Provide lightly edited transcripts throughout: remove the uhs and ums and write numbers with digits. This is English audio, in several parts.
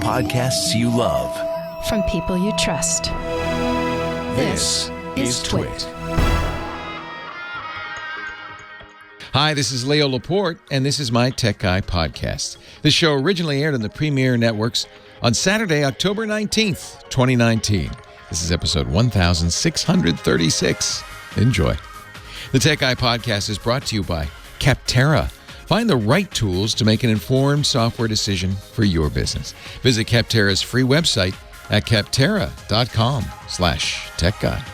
podcasts you love. From people you trust. This is Twit. Hi, this is Leo Laporte, and this is my Tech Guy podcast. This show originally aired on the Premiere Networks on Saturday, October 19th, 2019. This is episode 1636. Enjoy. The Tech Guy podcast is brought to you by Capterra. Find the right tools to make an informed software decision for your business. Visit Capterra's free website at capterra.com/techguy.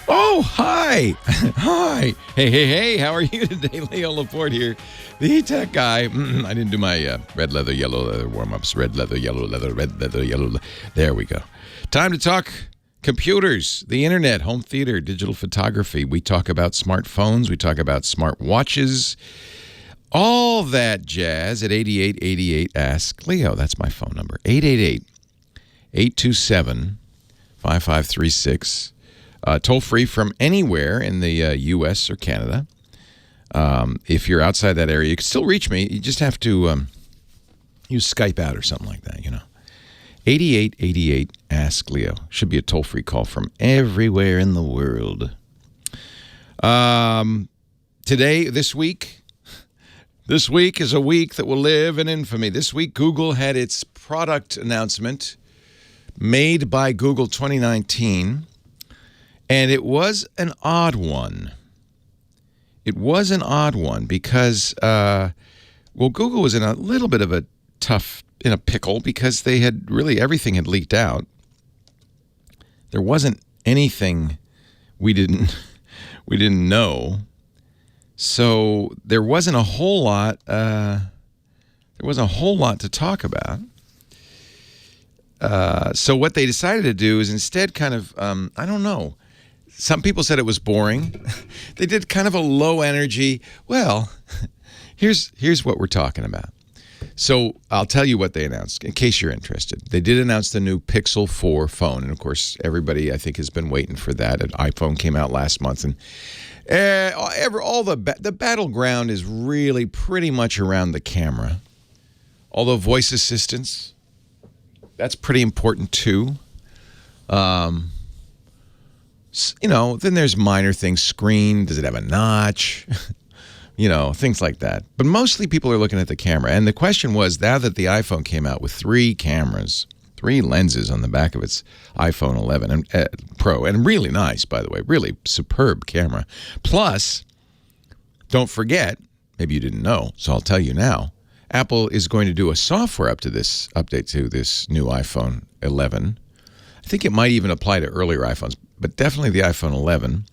Oh, hi. Hi. Hey, how are you today? Leo Laporte here, the Tech Guy. I didn't do my red leather, yellow leather warm-ups. Red leather, yellow leather, red leather, yellow. There we go. Time to talk computers, the internet, home theater, digital photography. We talk about smartphones. We talk about smart watches. All that jazz at 8888 Ask Leo. That's my phone number. 888-827-5536. Toll free from anywhere in the U.S. or Canada. If you're outside that area, you can still reach me. You just have to use Skype out or something like that, 8888 Ask Leo. Should be a toll-free call from everywhere in the world. This week is a week that will live in infamy. This week, Google had its product announcement, Made by Google 2019. And it was an odd one. It was an odd one because, Google was in a little bit of a in a pickle because they had everything had leaked out. There wasn't anything we didn't know. So there wasn't a whole lot. There wasn't a whole lot to talk about. So what they decided to do is instead kind of, I don't know. Some people said it was boring. They did kind of a low energy. Well, here's what we're talking about. So I'll tell you what they announced in case you're interested. They did announce the new Pixel 4 phone. And of course, everybody I think has been waiting for that. An iPhone came out last month. And all the battleground is really pretty much around the camera. Although voice assistance, that's pretty important too. Then there's minor things. Screen, does it have a notch? Things like that. But mostly people are looking at the camera. And the question was, now that the iPhone came out with 3 lenses on the back of its iPhone 11 and Pro, and really nice, by the way, really superb camera. Plus, don't forget, maybe you didn't know, so I'll tell you now, Apple is going to do a software update to this new iPhone 11. I think it might even apply to earlier iPhones, but definitely the iPhone 11,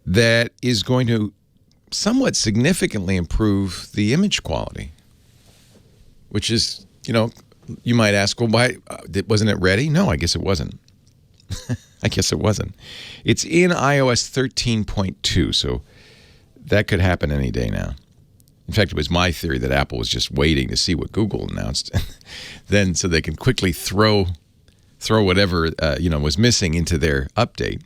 that is going to somewhat significantly improve the image quality, which is, you might ask, well, why wasn't it ready? No, I guess it wasn't. It's in iOS 13.2, so that could happen any day now. In fact, it was my theory that Apple was just waiting to see what Google announced, then so they can quickly throw whatever was missing into their update.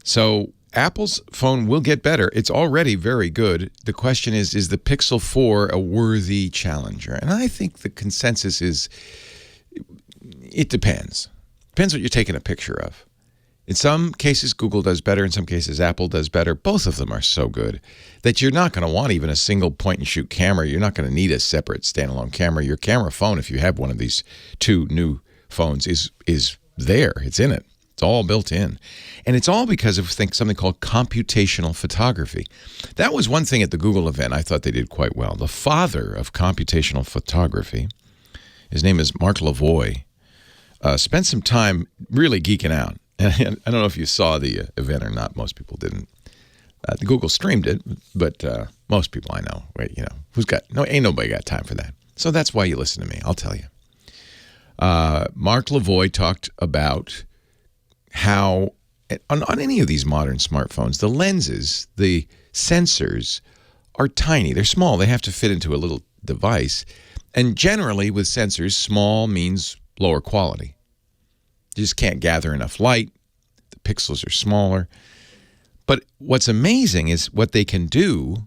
So Apple's phone will get better. It's already very good. The question is the Pixel 4 a worthy challenger? And I think the consensus is it depends. Depends what you're taking a picture of. In some cases, Google does better. In some cases, Apple does better. Both of them are so good that you're not going to want even a single point-and-shoot camera. You're not going to need a separate standalone camera. Your camera phone, if you have one of these 2 new phones, is there. It's in it. It's all built in. And it's all because of something called computational photography. That was one thing at the Google event I thought they did quite well. The father of computational photography, his name is Mark Lavoie, spent some time really geeking out. And I don't know if you saw the event or not. Most people didn't. The Google streamed it, but most people I know, ain't nobody got time for that. So that's why you listen to me. I'll tell you. Mark Lavoie talked about how on any of these modern smartphones, the lenses, the sensors are tiny. They're small. They have to fit into a little device. And generally with sensors, small means lower quality. You just can't gather enough light. The pixels are smaller. But what's amazing is what they can do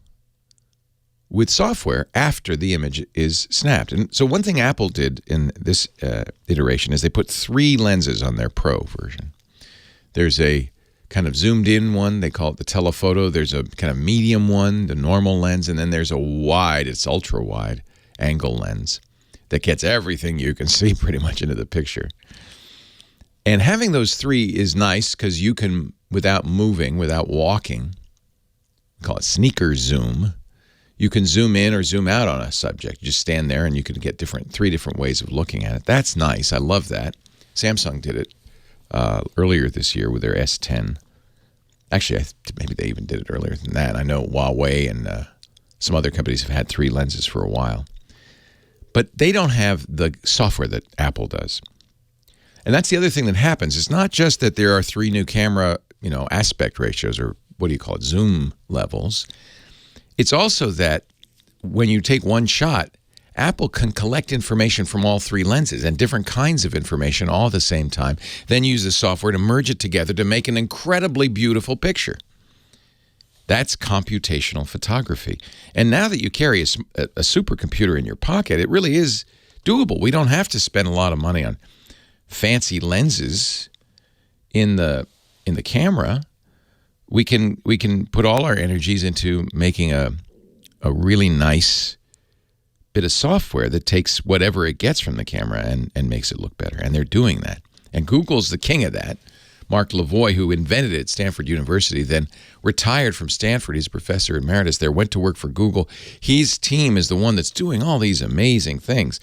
with software after the image is snapped. And so one thing Apple did in this iteration is they put 3 lenses on their Pro version. There's a kind of zoomed in one, they call it the telephoto. There's a kind of medium one, the normal lens, and then there's a wide, it's ultra wide angle lens that gets everything you can see pretty much into the picture. And having those 3 is nice because you can, without moving, without walking, call it sneaker zoom, you can zoom in or zoom out on a subject. You just stand there and you can get 3 different ways of looking at it. That's nice. I love that. Samsung did it earlier this year with their S10. Actually, maybe they even did it earlier than that. I know Huawei and some other companies have had 3 lenses for a while. But they don't have the software that Apple does. And that's the other thing that happens. It's not just that there are 3 new camera, aspect ratios, or what do you call it, zoom levels. It's also that when you take one shot, Apple can collect information from all 3 lenses and different kinds of information all at the same time, then use the software to merge it together to make an incredibly beautiful picture. That's computational photography. And now that you carry a supercomputer in your pocket, it really is doable. We don't have to spend a lot of money on fancy lenses in the camera. We can put all our energies into making a really nice bit of software that takes whatever it gets from the camera and makes it look better. And they're doing that. And Google's the king of that. Mark Lavoie, who invented it at Stanford University, then retired from Stanford. He's a professor emeritus there, went to work for Google. His team is the one that's doing all these amazing things.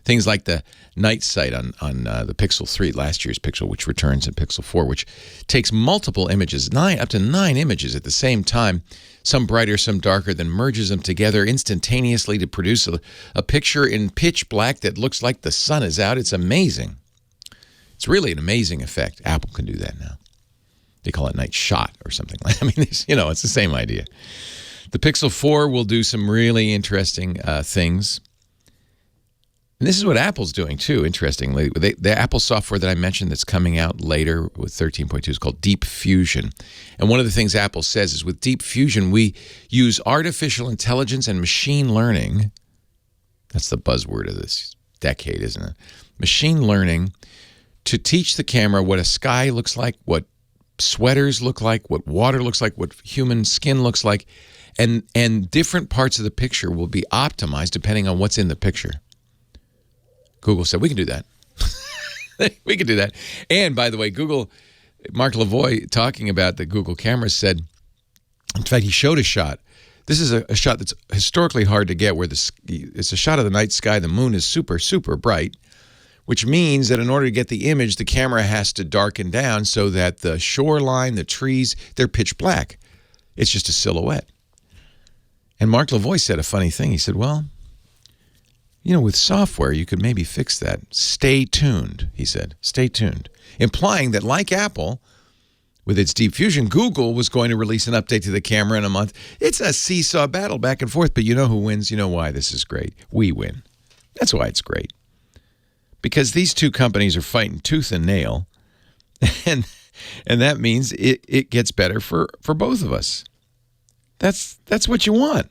Things like the night sight on the Pixel 3, last year's Pixel, which returns in Pixel 4, which takes multiple images, up to 9 images at the same time, some brighter, some darker, then merges them together instantaneously to produce a picture in pitch black that looks like the sun is out. It's amazing. It's really an amazing effect. Apple can do that now. They call it night shot or something like that. I mean, it's the same idea. The Pixel 4 will do some really interesting things. And this is what Apple's doing, too, interestingly. The Apple software that I mentioned that's coming out later with 13.2 is called Deep Fusion. And one of the things Apple says is with Deep Fusion, we use artificial intelligence and machine learning. That's the buzzword of this decade, isn't it? Machine learning to teach the camera what a sky looks like, what sweaters look like, what water looks like, what human skin looks like. And different parts of the picture will be optimized depending on what's in the picture. Google said, we can do that. We can do that. And by the way, Mark Lavoie, talking about the Google cameras, said, in fact, he showed a shot. This is a shot that's historically hard to get, where it's a shot of the night sky. The moon is super, super bright, which means that in order to get the image, the camera has to darken down so that the shoreline, the trees, they're pitch black. It's just a silhouette. And Mark Lavoie said a funny thing. He said, well, with software, you could maybe fix that. Stay tuned, he said. Stay tuned. Implying that, like Apple, with its Deep Fusion, Google was going to release an update to the camera in a month. It's a seesaw battle back and forth, but you know who wins? You know why this is great? We win. That's why it's great. Because these two companies are fighting tooth and nail, and that means it gets better for both of us. That's what you want.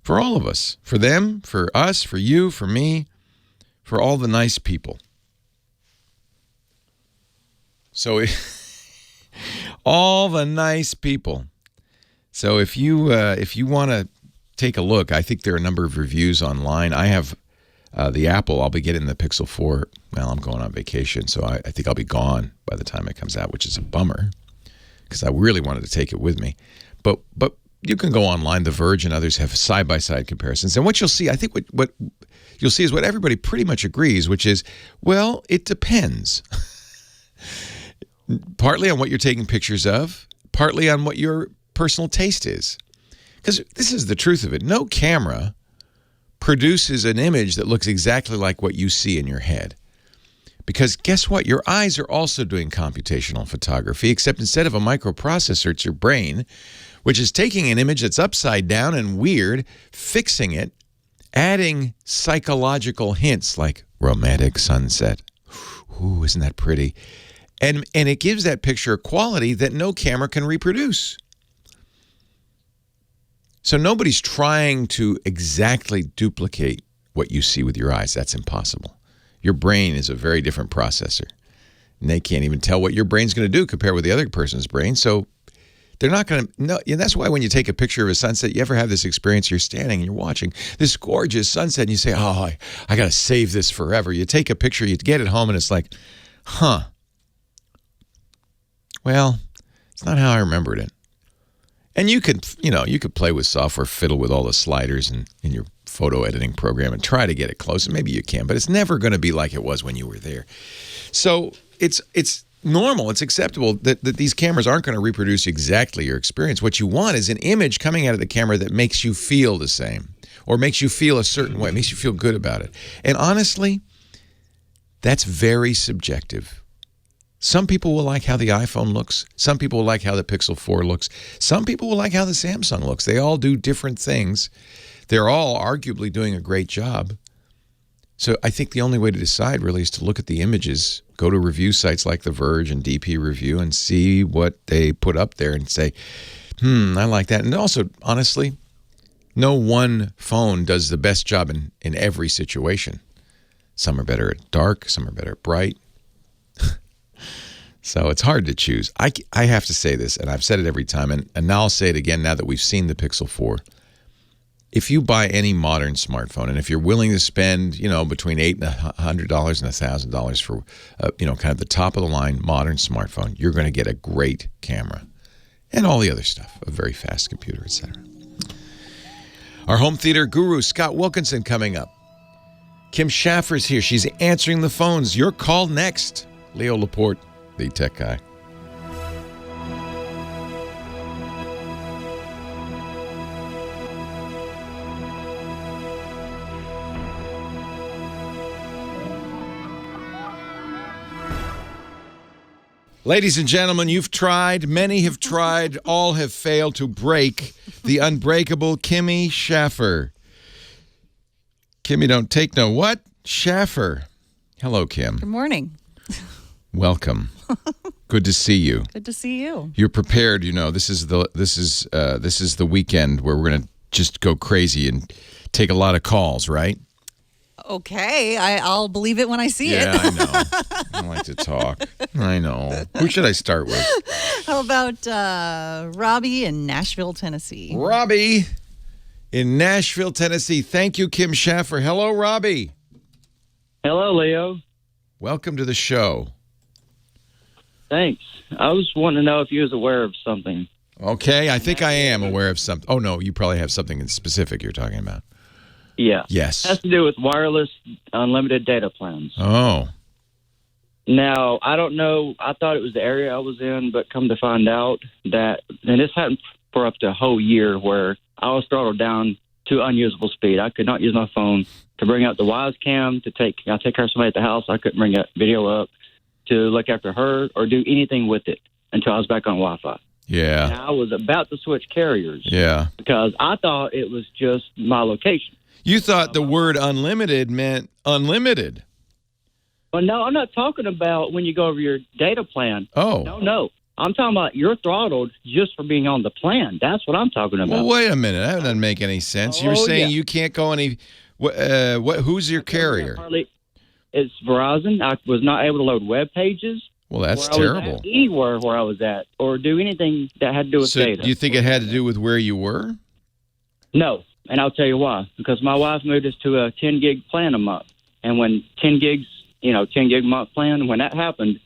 For all of us. For them, for us, for you, for me, for all the nice people. So all the nice people. So if you want to take a look, I think there are a number of reviews online. I have the Apple. I'll be getting the Pixel 4. Well, I'm going on vacation, so I think I'll be gone by the time it comes out, which is a bummer because I really wanted to take it with me. But you can go online. The Verge and others have side-by-side comparisons. And what you'll see, I think what you'll see is what everybody pretty much agrees, which is, well, it depends. Partly on what you're taking pictures of, partly on what your personal taste is. Because this is the truth of it. No camera produces an image that looks exactly like what you see in your head. Because guess what? Your eyes are also doing computational photography, except instead of a microprocessor, it's your brain, which is taking an image that's upside down and weird, fixing it, adding psychological hints like romantic sunset. Ooh, isn't that pretty? And it gives that picture a quality that no camera can reproduce. So nobody's trying to exactly duplicate what you see with your eyes. That's impossible. Your brain is a very different processor. And they can't even tell what your brain's going to do compared with the other person's brain. So they're not going to know. And that's why when you take a picture of a sunset, you ever have this experience, you're standing and you're watching this gorgeous sunset and you say, oh, I got to save this forever. You take a picture, you get it home and it's like, well, it's not how I remembered it. And you could play with software, fiddle with all the sliders in your photo editing program and try to get it close. And maybe you can, but it's never going to be like it was when you were there. So it's normal, it's acceptable that these cameras aren't going to reproduce exactly your experience. What you want is an image coming out of the camera that makes you feel the same or makes you feel a certain way, makes you feel good about it. And honestly, that's very subjective. Some people will like how the iPhone looks. Some people will like how the Pixel 4 looks. Some people will like how the Samsung looks. They all do different things. They're all arguably doing a great job. So I think the only way to decide really is to look at the images, go to review sites like The Verge and DP Review and see what they put up there and say, I like that. And also, honestly, no one phone does the best job in every situation. Some are better at dark, some are better at bright. So it's hard to choose. I have to say this, and I've said it every time, and now I'll say it again now that we've seen the Pixel 4. If you buy any modern smartphone, and if you're willing to spend, between $800 and $1,000 for, kind of the top of the line modern smartphone, you're going to get a great camera and all the other stuff, a very fast computer, etc. Our home theater guru, Scott Wilkinson, coming up. Kim Schaffer's here. She's answering the phones. Your call next. Leo Laporte, the tech guy. Ladies and gentlemen, you've tried, many have tried, all have failed to break the unbreakable Kimmy Schaffer. Kimmy don't take no what? Schaffer. Hello, Kim. Good morning. Welcome. Good to see you. Good to see you. You're prepared, this is the weekend where we're going to just go crazy and take a lot of calls, right? Okay, I'll believe it when I see it. Yeah, I know. I like to talk. I know. Who should I start with? How about Robbie in Nashville, Tennessee? Robbie in Nashville, Tennessee. Thank you, Kim Schaffer. Hello, Robbie. Hello, Leo. Welcome to the show. Thanks. I was wanting to know if you was aware of something. Okay, I think I am aware of something. Oh, no, you probably have something specific you're talking about. Yeah. Yes. It has to do with wireless unlimited data plans. Oh. Now, I don't know. I thought it was the area I was in, but come to find out that, and this happened for up to a whole year, where I was throttled down to unusable speed. I could not use my phone to bring up the Wise Cam to take care of somebody at the house. I couldn't bring that video up to look after her or do anything with it until I was back on Wi-Fi. Yeah. And I was about to switch carriers. Yeah. Because I thought it was just my location. You thought the word unlimited meant unlimited. Well, no, I'm not talking about when you go over your data plan. Oh. No. I'm talking about you're throttled just for being on the plan. That's what I'm talking about. Well, wait a minute. That doesn't make any sense. You're saying you can't go any... who's your carrier? It's Verizon. I was not able to load web pages. Well, that's terrible. Anywhere where I was at, or do anything that had to do with data. So do you think it had to do with where you were? No. And I'll tell you why. Because my wife moved us to a 10 gig plan a month. And when 10 gig month plan, when that happened,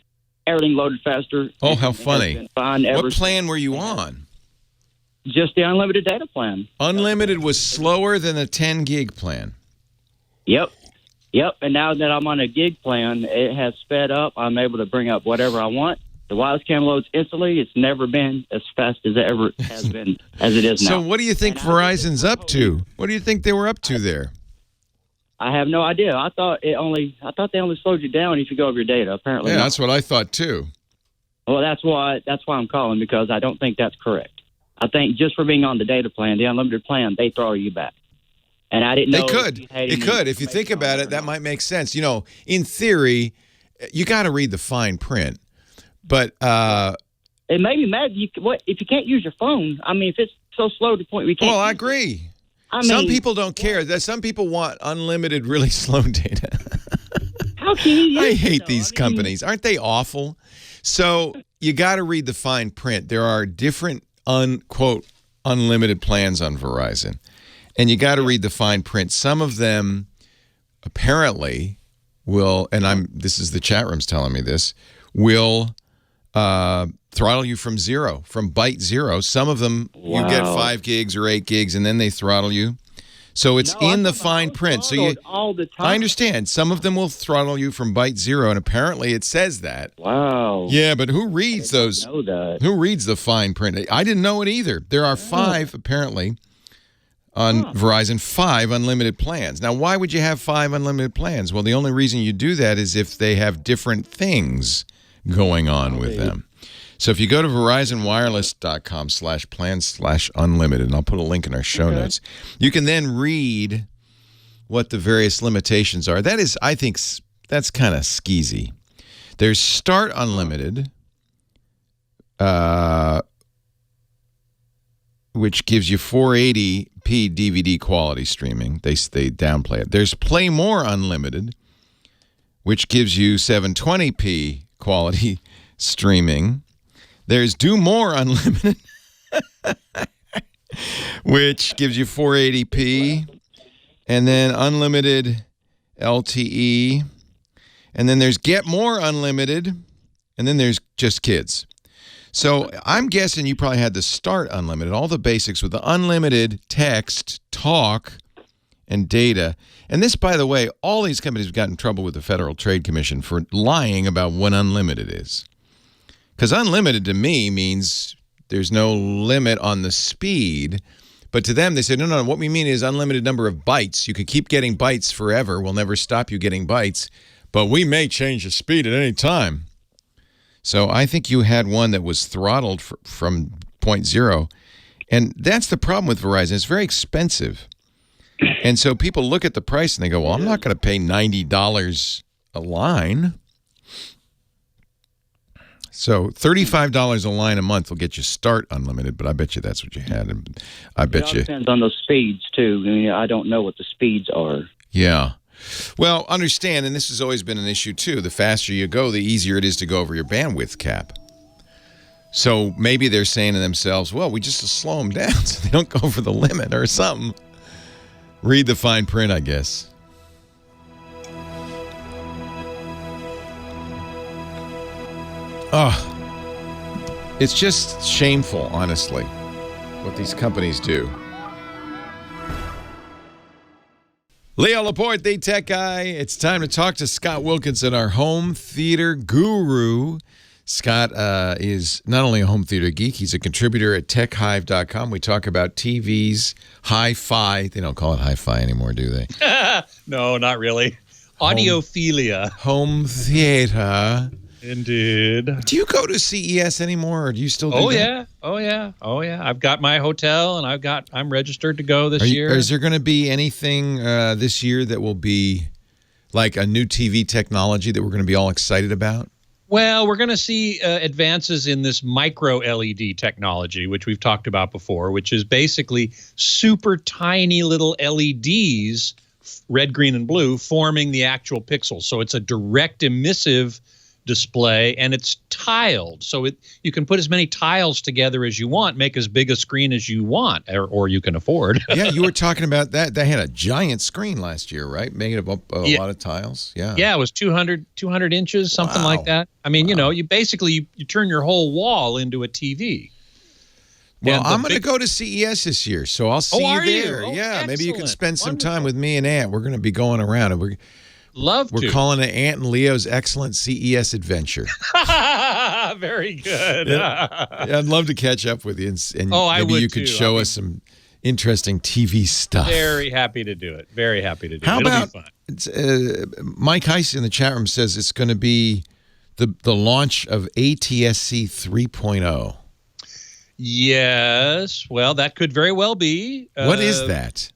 everything loaded faster. Oh, how funny. What plan were you on? on? Just the unlimited data plan. Unlimited was slower than a 10 gig plan. Yep. And now that I'm on a gig plan, it has sped up. I'm able to bring up whatever I want. The Wise Cam loads instantly. It's never been as fast as it ever has been as it is now. So what do you think Verizon's up to? What do you think they were up to there? I have no idea. I thought they only slowed you down if you go over your data. Apparently, yeah, not. That's what I thought too. Well, that's why I'm calling, because I don't think that's correct. I think just for being on the data plan, the unlimited plan, they throw you back. And I didn't know. It could. If you think about it, that might make sense. In theory, you got to read the fine print. But it made me mad. If you can't use your phone, I mean, if it's so slow to the point we can't. Well, I agree. Some people don't care. Some people want unlimited, really slow data. How can you use I it, hate though? these companies. Aren't they awful? So you got to read the fine print. There are different, unquote, unlimited plans on Verizon. And you got to read the fine print. Some of them apparently will, and this is the chat room's telling me this, will throttle you from byte zero. Some of them you get 5 gigs or 8 gigs, and then they throttle you. So it's in the fine print. So all the time. I understand. Some of them will throttle you from byte zero, and apparently it says that. Wow. Yeah, but who reads those? Know that. Who reads the fine print? I didn't know it either. There are 5 apparently on Verizon, 5 unlimited plans. Now, why would you have 5 unlimited plans? Well, the only reason you do that is if they have different things going on with them. So if you go to verizonwireless.com/plans/unlimited, and I'll put a link in our show notes, you can then read what the various limitations are. That is, I think, that's kind of skeezy. There's Start Unlimited, which gives you 480p DVD quality streaming. They downplay it. There's Play More Unlimited, which gives you 720p quality streaming. There's Do More Unlimited, which gives you 480p, and then Unlimited LTE, and then there's Get More Unlimited, and then there's just Kids. So I'm guessing you probably had the Start Unlimited, all the basics with the unlimited text, talk, and data. And this, by the way, all these companies have gotten in trouble with the Federal Trade Commission for lying about what unlimited is. Because unlimited to me means there's no limit on the speed. But to them, they said, no, what we mean is unlimited number of bytes. You can keep getting bytes forever. We'll never stop you getting bytes. But we may change the speed at any time. So I think you had one that was throttled from 0.0. And that's the problem with Verizon. It's very expensive. And so people look at the price and they go, well, I'm not going to pay $90 a line. So $35 a line a month will get you Start Unlimited, but I bet you that's what you had. And I bet you. It depends on those speeds, too. I mean, I don't know what the speeds are. Yeah. Well, understand, and this has always been an issue, too. The faster you go, the easier it is to go over your bandwidth cap. So maybe they're saying to themselves, well, we just slow them down so they don't go over the limit or something. Read the fine print, I guess. Oh, it's just shameful, honestly, what these companies do. Leo Laporte, the tech guy. It's time to talk to Scott Wilkinson, our home theater guru. Scott is not only a home theater geek, he's a contributor at techhive.com. We talk about TVs, hi-fi. They don't call it hi-fi anymore, do they? No, not really. Audiophilia. Home theater. Indeed. Do you go to CES anymore, or do you still do that? Oh yeah. I've got my hotel, and I'm registered to go this year. Is there going to be anything this year that will be like a new TV technology that we're going to be all excited about? Well, we're going to see advances in this micro LED technology, which we've talked about before, which is basically super tiny little LEDs, red, green, and blue, forming the actual pixels. So it's a direct emissive display, and it's tiled. So you can put as many tiles together as you want, make as big a screen as you want, or you can afford. Yeah, you were talking about that. They had a giant screen last year, right? Making up a lot of tiles. Yeah, it was 200 inches, something like that. I mean, you basically you turn your whole wall into a TV. Well, I'm going to go to CES this year, so I'll see you there. Oh, yeah, excellent. Maybe you can spend some time with me and Aunt. We're going to be going around, and we're calling it Aunt and Leo's Excellent CES Adventure. Very good. Yeah, I'd love to catch up with you, and maybe you could show us some interesting TV stuff. Very happy to do it. Very happy to do it. It'll be fun. Mike Heiss in the chat room says it's going to be the launch of ATSC 3.0. Yes. Well, that could very well be. What is that?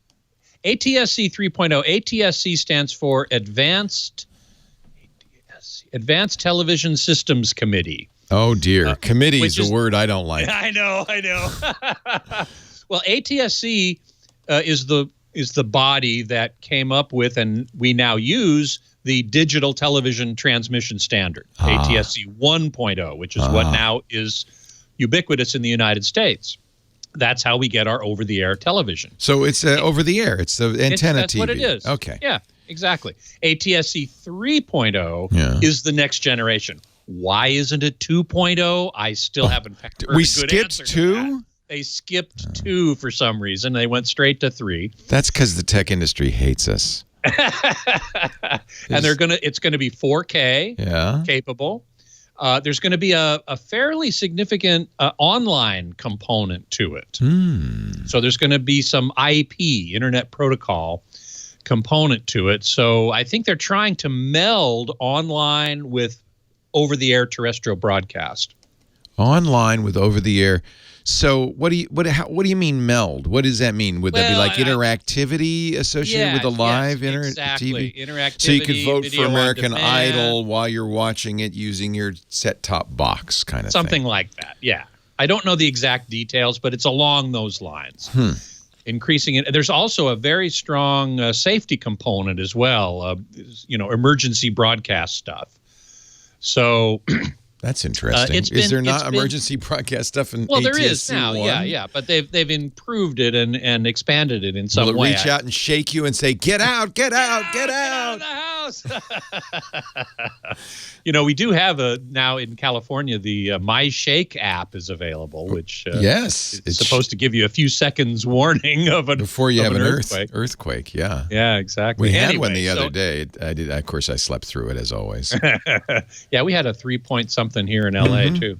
ATSC 3.0. ATSC stands for Advanced Television Systems Committee. Oh, dear. Committee is a word I don't like. I know. Well, ATSC is the body that came up with, and we now use, the digital television transmission standard, ATSC 1.0, which is what now is ubiquitous in the United States. That's how we get our over-the-air television. So it's over-the-air. It's the antenna that's TV. That's what it is. Okay. Yeah, exactly. ATSC 3.0 is the next generation. Why isn't it 2.0? I still haven't heard a good answer to skipped 2? They skipped 2 for some reason. They went straight to 3. That's because the tech industry hates us. And it's gonna be 4K capable. There's going to be a fairly significant online component to it. So there's going to be some IP, Internet Protocol component to it. So I think they're trying to meld online with over-the-air terrestrial broadcast. Online with over-the-air. So what do you mean meld? What does that mean? Would that be like interactivity associated with a live exactly. TV? Interactivity. So you could vote for American demand. Idol while you're watching it using your set-top box kind of Something thing. like that, yeah. I don't know the exact details, but it's along those lines. Increasing it. There's also a very strong safety component as well, emergency broadcast stuff. So... That's interesting. Is there not emergency broadcast stuff in ATSC 1? Well, there is now, yeah. But they've improved it and expanded it in some way. Will it reach out and shake you and say, get out, get out, get out? Get out of the house. We do have now in California, the My Shake app is available, which yes, it's supposed to give you a few seconds warning before you have an earthquake. Earthquake, yeah. Yeah, exactly. We had one the other day. Of course, I slept through it as always. Yeah, we had a 3-point-something here in LA too.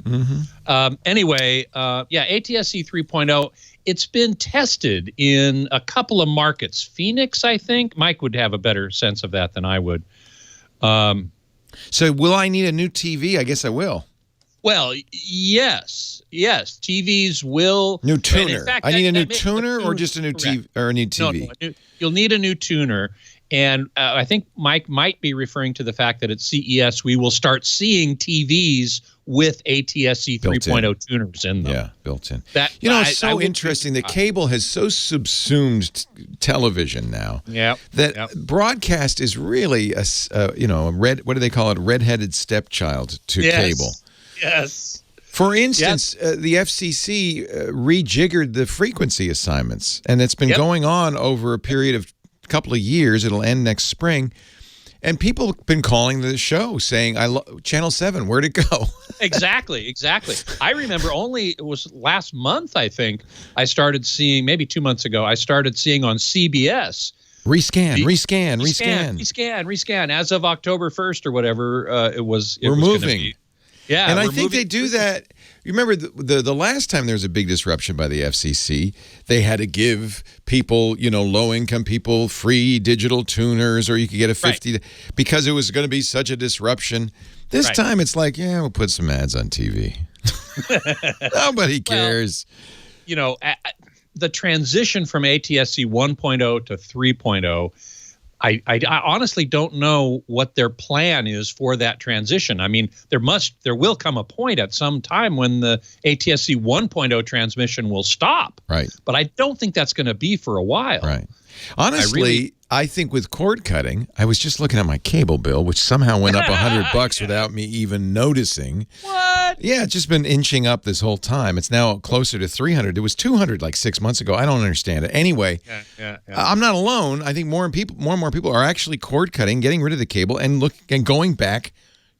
Anyway, ATSC 3.0, it's been tested in a couple of markets. Phoenix, I think. Mike would have a better sense of that than I would. So will I need a new TV? I guess I will. Well, yes. TVs will. New tuner. In fact, I need a new tuner or just a new TV or a new TV? No, you'll need a new tuner. And I think Mike might be referring to the fact that at CES we will start seeing TVs with ATSC 3.0 tuners in them. Yeah, built in. It's so interesting that cable has so subsumed television now. That broadcast is really a what do they call it? Redheaded stepchild to cable. Yes. For instance, the FCC rejiggered the frequency assignments, and it's been going on over a period of couple of years. It'll end next spring, and people have been calling the show saying, Channel 7, where'd it go? Exactly. I remember it was last month, I think, I started seeing, maybe 2 months ago, I started seeing on CBS rescan. As of October 1st or whatever, we're moving. Yeah, and I think they do that. You remember the last time there was a big disruption by the FCC, they had to give people, low-income people free digital tuners, or you could get a 50 because it was going to be such a disruption. This time it's like, we'll put some ads on TV. Nobody cares. The transition from ATSC 1.0 to 3.0, I honestly don't know what their plan is for that transition. I mean, there will come a point at some time when the ATSC 1.0 transmission will stop. Right. But I don't think that's going to be for a while. Right. Honestly, I think with cord cutting, I was just looking at my cable bill, which somehow went up $100 without me even noticing. What? Yeah, it's just been inching up this whole time. It's now closer to $300. It was $200 like 6 months ago. I don't understand it. Anyway, I'm not alone. I think more and more people are actually cord cutting, getting rid of the cable, and going back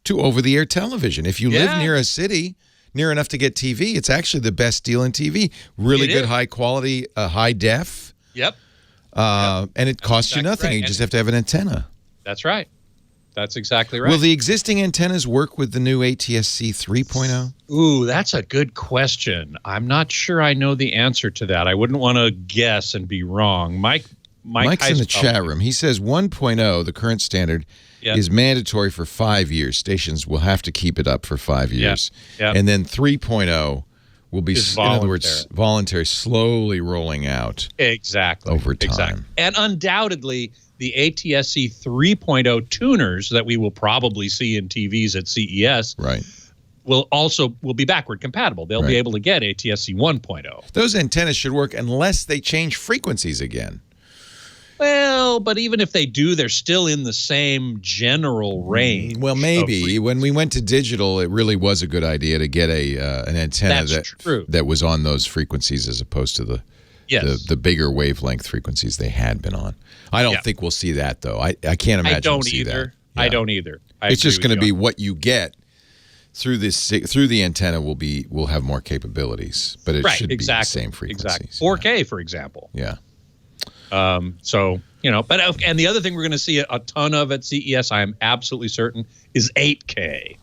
to over-the-air television. If you live near a city, near enough to get TV, it's actually the best deal in TV. Really good, high quality, high def. Yep. And it costs you nothing. You just have to have an antenna. That's right. That's exactly right. Will the existing antennas work with the new ATSC 3.0? Ooh, that's a good question. I'm not sure I know the answer to that. I wouldn't want to guess and be wrong. Mike's in the chat room. He says 1.0, the current standard, is mandatory for 5 years. Stations will have to keep it up for 5 years. Yeah. And then 3.0 will be, in other words, voluntary, slowly rolling out. Exactly. Over time. Exactly. And undoubtedly, the ATSC 3.0 tuners that we will probably see in TVs at CES will be backward compatible. They'll be able to get ATSC 1.0. Those antennas should work unless they change frequencies again. Well, but even if they do, they're still in the same general range. Well, maybe. When we went to digital, it really was a good idea to get an antenna that was on those frequencies as opposed to the bigger wavelength frequencies they had been on. I don't think we'll see that, though. I can't imagine we'll see that. I don't either. It's just going to be what you get through the antenna will have more capabilities, but it should be the same frequencies. 4K, for example. Yeah. So, but and the other thing we're going to see a ton of at CES, I am absolutely certain, is 8K.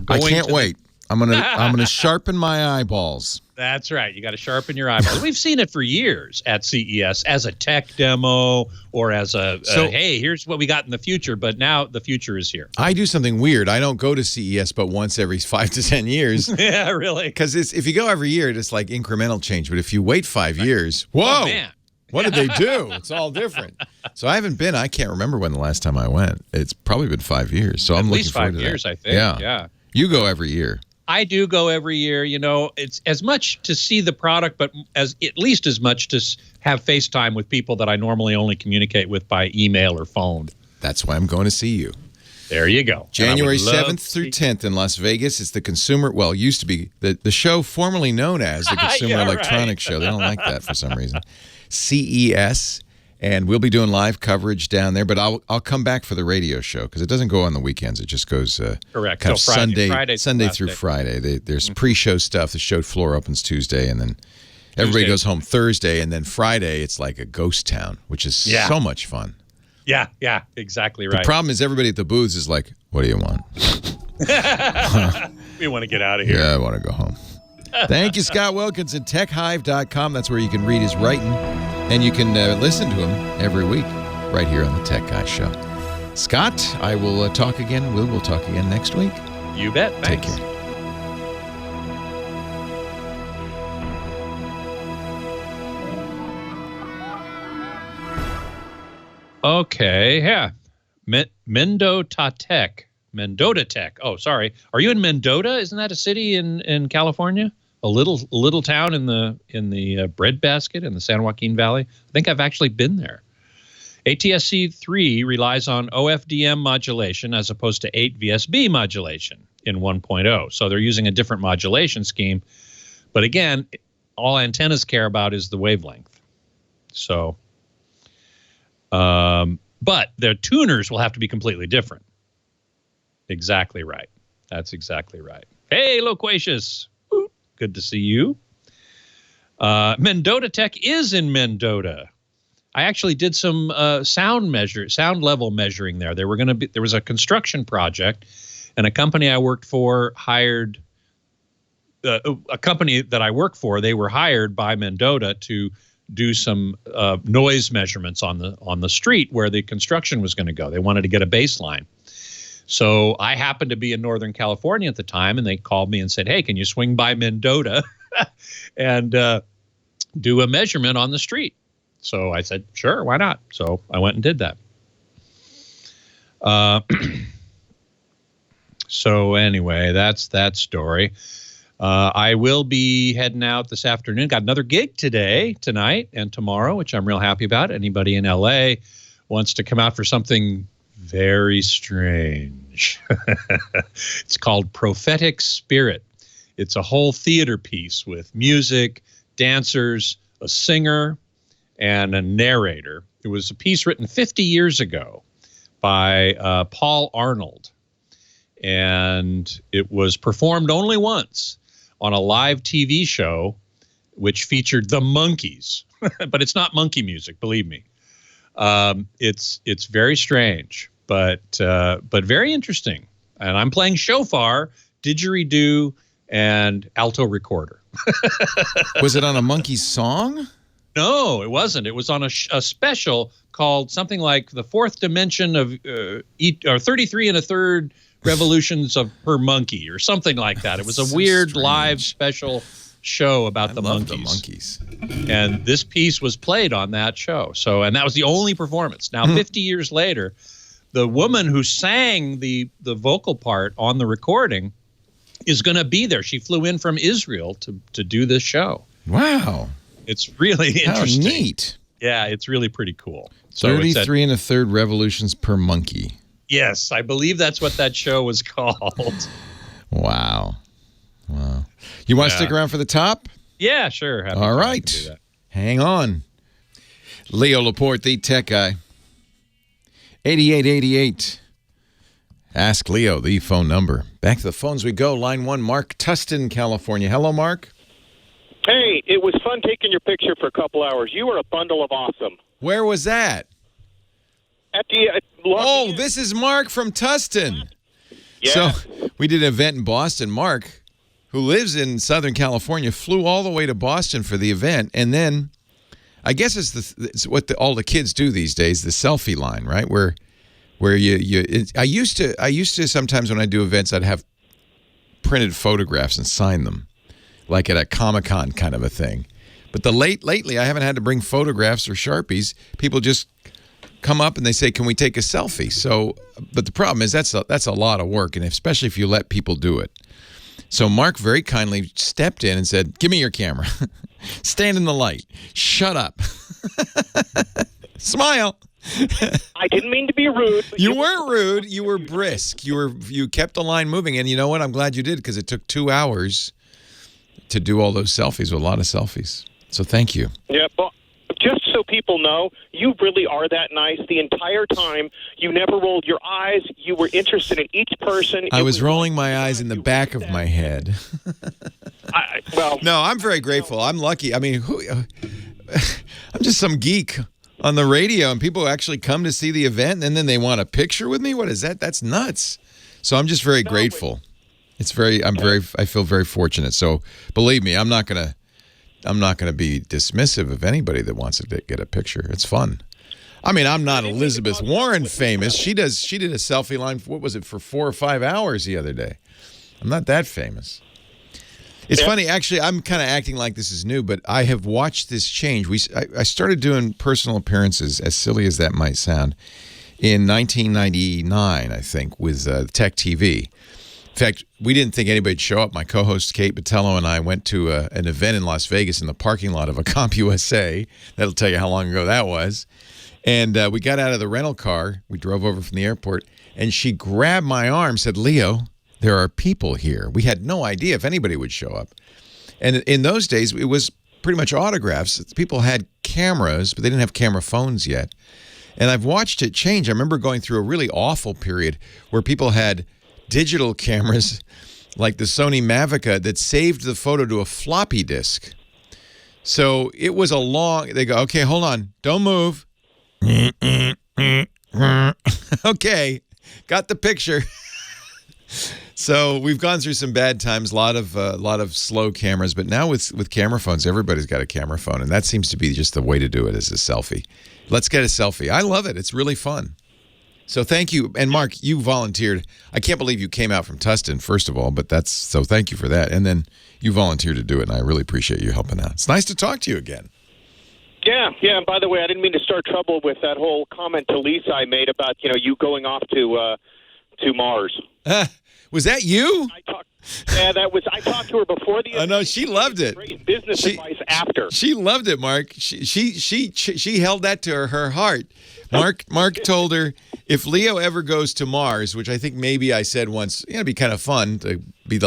I can't wait. I'm gonna sharpen my eyeballs. That's right. You got to sharpen your eyeballs. We've seen it for years at CES as a tech demo or as hey, here's what we got in the future. But now the future is here. I do something weird. I don't go to CES but once every 5 to 10 years. Yeah, really. Because if you go every year, it's like incremental change. But if you wait 5 years, whoa. Oh, man. What did they do? It's all different. So I haven't been. I can't remember when the last time I went. It's probably been 5 years. So I'm looking forward to that. At least 5 years, I think. Yeah. You go every year. I do go every year. It's as much to see the product, but at least as much to have FaceTime with people that I normally only communicate with by email or phone. That's why I'm going to see you. There you go. January 7th through 10th in Las Vegas. It's the used to be the show formerly known as the Consumer Electronics Show. They don't like that for some reason. CES, and we'll be doing live coverage down there. But I'll come back for the radio show because it doesn't go on the weekends. It just goes correct. Kind of Friday through Friday. There's pre-show stuff. The show floor opens Tuesday, and then everybody goes home Thursday, and then Friday it's like a ghost town, which is so much fun. Yeah, exactly right. The problem is everybody at the booths is like, "What do you want?" We want to get out of here. Yeah, I want to go home. Thank you, Scott Wilkinson, techhive.com. That's where you can read his writing, and you can listen to him every week right here on the Tech Guy Show. Scott, I will talk again. We'll talk again next week. You bet. Thanks. Take care. Okay, yeah. Mendota Tech. Oh, sorry. Are you in Mendota? Isn't that a city in California? A little town in the breadbasket in the San Joaquin Valley. I think I've actually been there. ATSC 3 relies on OFDM modulation as opposed to 8 VSB modulation in 1.0. So they're using a different modulation scheme. But again, all antennas care about is the wavelength. So, but their tuners will have to be completely different. Exactly right. That's exactly right. Hey, Loquacious. Good to see you. Mendota Tech is in Mendota. I actually did some sound level measuring there. There was a construction project, and a company I worked for hired a company that I work for. They were hired by Mendota to do some noise measurements on the street where the construction was going to go. They wanted to get a baseline. So I happened to be in Northern California at the time, and they called me and said, "Hey, can you swing by Mendota and do a measurement on the street?" So I said, "Sure, why not?" So I went and did that. So anyway, that's that story. I will be heading out this afternoon. Got another gig tonight, and tomorrow, which I'm real happy about. Anybody in LA wants to come out for something very strange. It's called Prophetic Spirit. It's a whole theater piece with music, dancers, a singer, and a narrator. It was a piece written 50 years ago by Paul Arnold, and it was performed only once on a live TV show which featured the Monkees. But it's not monkey music, believe me. It's very strange, but very interesting. And I'm playing shofar, didgeridoo, and alto recorder. Was it on a Monkees song? No, it wasn't. It was on a special called something like The Fourth Dimension of or 33 and a Third Revolutions of Per Monkey or something like that. It was a weird live special show about the Monkees. And this piece was played on that show. So, and that was the only performance. Now, 50 years later, the woman who sang the vocal part on the recording is going to be there. She flew in from Israel to do this show. Wow. It's really interesting. How neat. Yeah, it's really pretty cool. So 33 and a third revolutions per monkey. Yes, I believe that's what that show was called. Wow. You want to stick around for the top? Yeah, sure. Happy All to right. do that. Hang on. Leo Laporte, the tech guy. 8888. Ask Leo, the phone number. Back to the phones we go. Line 1, Mark, Tustin, California. Hello, Mark. Hey, it was fun taking your picture for a couple hours. You were a bundle of awesome. Where was that? At the this is Mark from Tustin. Yeah. So we did an event in Boston. Mark, who lives in Southern California, flew all the way to Boston for the event, and then I guess it's what all the kids do these days, the selfie line, right? Where I used to sometimes when I do events, I'd have printed photographs and sign them, like at a Comic-Con kind of a thing. But lately, I haven't had to bring photographs or Sharpies. People just come up and they say, "Can we take a selfie?" So, but the problem is that's a lot of work, and especially if you let people do it. So Mark very kindly stepped in and said, "Give me your camera. Stand in the light. Shut up. Smile." I didn't mean to be rude. But You weren't rude. You were brisk. You kept the line moving, and you know what? I'm glad you did because it took 2 hours to do all those selfies, a lot of selfies. So thank you. Yeah, but just so people know, you really are that nice. The entire time, you never rolled your eyes. You were interested in each person. I was rolling my eyes in the back of my head. No, I'm very grateful. I'm lucky. I mean, I'm just some geek on the radio, and people actually come to see the event, and then they want a picture with me? What is that? That's nuts. So I'm just very grateful. I feel very fortunate. So believe me, I'm not gonna be dismissive of anybody that wants to get a picture. It's fun. I mean, I'm not Elizabeth Warren famous. She did a selfie line. What was it, for 4 or 5 hours the other day? I'm not that famous. It's funny, actually. I'm kind of acting like this is new, but I have watched this change. I started doing personal appearances, as silly as that might sound, in 1999, I think, with Tech TV. In fact, we didn't think anybody'd show up. My co-host Kate Botello and I went to an event in Las Vegas in the parking lot of a CompUSA. That'll tell you how long ago that was. And we got out of the rental car. We drove over from the airport, and she grabbed my arm, said, "Leo, there are people here." We had no idea if anybody would show up. And in those days, it was pretty much autographs. People had cameras, but they didn't have camera phones yet. And I've watched it change. I remember going through a really awful period where people had digital cameras like the Sony Mavica that saved the photo to a floppy disk. So it was they go, "Okay, hold on. Don't move." Okay, got the picture. So we've gone through some bad times, a lot of slow cameras, but now with camera phones, everybody's got a camera phone, and that seems to be just the way to do it, is a selfie. Let's get a selfie. I love it. It's really fun. So thank you. And Mark, you volunteered. I can't believe you came out from Tustin, first of all, but so thank you for that. And then you volunteered to do it, and I really appreciate you helping out. It's nice to talk to you again. Yeah. And by the way, I didn't mean to start trouble with that whole comment to Lisa I made about you going off to Mars. Was that you? I talked to her before the event. Oh no, she loved it. Great business advice after. She loved it, Mark. She held that to her heart. Mark told her if Leo ever goes to Mars, which I think maybe I said once, it'd be kind of fun to be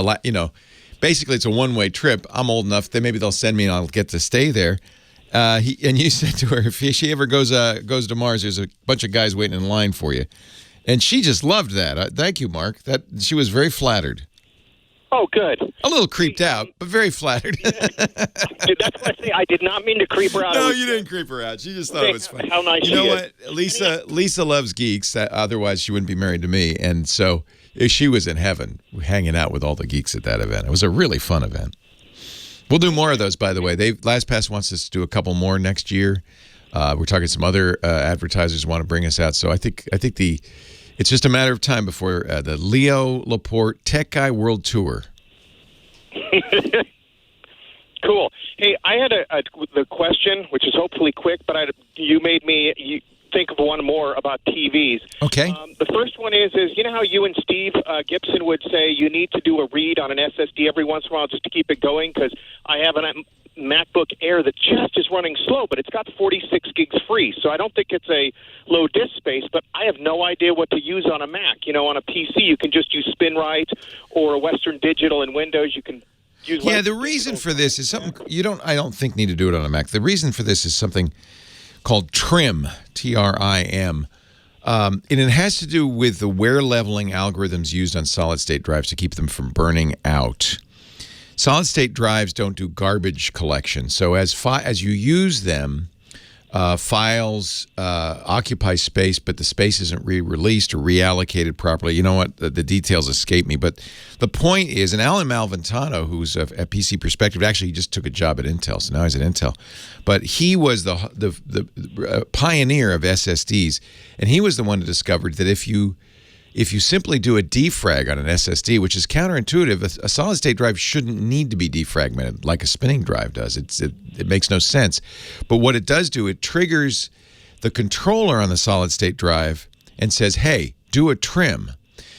basically it's a one-way trip. I'm old enough that maybe they'll send me and I'll get to stay there. And you said to her, if she ever goes to Mars, there's a bunch of guys waiting in line for you. And she just loved that. Thank you, Mark. She was very flattered. Oh, good. A little creeped out, but very flattered. Dude, that's what I say. I did not mean to creep her out. No, you didn't creep her out. She just thought it was funny. How nice you know what? Lisa loves geeks. Otherwise, she wouldn't be married to me. And so she was in heaven hanging out with all the geeks at that event. It was a really fun event. We'll do more of those, by the way. LastPass wants us to do a couple more next year. We're talking some other advertisers want to bring us out. So I think it's just a matter of time before the Leo Laporte Tech Guy World Tour. Cool. Hey, I had the question, which is hopefully quick, but you made me think of one more about TVs. Okay. The first one is you know how you and Steve Gibson would say you need to do a read on an SSD every once in a while just to keep it going? Because I have a MacBook Air that just is running slow, but it's got 46 gigs free. So I don't think it's a low disk space, but I have no idea what to use on a Mac. You know, on a PC, you can just use SpinRite or Western Digital in Windows. You can use the reason for this is something I don't think need to do it on a Mac. The reason for this is something called TRIM, T-R-I-M. And it has to do with the wear leveling algorithms used on solid-state drives to keep them from burning out. Solid-state drives don't do garbage collection. So as you use them, files occupy space, but the space isn't re-released or reallocated properly. You know what? The details escape me. But the point is, and Alan Malventano, who's at PC Perspective, actually he just took a job at Intel, so now he's at Intel. But he was the pioneer of SSDs, and he was the one who discovered that if you simply do a defrag on an SSD, which is counterintuitive, a solid-state drive shouldn't need to be defragmented like a spinning drive does. It makes no sense. But what it does do, it triggers the controller on the solid-state drive and says, hey, do a trim.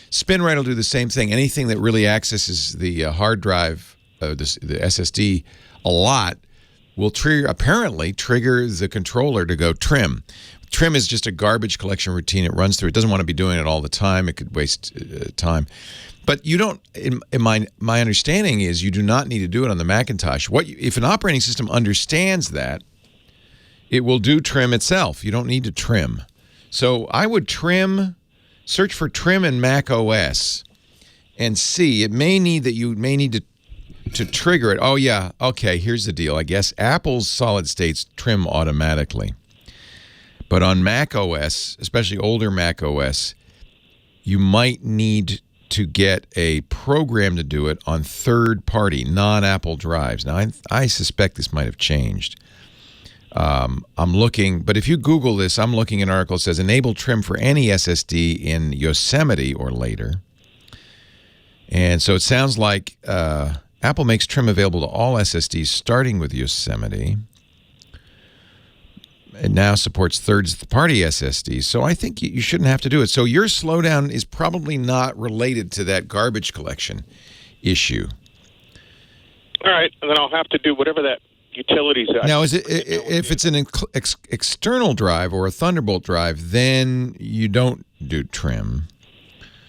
SpinRite will do the same thing. Anything that really accesses the hard drive, the SSD, a lot will apparently trigger the controller to go trim. Trim is just a garbage collection routine it runs through. It doesn't want to be doing it all the time. It could waste time. But you don't, in my understanding is you do not need to do it on the Macintosh. If an operating system understands that, it will do trim itself. You don't need to trim. So I would search for trim in Mac OS and see. It may need that you may need to trigger it. Oh, yeah. Okay, here's the deal. I guess Apple's solid states trim automatically. But on Mac OS, especially older Mac OS, you might need to get a program to do it on third-party, non-Apple drives. Now, I suspect this might have changed. I'm looking, but if you Google this, I'm looking at an article that says, enable trim for any SSD in Yosemite or later. And so it sounds like Apple makes trim available to all SSDs, starting with Yosemite. It now supports third-party SSDs, so I think you shouldn't have to do it. So your slowdown is probably not related to that garbage collection issue. All right, and then I'll have to do whatever that utilities. Now, if it's an external drive or a Thunderbolt drive, then you don't do trim.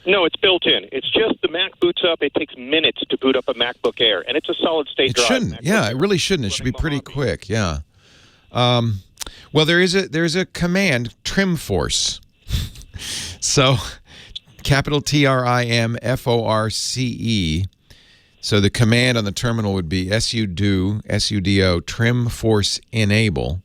No, it's built in. It's just the Mac boots up. It takes minutes to boot up a MacBook Air, and it's a solid-state drive. It shouldn't. Yeah, it really shouldn't. It should be pretty quick. Yeah. Well, there's a command, trim force. So, capital TRIMFORCE. So the command on the terminal would be sudo trim force enable.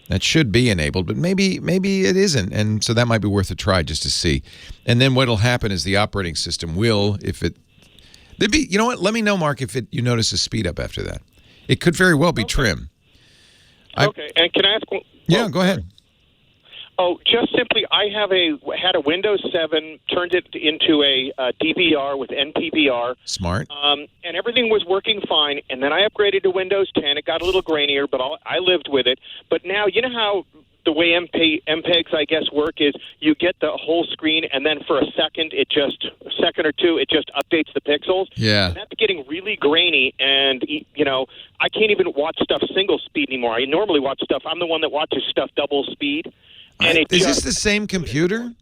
That should be enabled, but maybe it isn't, and so that might be worth a try just to see. And then what'll happen is the operating system will, you know what? Let me know, Mark, if you notice a speed up after that. It could very well be trim. Okay, and can I ask? Yeah, go ahead. Oh, just simply, I had a Windows 7, turned it into a DVR with NPVR. Smart. And everything was working fine, and then I upgraded to Windows 10. It got a little grainier, but I lived with it. But now, you know how the way MPEGs, I guess, work is you get the whole screen, and then for a second or two, it just updates the pixels. Yeah. And that's getting really grainy, and, I can't even watch stuff single speed anymore. I normally watch stuff. I'm the one that watches stuff double speed. And is this the same computer?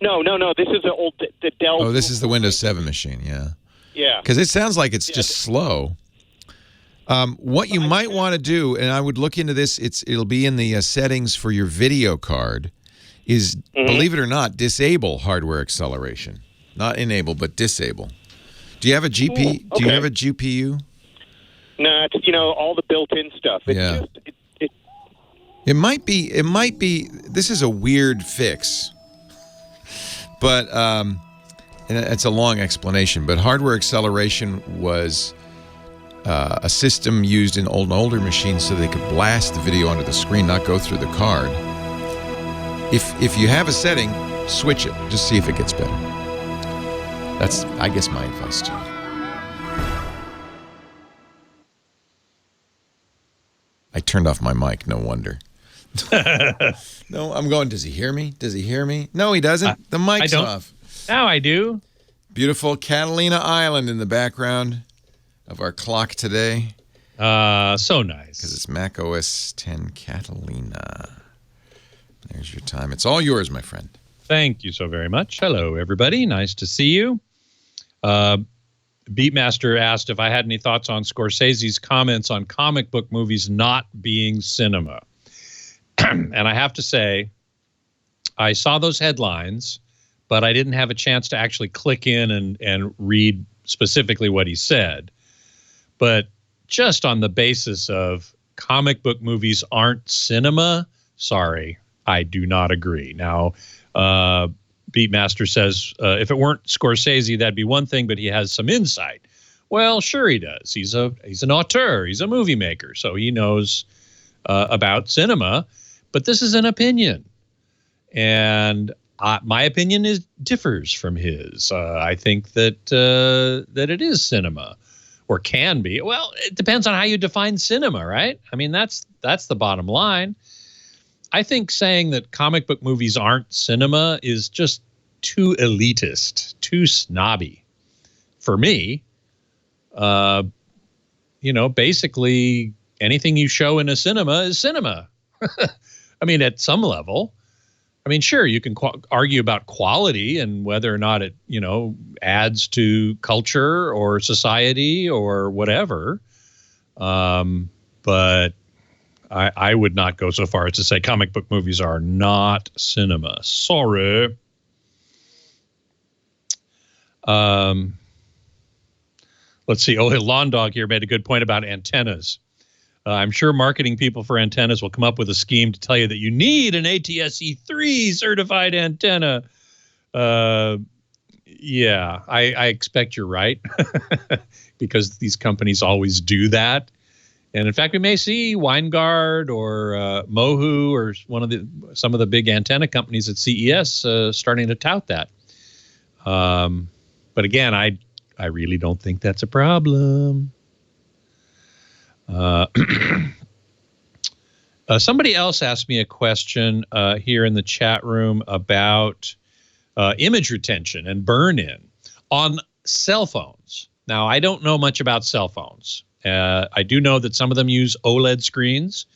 No. This is the Dell. Oh, this is the Windows 7 machine, yeah. Yeah. Because it sounds like it's just slow. What you might want to do, and I would look into this, it'll be in the settings for your video card, is, believe it or not, disable hardware acceleration. Not enable, but disable. Do you have a GPU? Okay. Do you have a GPU? No, it's, all the built-in stuff. It's It might be, this is a weird fix, but and it's a long explanation, but hardware acceleration was a system used in older machines so they could blast the video onto the screen, not go through the card. If you have a setting, switch it. Just see if it gets better. That's, I guess, my advice to you. I turned off my mic, no wonder. No, I'm going, does he hear me? Does he hear me? No, he doesn't. The mic's off. Now I do. Beautiful Catalina Island in the background of our clock today. So nice. Because it's Mac OS 10 Catalina. There's your time. It's all yours, my friend. Thank you so very much. Hello, everybody. Nice to see you. Beatmaster asked if I had any thoughts on Scorsese's comments on comic book movies not being cinema. And I have to say, I saw those headlines, but I didn't have a chance to actually click in and read specifically what he said. But just on the basis of comic book movies aren't cinema, sorry, I do not agree. Now, Beatmaster says, if it weren't Scorsese, that'd be one thing, but he has some insight. Well, sure he does. He's an auteur. He's a movie maker, so he knows about cinema. But this is an opinion, and my opinion differs from his. I think that it is cinema, or can be. Well, it depends on how you define cinema, right? I mean, that's the bottom line. I think saying that comic book movies aren't cinema is just too elitist, too snobby for me. Basically anything you show in a cinema is cinema. I mean, at some level. I mean, sure, you can argue about quality and whether or not it, adds to culture or society or whatever. But I would not go so far as to say comic book movies are not cinema. Sorry. Let's see. Oh, Lawn Dog here made a good point about antennas. I'm sure marketing people for antennas will come up with a scheme to tell you that you need an ATSC3 certified antenna. Yeah, I expect you're right because these companies always do that. And in fact, we may see Weingard or Mohu or some of the big antenna companies at CES starting to tout that. But again, I really don't think that's a problem. Somebody else asked me a question here in the chat room about image retention and burn-in on cell phones. Now, I don't know much about cell phones. I do know that some of them use OLED screens.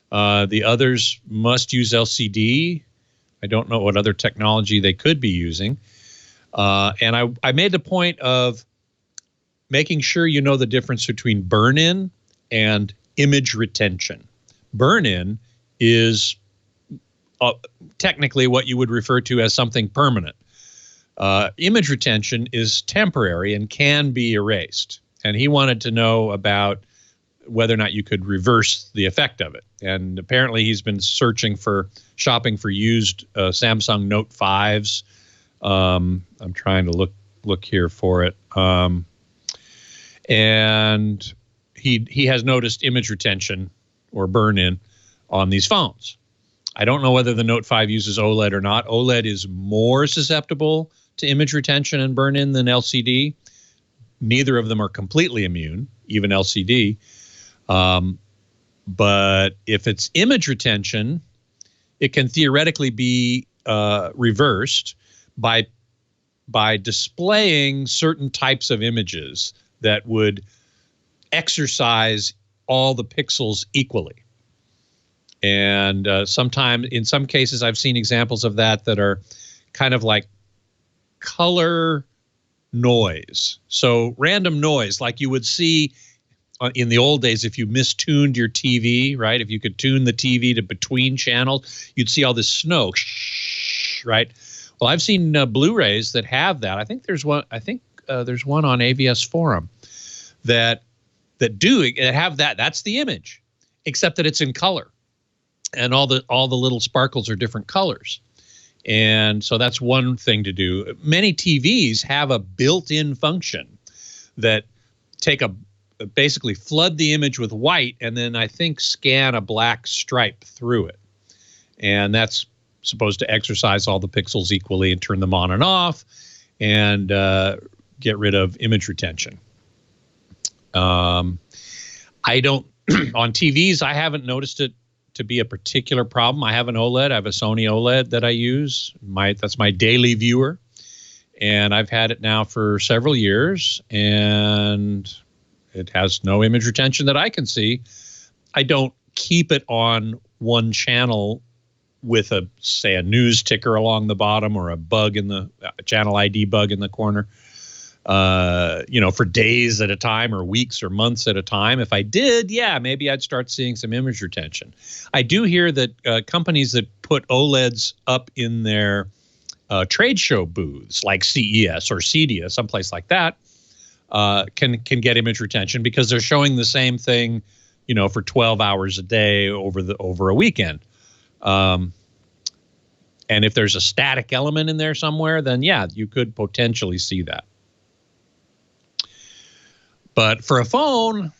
The others must use LCD. I don't know what other technology they could be using. And I made the point of making sure you know the difference between burn-in and image retention. Burn-in is technically what you would refer to as something permanent. Image retention is temporary and can be erased. And he wanted to know about whether or not you could reverse the effect of it. And apparently he's been shopping for used Samsung Note 5s. I'm trying to look here for it. And he has noticed image retention or burn-in on these phones. I don't know whether the Note 5 uses OLED or not. OLED is more susceptible to image retention and burn-in than LCD. Neither of them are completely immune, even LCD. But if it's image retention, it can theoretically be reversed by displaying certain types of images that would exercise all the pixels equally. And in some cases, I've seen examples of that are kind of like color noise. So random noise, like you would see in the old days if you mistuned your TV, right? If you could tune the TV to between channels, you'd see all this snow, right? Well, I've seen Blu-rays that have that. I think there's one on AVS Forum that have that. That's the image, except that it's in color, and all the little sparkles are different colors. And so that's one thing to do. Many TVs have a built-in function that basically flood the image with white and then I think scan a black stripe through it. And that's supposed to exercise all the pixels equally and turn them on and off and get rid of image retention. I don't on TVs, I haven't noticed it to be a particular problem. I have an OLED. I have a Sony OLED that I use. That's my daily viewer. And I've had it now for several years, and it has no image retention that I can see. I don't keep it on one channel with say a news ticker along the bottom or a bug in the channel ID bug in the corner, for days at a time or weeks or months at a time. If I did, maybe I'd start seeing some image retention. I do hear that companies that put OLEDs up in their trade show booths like CES or CEDIA, someplace like that, can get image retention because they're showing the same thing, for 12 hours a day over a weekend. And if there's a static element in there somewhere, then you could potentially see that. But for a phone,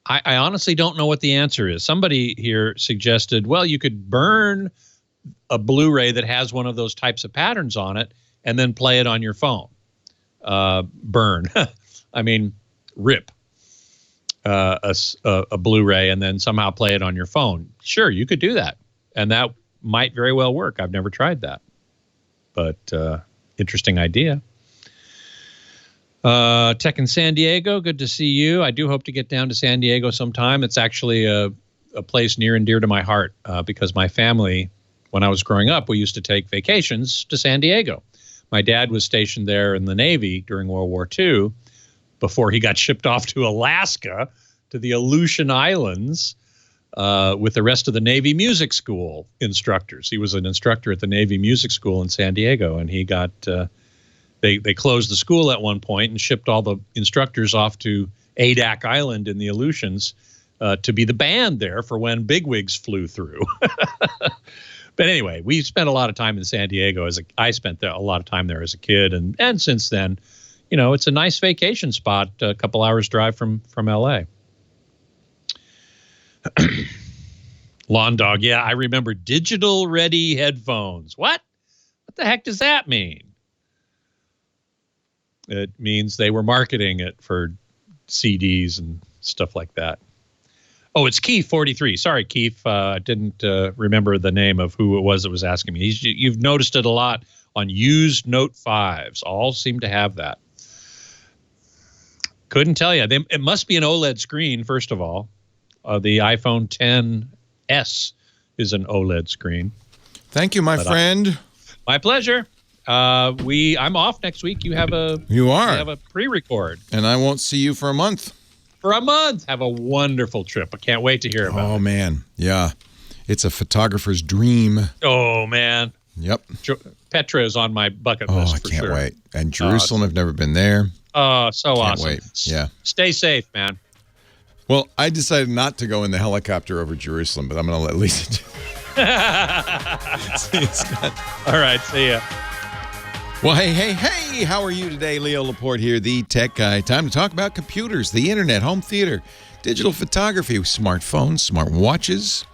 I honestly don't know what the answer is. Somebody here suggested, well, you could burn a Blu-ray that has one of those types of patterns on it and then play it on your phone. Burn. I mean, rip a Blu-ray and then somehow play it on your phone. Sure, you could do that. And that might very well work. I've never tried that. But interesting idea. Tech in San Diego, good to see you. I do hope to get down to San Diego sometime. It's actually a place near and dear to my heart because my family, when I was growing up, we used to take vacations to San Diego. My dad was stationed there in the Navy during World War II before he got shipped off to Alaska to the Aleutian Islands with the rest of the Navy Music School instructors. He was an instructor at the Navy Music School in San Diego, and he got they closed the school at one point and shipped all the instructors off to Adak Island in the Aleutians to be the band there for when bigwigs flew through. But anyway, we spent a lot of time in San Diego. I spent a lot of time there as a kid, and since then, it's a nice vacation spot, a couple hours drive from LA. Lawn Dog, I remember digital ready headphones. What the heck does that mean? It means they were marketing it for CDs and stuff like that. Oh, it's Keith 43. Sorry, Keith. Didn't remember the name of who it was that was asking me. You've noticed it a lot on used Note 5s. All seem to have that. Couldn't tell you. It must be an OLED screen, first of all. The iPhone XS is an OLED screen. Thank you, my friend. My pleasure. I'm off next week. You have a pre-record. And I won't see you for a month. For a month. Have a wonderful trip. I can't wait to hear about it. Oh, man. Yeah. It's a photographer's dream. Oh, man. Yep. Petra is on my bucket list for sure. I can't wait. And Jerusalem, I've never been there. Oh, so awesome. Can't wait. Yeah. Stay safe, man. Well, I decided not to go in the helicopter over Jerusalem, but I'm going to let Lisa do it. See you, Scott. All right. See ya. Well, hey, how are you today? Leo Laporte here, the tech guy. Time to talk about computers, the internet, home theater, digital photography, smartphones, smart watches,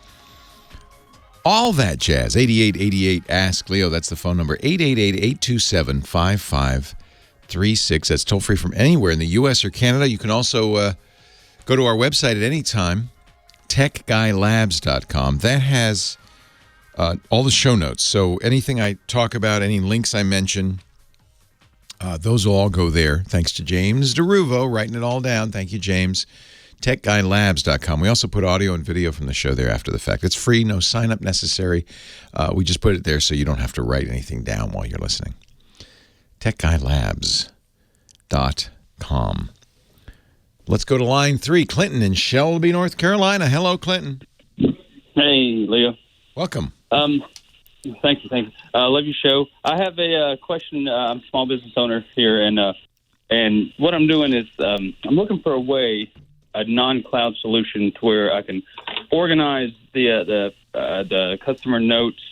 all that jazz. 8888 Ask Leo. That's the phone number. 888-827-5536. That's toll free from anywhere in the U.S. or Canada. You can also go to our website at any time, techguylabs.com. That has all the show notes. So anything I talk about, any links I mention, those will all go there. Thanks to James DeRuvo writing it all down. Thank you, James. techguylabs.com. We also put audio and video from the show there after the fact. It's free, no sign-up necessary. We just put it there so you don't have to write anything down while you're listening. techguylabs.com. Let's go to line 3. Clinton in Shelby, North Carolina. Hello, Clinton. Hey, Leo. Welcome. Thank you. Love your show. I have a question. I'm a small business owner here, and what I'm doing is I'm looking for a non-cloud solution to where I can organize the customer notes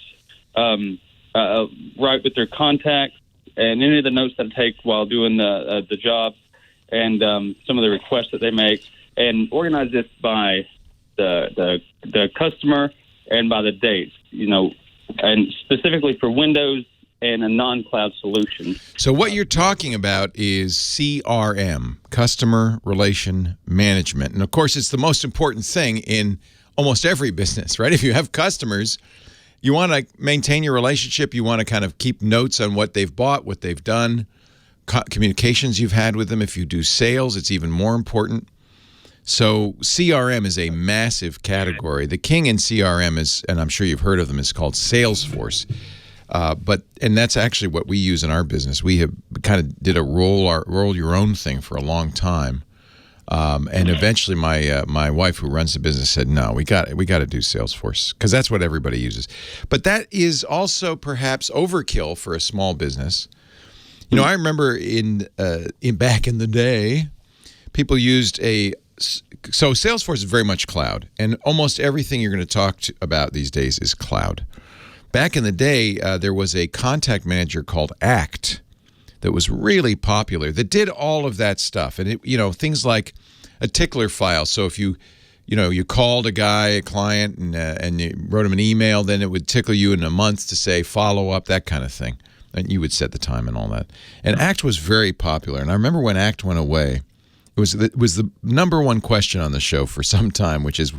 right with their contacts and any of the notes that I take while doing the job and some of the requests that they make, and organize this by the customer and by the dates, and specifically for Windows and a non-cloud solution. So what you're talking about is CRM, Customer Relation Management. And, of course, it's the most important thing in almost every business, right? If you have customers, you want to maintain your relationship. You want to kind of keep notes on what they've bought, what they've done, communications you've had with them. If you do sales, it's even more important. So CRM is a massive category. The king in CRM is, and I'm sure you've heard of them, is called Salesforce. And that's actually what we use in our business. We have kind of did a roll your own thing for a long time. And eventually my wife, who runs the business, said, no, we got to do Salesforce, because that's what everybody uses. But that is also perhaps overkill for a small business. You know, I remember in back in the day, people used so Salesforce is very much cloud, and almost everything you're going to talk about these days is cloud. Back in the day, there was a contact manager called Act that was really popular that did all of that stuff. And it, things like a tickler file. So if you called a client, and you wrote him an email, then it would tickle you in a month to say follow up, that kind of thing. And you would set the time and all that. And Act was very popular. And I remember when Act went away, it was the number one question on the show for some time, which is,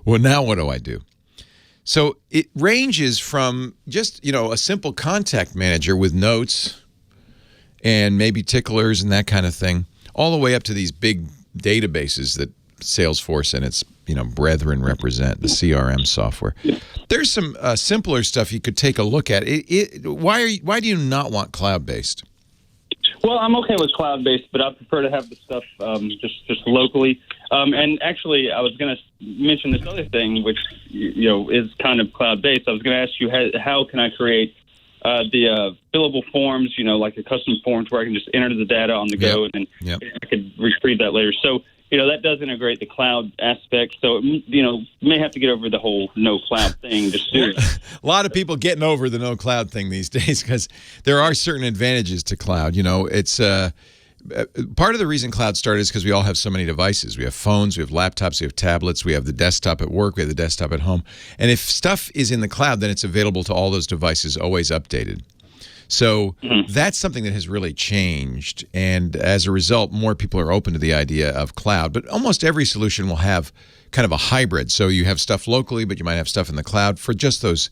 well, now what do I do? So it ranges from just, a simple contact manager with notes and maybe ticklers and that kind of thing, all the way up to these big databases that Salesforce and its, brethren represent, the CRM software. There's some simpler stuff you could take a look at. Why do you not want cloud-based? Well, I'm okay with cloud-based, but I prefer to have the stuff just locally. And actually, I was going to mention this other thing, which is kind of cloud-based. I was going to ask you how can I create the fillable forms, like the custom forms where I can just enter the data on the go, and then I could retrieve that later. So that does integrate the cloud aspect. So may have to get over the whole no cloud thing just soon. A lot of people getting over the no cloud thing these days, because there are certain advantages to cloud. It's part of the reason cloud started is because we all have so many devices. We have phones, we have laptops, we have tablets, we have the desktop at work, we have the desktop at home. And if stuff is in the cloud, then it's available to all those devices, always updated. So that's something that has really changed. And as a result, more people are open to the idea of cloud. But almost every solution will have kind of a hybrid. So you have stuff locally, but you might have stuff in the cloud for just those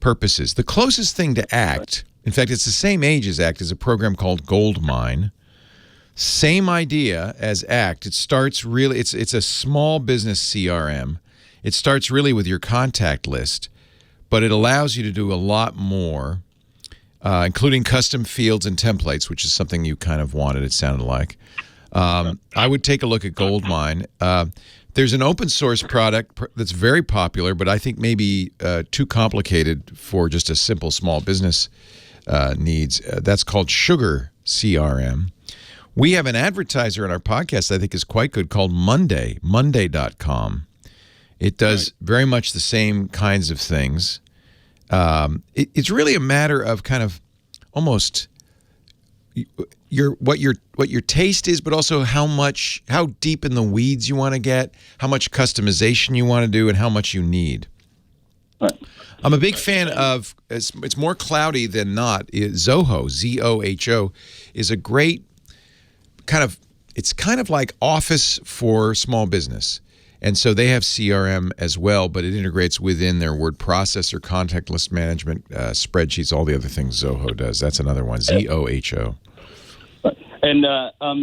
purposes. The closest thing to Act, in fact, it's the same age as Act, is a program called Goldmine. Same idea as Act. It starts really, it's a small business CRM. It starts really with your contact list, but it allows you to do a lot more, including custom fields and templates, which is something you kind of wanted, it sounded like. I would take a look at Goldmine. There's an open source product that's very popular, but I think maybe too complicated for just a simple small business needs. That's called Sugar CRM. We have an advertiser in our podcast I think is quite good called Monday.com. It does very much the same kinds of things. It's really a matter of kind of almost what your taste is, but also how deep in the weeds you want to get, how much customization you want to do, and how much you need. Right. I'm a big fan of, it's more cloudy than not, Zoho, Zoho, is a great it's kind of like Office for small business. And so they have CRM as well, but it integrates within their word processor, contact list management, spreadsheets, all the other things Zoho does. That's another one, Zoho. And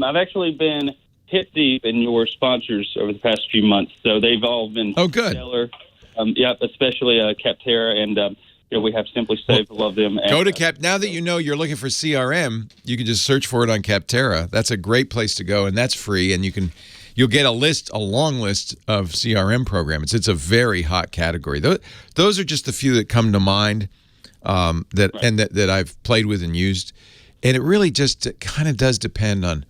I've actually been hip deep in your sponsors over the past few months. So they've all been stellar. Especially Capterra, and we have Simply Safe. Love them. And, go to Cap. Now that you know you're looking for CRM, you can just search for it on Capterra. That's a great place to go, and that's free. And you'll get a long list of CRM programs. It's a very hot category. Those are just a few that come to mind that I've played with and used. And it really just kind of does depend on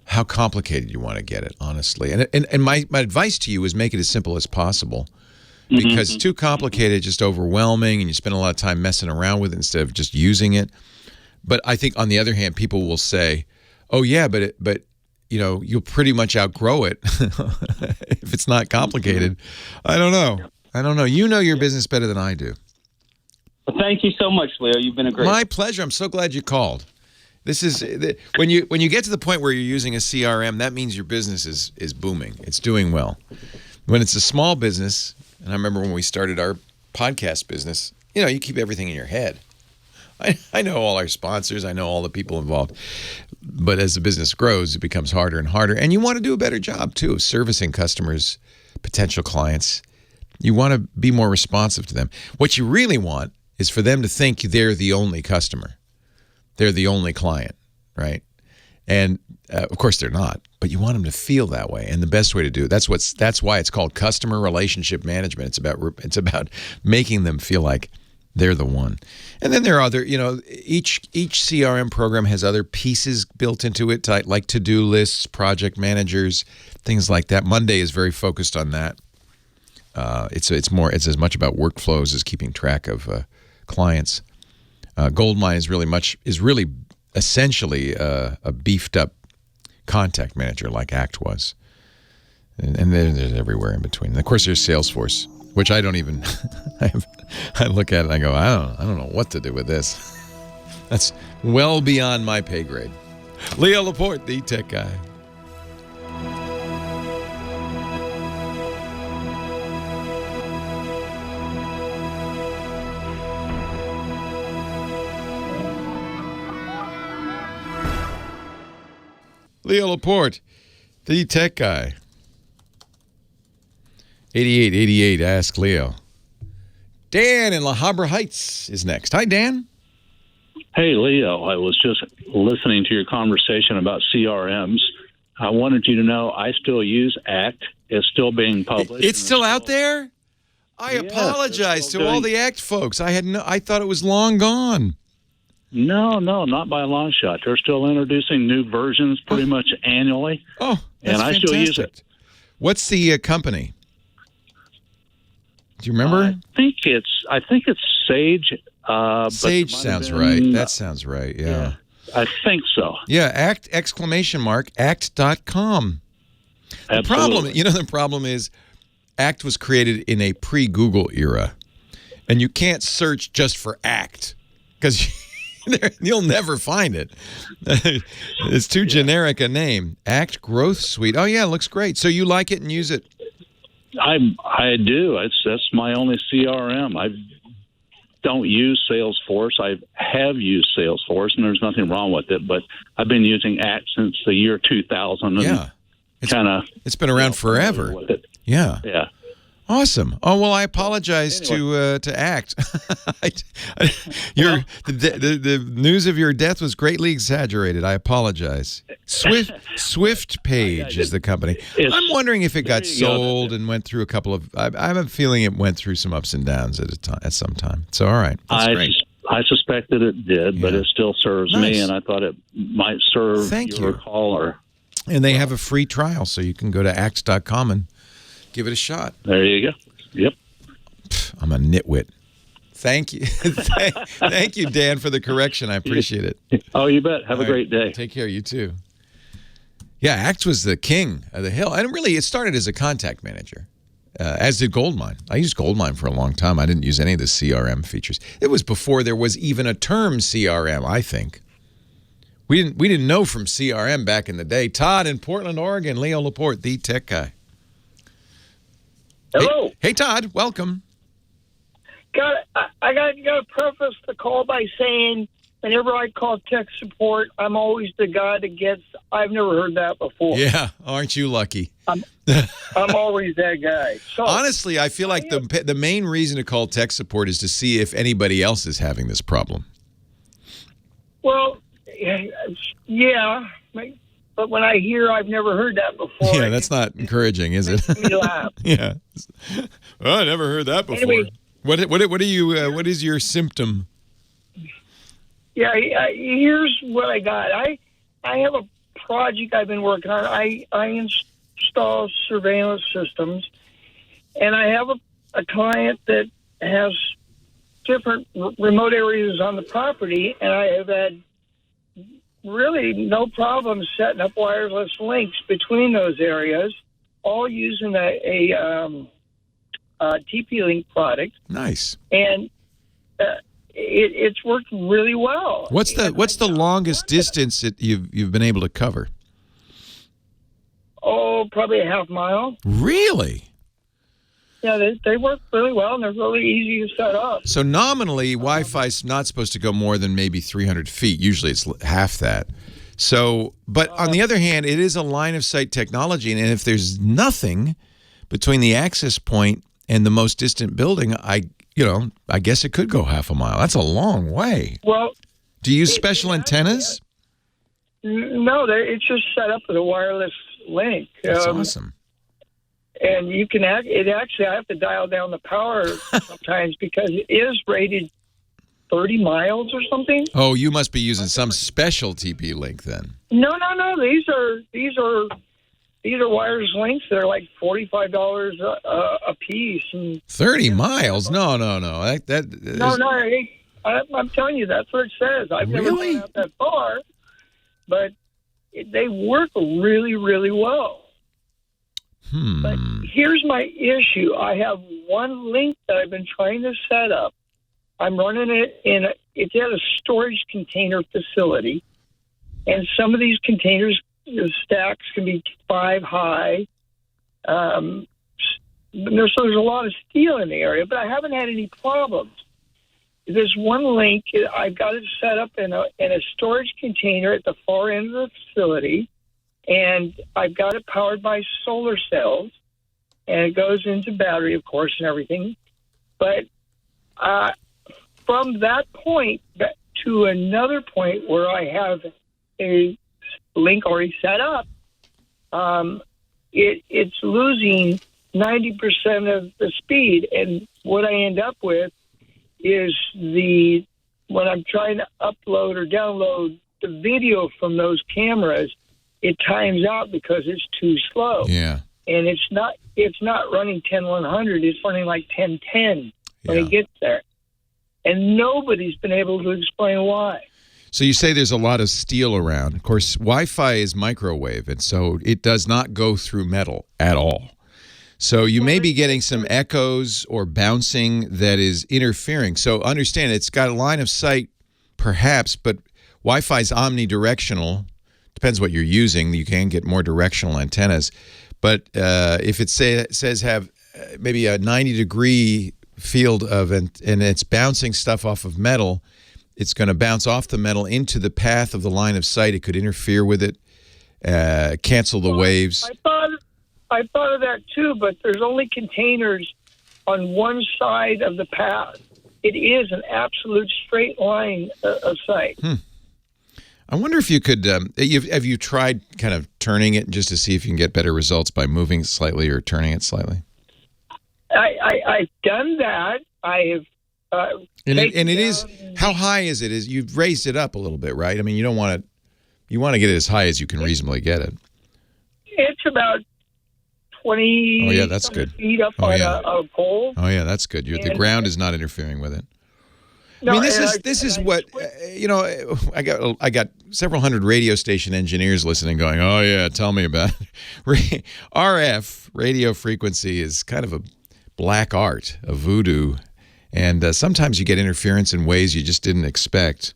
how complicated you want to get it, honestly. And my advice to you is make it as simple as possible. Because too complicated, just overwhelming, and you spend a lot of time messing around with it instead of just using it. But I think, on the other hand, people will say, "Oh yeah, but you'll pretty much outgrow it if it's not complicated." I don't know. You know your business better than I do. Well, thank you so much, Leo. You've been a great. My pleasure. I'm so glad you called. This is when you get to the point where you're using a CRM, that means your business is booming. It's doing well. When it's a small business, And I remember when we started our podcast business, you keep everything in your head. I know all our sponsors. I know all the people involved. But as the business grows, it becomes harder and harder. And you want to do a better job, too, of servicing customers, potential clients. You want to be more responsive to them. What you really want is for them to think they're the only customer. They're the only client, right? And, of course, they're not. But you want them to feel that way. And the best way to do it, that's why it's called customer relationship management. It's about making them feel like they're the one. And then there are other, each CRM program has other pieces built into it, like to-do lists, project managers, things like that. Monday is very focused on that. It's as much about workflows as keeping track of clients. Goldmine is really essentially a beefed up contact manager like ACT was. And there's everywhere in between. And of course, there's Salesforce, which I don't even. I look at it and I go, I don't know what to do with this. That's well beyond my pay grade. Leo Laporte, the tech guy. Leo Laporte, the tech guy. 8888, ask Leo. Dan in La Habra Heights is next. Hi, Dan. Hey, Leo. I was just listening to your conversation about CRMs. I wanted you to know I still use ACT. It's still being published. It's still out there? I apologize to all the ACT folks. I thought it was long gone. No, not by a long shot. They're still introducing new versions pretty much annually. Oh, that's and I fantastic. still use it. What's the company? Do you remember? I think it's Sage. Sage sounds right. That sounds right. Yeah. I think so. Yeah. ACT ! ACT.com. The problem is ACT was created in a pre-Google era, and you can't search just for ACT because you'll never find it. It's too generic a name. ACT Growth Suite. Oh yeah, it looks great. So you like it and use it? I do. That's my only CRM. I don't use Salesforce. I have used Salesforce, and there's nothing wrong with it. But I've been using ACT since the year 2000. And it's been around forever. With it. Yeah. Yeah. Awesome. Oh well, I apologize to ACT. The news of your death was greatly exaggerated. I apologize. Swift Page is the company. I'm wondering if it got sold and went through a couple of. I have a feeling it went through some ups and downs at some time. So all right, that's great. I suspected it did, but it still serves me, and I thought it might serve your caller. And they have a free trial, so you can go to act.com and give it a shot. There you go. Yep. I'm a nitwit. Thank you. Thank you, Dan, for the correction. I appreciate it. Oh, you bet. Have a great day. Take care. You too. Yeah, ACT was the king of the hill. And really, it started as a contact manager, as did Goldmine. I used Goldmine for a long time. I didn't use any of the CRM features. It was before there was even a term CRM, I think. We didn't know from CRM back in the day. Todd in Portland, Oregon. Leo Laporte, the tech guy. Hello. Hey, Todd. Welcome. I got to preface the call by saying whenever I call tech support, I'm always the guy that gets, I've never heard that before. Yeah. Aren't you lucky? I'm always that guy. So, honestly, I feel like the main reason to call tech support is to see if anybody else is having this problem. Well, yeah. But when I hear I've never heard that before. Yeah, that's not encouraging, is it? Makes me laugh. Yeah. Oh, I never heard that before. Anyway, what is your symptom? Yeah, here's what I got. I have a project I've been working on. I install surveillance systems, and I have a client that has different remote areas on the property, and I have had really no problem setting up wireless links between those areas, all using a TP-Link product. Nice. And it's worked really well. What's the longest distance that you've been able to cover? Oh, probably a half mile. Really? they work really well, and they're really easy to set up. So nominally, Wi-Fi's not supposed to go more than maybe 300 feet. Usually it's half that. So, but on the other hand, it is a line-of-sight technology, and if there's nothing between the access point and the most distant building, I guess it could go half a mile. That's a long way. Well, do you use special antennas? No, it's just set up with a wireless link. That's awesome. And you can I have to dial down the power sometimes because it is rated 30 miles or something. Oh, you must be using some special TP link then. No. These are wireless links. They're like $45 a piece. And 30 miles? No. No. I'm telling you, that's what it says. I've never gone out that far, but they work really, really well. But here's my issue. I have one link that I've been trying to set up. I'm running it it's at a storage container facility, and some of these containers, the stacks can be 5 high. There's a lot of steel in the area, but I haven't had any problems. There's one link. I've got it set up in a storage container at the far end of the facility, and I've got it powered by solar cells, and it goes into battery, of course, and everything. But from that point to another point where I have a link already set up, it's losing 90% of the speed, and what I end up with is when I'm trying to upload or download the video from those cameras, it times out because it's too slow. Yeah. And it's not running 10-100, it's running like 10-10 when it gets there. And nobody's been able to explain why. So you say there's a lot of steel around. Of course, Wi-Fi is microwave, and so it does not go through metal at all. So you may be getting some echoes or bouncing that is interfering. So understand it's got a line of sight, perhaps, but Wi-Fi is omnidirectional. Depends what you're using. You can get more directional antennas. But if it says have maybe a 90-degree field and it's bouncing stuff off of metal, it's going to bounce off the metal into the path of the line of sight. It could interfere with it, cancel the waves. I thought of that too, but there's only containers on one side of the path. It is an absolute straight line of sight. I wonder if you could, have you tried kind of turning it just to see if you can get better results by moving it slightly or turning it slightly? I've done that. I have. And it is, how high is it? You've raised it up a little bit, right? I mean, you want to get it as high as you can reasonably get it. It's about 20 that's good. feet up on a pole. Oh, yeah, that's good. The ground is not interfering with it. No, I mean, this is what I got several hundred radio station engineers listening, going, "Oh yeah, tell me about it." RF radio frequency is kind of a black art, a voodoo, and sometimes you get interference in ways you just didn't expect.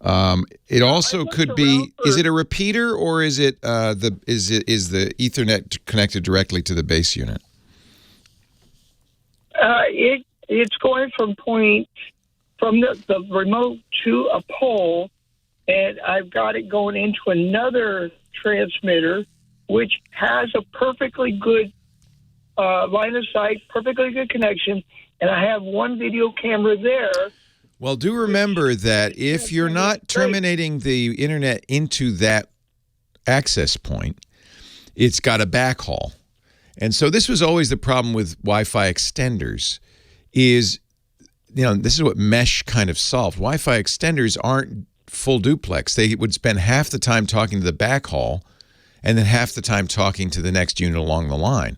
It also could be. Is it a repeater or is it is the Ethernet connected directly to the base unit? It's going from the remote to a pole, and I've got it going into another transmitter, which has a perfectly good line of sight, perfectly good connection, and I have one video camera there. Well, do remember that if you're not terminating the internet into that access point, it's got a backhaul. And so this was always the problem with Wi-Fi extenders is, this is what mesh kind of solved. Wi-Fi extenders aren't full duplex. They would spend half the time talking to the backhaul and then half the time talking to the next unit along the line.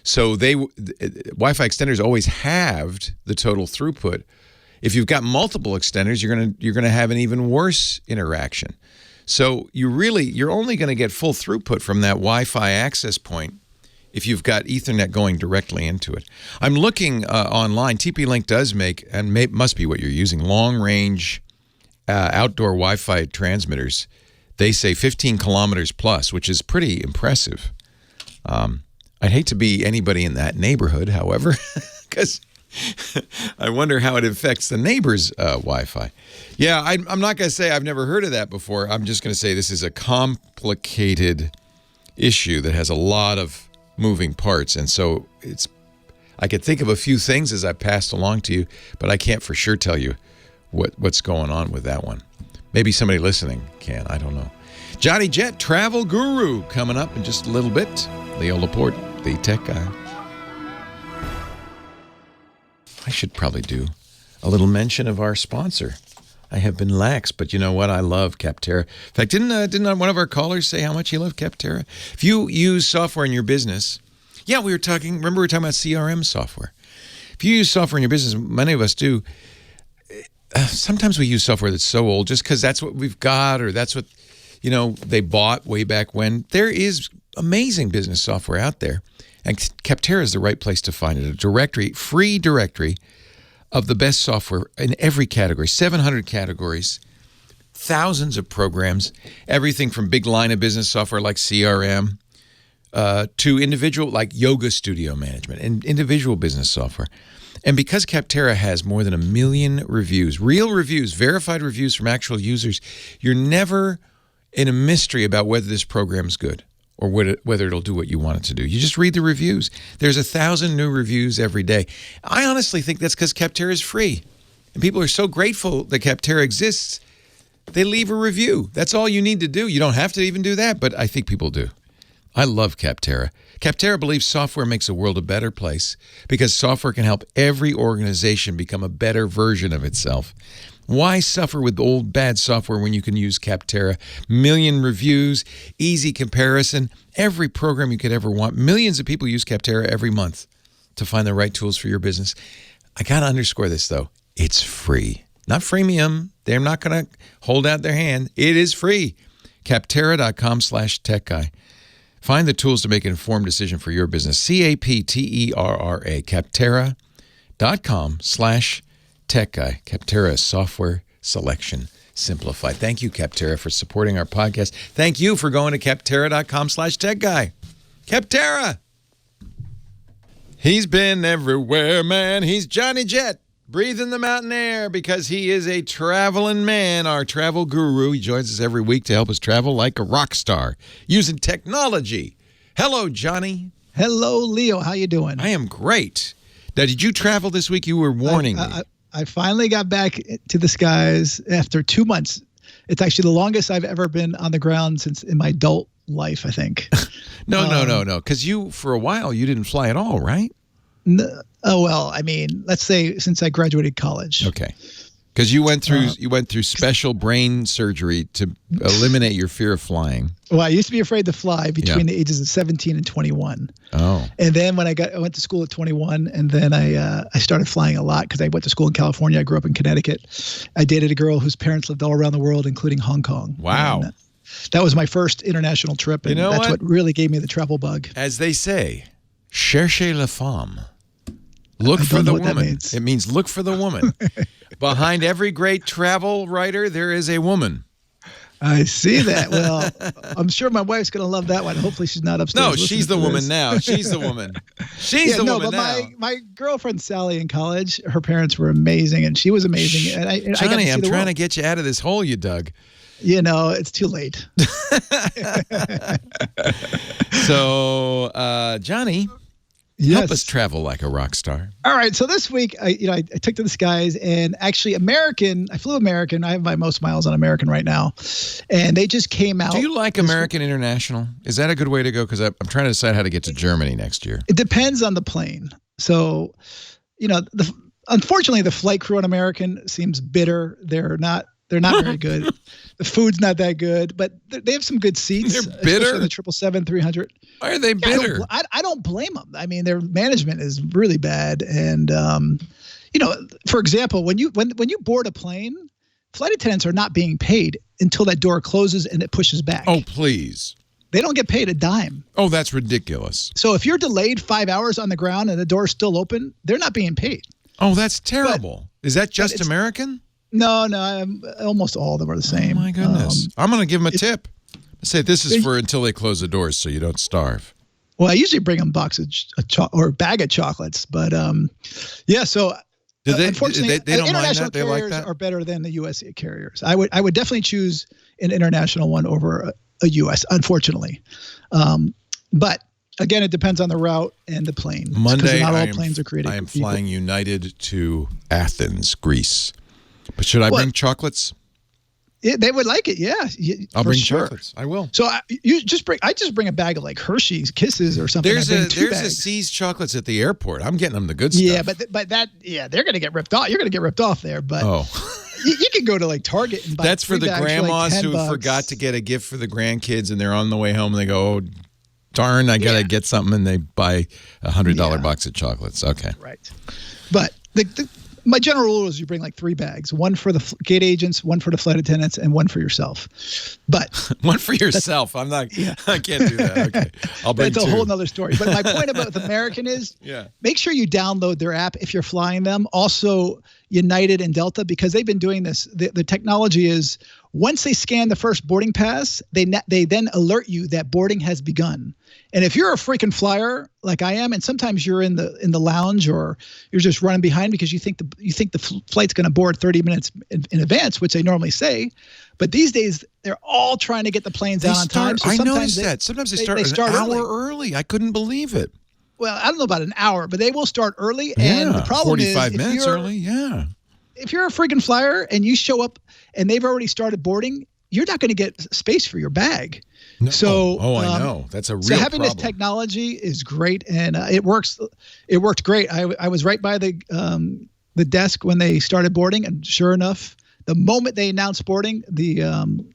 So Wi-Fi extenders always halved the total throughput. If you've got multiple extenders, you're gonna have an even worse interaction. So you're only going to get full throughput from that Wi-Fi access point if you've got Ethernet going directly into it. I'm looking online. TP-Link does make, and must be what you're using, long-range outdoor Wi-Fi transmitters. They say 15 kilometers plus, which is pretty impressive. I'd hate to be anybody in that neighborhood, however, because I wonder how it affects the neighbor's Wi-Fi. Yeah, I'm not going to say I've never heard of that before. I'm just going to say this is a complicated issue that has a lot of moving parts. And so I could think of a few things as I passed along to you, but I can't for sure tell you what's going on with that one. Maybe somebody listening can. I don't know. Johnny Jet, travel guru, coming up in just a little bit. Leo Laporte, the tech guy. I should probably do a little mention of our sponsor. I have been lax, but you know what? I love Capterra. In fact, didn't one of our callers say how much he loved Capterra? If you use software in your business, remember we were talking about CRM software. If you use software in your business, many of us do, sometimes we use software that's so old just because that's what we've got or that's what, they bought way back when. There is amazing business software out there, and Capterra is the right place to find it. A free directory of the best software in every category, 700 categories, thousands of programs, everything from big line of business software like CRM to individual like yoga studio management and individual business software. And because Capterra has more than 1 million reviews, real reviews, verified reviews from actual users, you're never in a mystery about whether this program's good or whether it'll do what you want it to do. You just read the reviews. There's 1,000 new reviews every day. I honestly think that's because Capterra is free. And people are so grateful that Capterra exists, they leave a review. That's all you need to do. You don't have to even do that, but I think people do. I love Capterra. Capterra believes software makes the world a better place because software can help every organization become a better version of itself. Why suffer with old bad software when you can use Capterra? 1 million reviews, easy comparison, every program you could ever want. Millions of people use Capterra every month to find the right tools for your business. I got to underscore this, though. It's free. Not freemium. They're not going to hold out their hand. It is free. Capterra.com/techguy. Find the tools to make an informed decision for your business. CAPTERRA. Capterra.com/techguy. Capterra software selection simplified. Thank you, Capterra, for supporting our podcast. Thank you for going to Capterra.com/techguy. Capterra. He's been everywhere, man. He's Johnny Jet, breathing the mountain air because he is a traveling man, our travel guru. He joins us every week to help us travel like a rock star using technology. Hello, Johnny. Hello, Leo. How you doing? I am great. Now, did you travel this week? You were warning me. I finally got back to the skies after 2 months. It's actually the longest I've ever been on the ground since in my adult life, I think. No. Because for a while, you didn't fly at all, right? Let's say since I graduated college. Okay. Because you went through special brain surgery to eliminate your fear of flying. Well, I used to be afraid to fly between the ages of 17 and 21. Oh. And then when I went to school at 21, and then I started flying a lot because I went to school in California. I grew up in Connecticut. I dated a girl whose parents lived all around the world, including Hong Kong. Wow. And, that was my first international trip, and that's what really gave me the travel bug. As they say, cherchez la femme. Look for the woman. It means look for the woman. Behind every great travel writer, there is a woman. I see that. Well, I'm sure my wife's going to love that one. Hopefully she's not upstairs. No, she's the woman now. She's the woman. She's the woman now. My girlfriend Sally in college, her parents were amazing, and she was amazing. And Johnny, I'm trying to get you out of this hole you dug. It's too late. So, Johnny, help us travel like a rock star. All right. So this week, I took to the skies, and actually I flew American. I have my most miles on American right now, and they just came out. Do you like American International? Is that a good way to go? Because I'm trying to decide how to get to Germany next year. It depends on the plane. So, unfortunately, the flight crew on American seems bitter. They're not very good. The food's not that good, but they have some good seats. They're bitter? The 777-300. Why are they bitter? I don't blame them. I mean, their management is really bad. And, for example, when you board a plane, flight attendants are not being paid until that door closes and it pushes back. Oh, please. They don't get paid a dime. Oh, that's ridiculous. So if you're delayed 5 hours on the ground and the door's still open, they're not being paid. Oh, that's terrible. Is that just American? No, almost all of them are the same. Oh, my goodness. I'm going to give them a tip. I say this is for until they close the doors so you don't starve. Well, I usually bring them or a bag of chocolates, but yeah. So unfortunately, they don't mind international that? They like carriers that? are better than the U.S. carriers. I would definitely choose an international one over a U.S. Unfortunately, but again, it depends on the route and the plane. Monday, not all planes are created. I am flying United to Athens, Greece. But should I bring chocolates? Yeah, they would like it. Yeah, I'll bring chocolates. I will. So I just bring a bag of like Hershey's Kisses or something. There's a C's chocolates at the airport. I'm getting them the good stuff. Yeah, but they're gonna get ripped off. You're gonna get ripped off there. But you can go to like Target and buy. That's for the grandmas for like who forgot to get a gift for the grandkids, and they're on the way home and they go, "Oh, darn, I gotta get something," and they buy $100 box of chocolates. Okay, right. But my general rule is you bring like 3 bags, one for the gate agents, one for the flight attendants, and one for yourself. But one for yourself. I can't do that. Okay. I'll bring 2. That's a whole nother story. But my point about American is make sure you download their app if you're flying them. Also United and Delta, because they've been doing this. The technology is once they scan the first boarding pass, they then alert you that boarding has begun. And if you're a freaking flyer like I am, and sometimes you're in the lounge or you're just running behind because you think the flight's going to board 30 minutes in advance, which they normally say, but these days they're all trying to get the planes out on time. So I noticed that. Sometimes they start an hour early. I couldn't believe it. Well, I don't know about an hour, but they will start early. And the problem 45 minutes early. Yeah. If you're a freaking flyer and you show up and they've already started boarding, you're not going to get space for your bag. No. So, I know. That's a real So having problem. this technology is great, and it works. It worked great. I was right by the desk when they started boarding, and sure enough, the moment they announced boarding,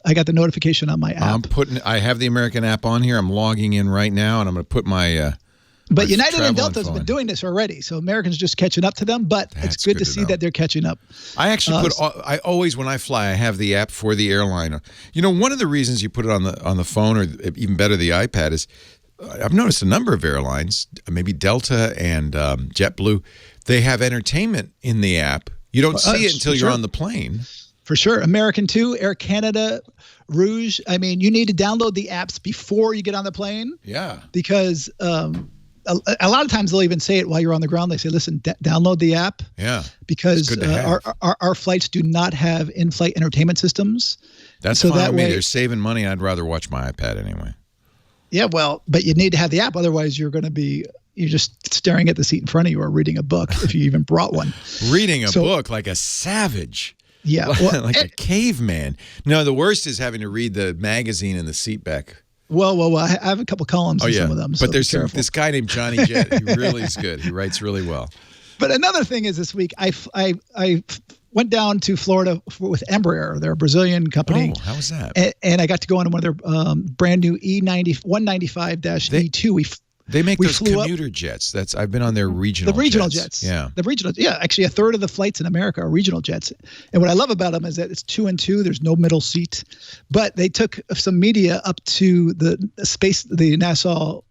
I got the notification on my app. I have the American app on here. I'm logging in right now, and I'm going to put my. But United and Delta has been doing this already, so Americans just catching up to them. But it's good to see that they're catching up. I actually I always, when I fly, I have the app for the airline. You know, one of the reasons you put it on the phone, or even better, the iPad, is I've noticed a number of airlines, maybe Delta and JetBlue, they have entertainment in the app. You don't see it until you're on the plane. For sure. American too, Air Canada, Rouge. I mean, you need to download the apps before you get on the plane. Yeah. Because a lot of times they'll even say it while you're on the ground. They say, listen, download the app. Yeah. Because our flights do not have in-flight entertainment systems. That's fine with me. They're saving money. I'd rather watch my iPad anyway. Yeah, well, but you need to have the app. Otherwise, you're just staring at the seat in front of you or reading a book if you even brought one. Reading a book like a savage. Yeah. Like a caveman. No, the worst is having to read the magazine in the seat back. Well, I have a couple columns in some of them. But there's this guy named Johnny Jett. He really is good. He writes really well. But another thing is this week, I went down to Florida with Embraer. They're a Brazilian company. Oh, how was that? And I got to go on one of their brand new 195-E2. They make those commuter jets. I've been on their regional jets. The regional jets. Yeah. The regional. Yeah. Actually, a third of the flights in America are regional jets. And what I love about them is that it's 2 and 2. There's no middle seat. But they took some media up to the Nassau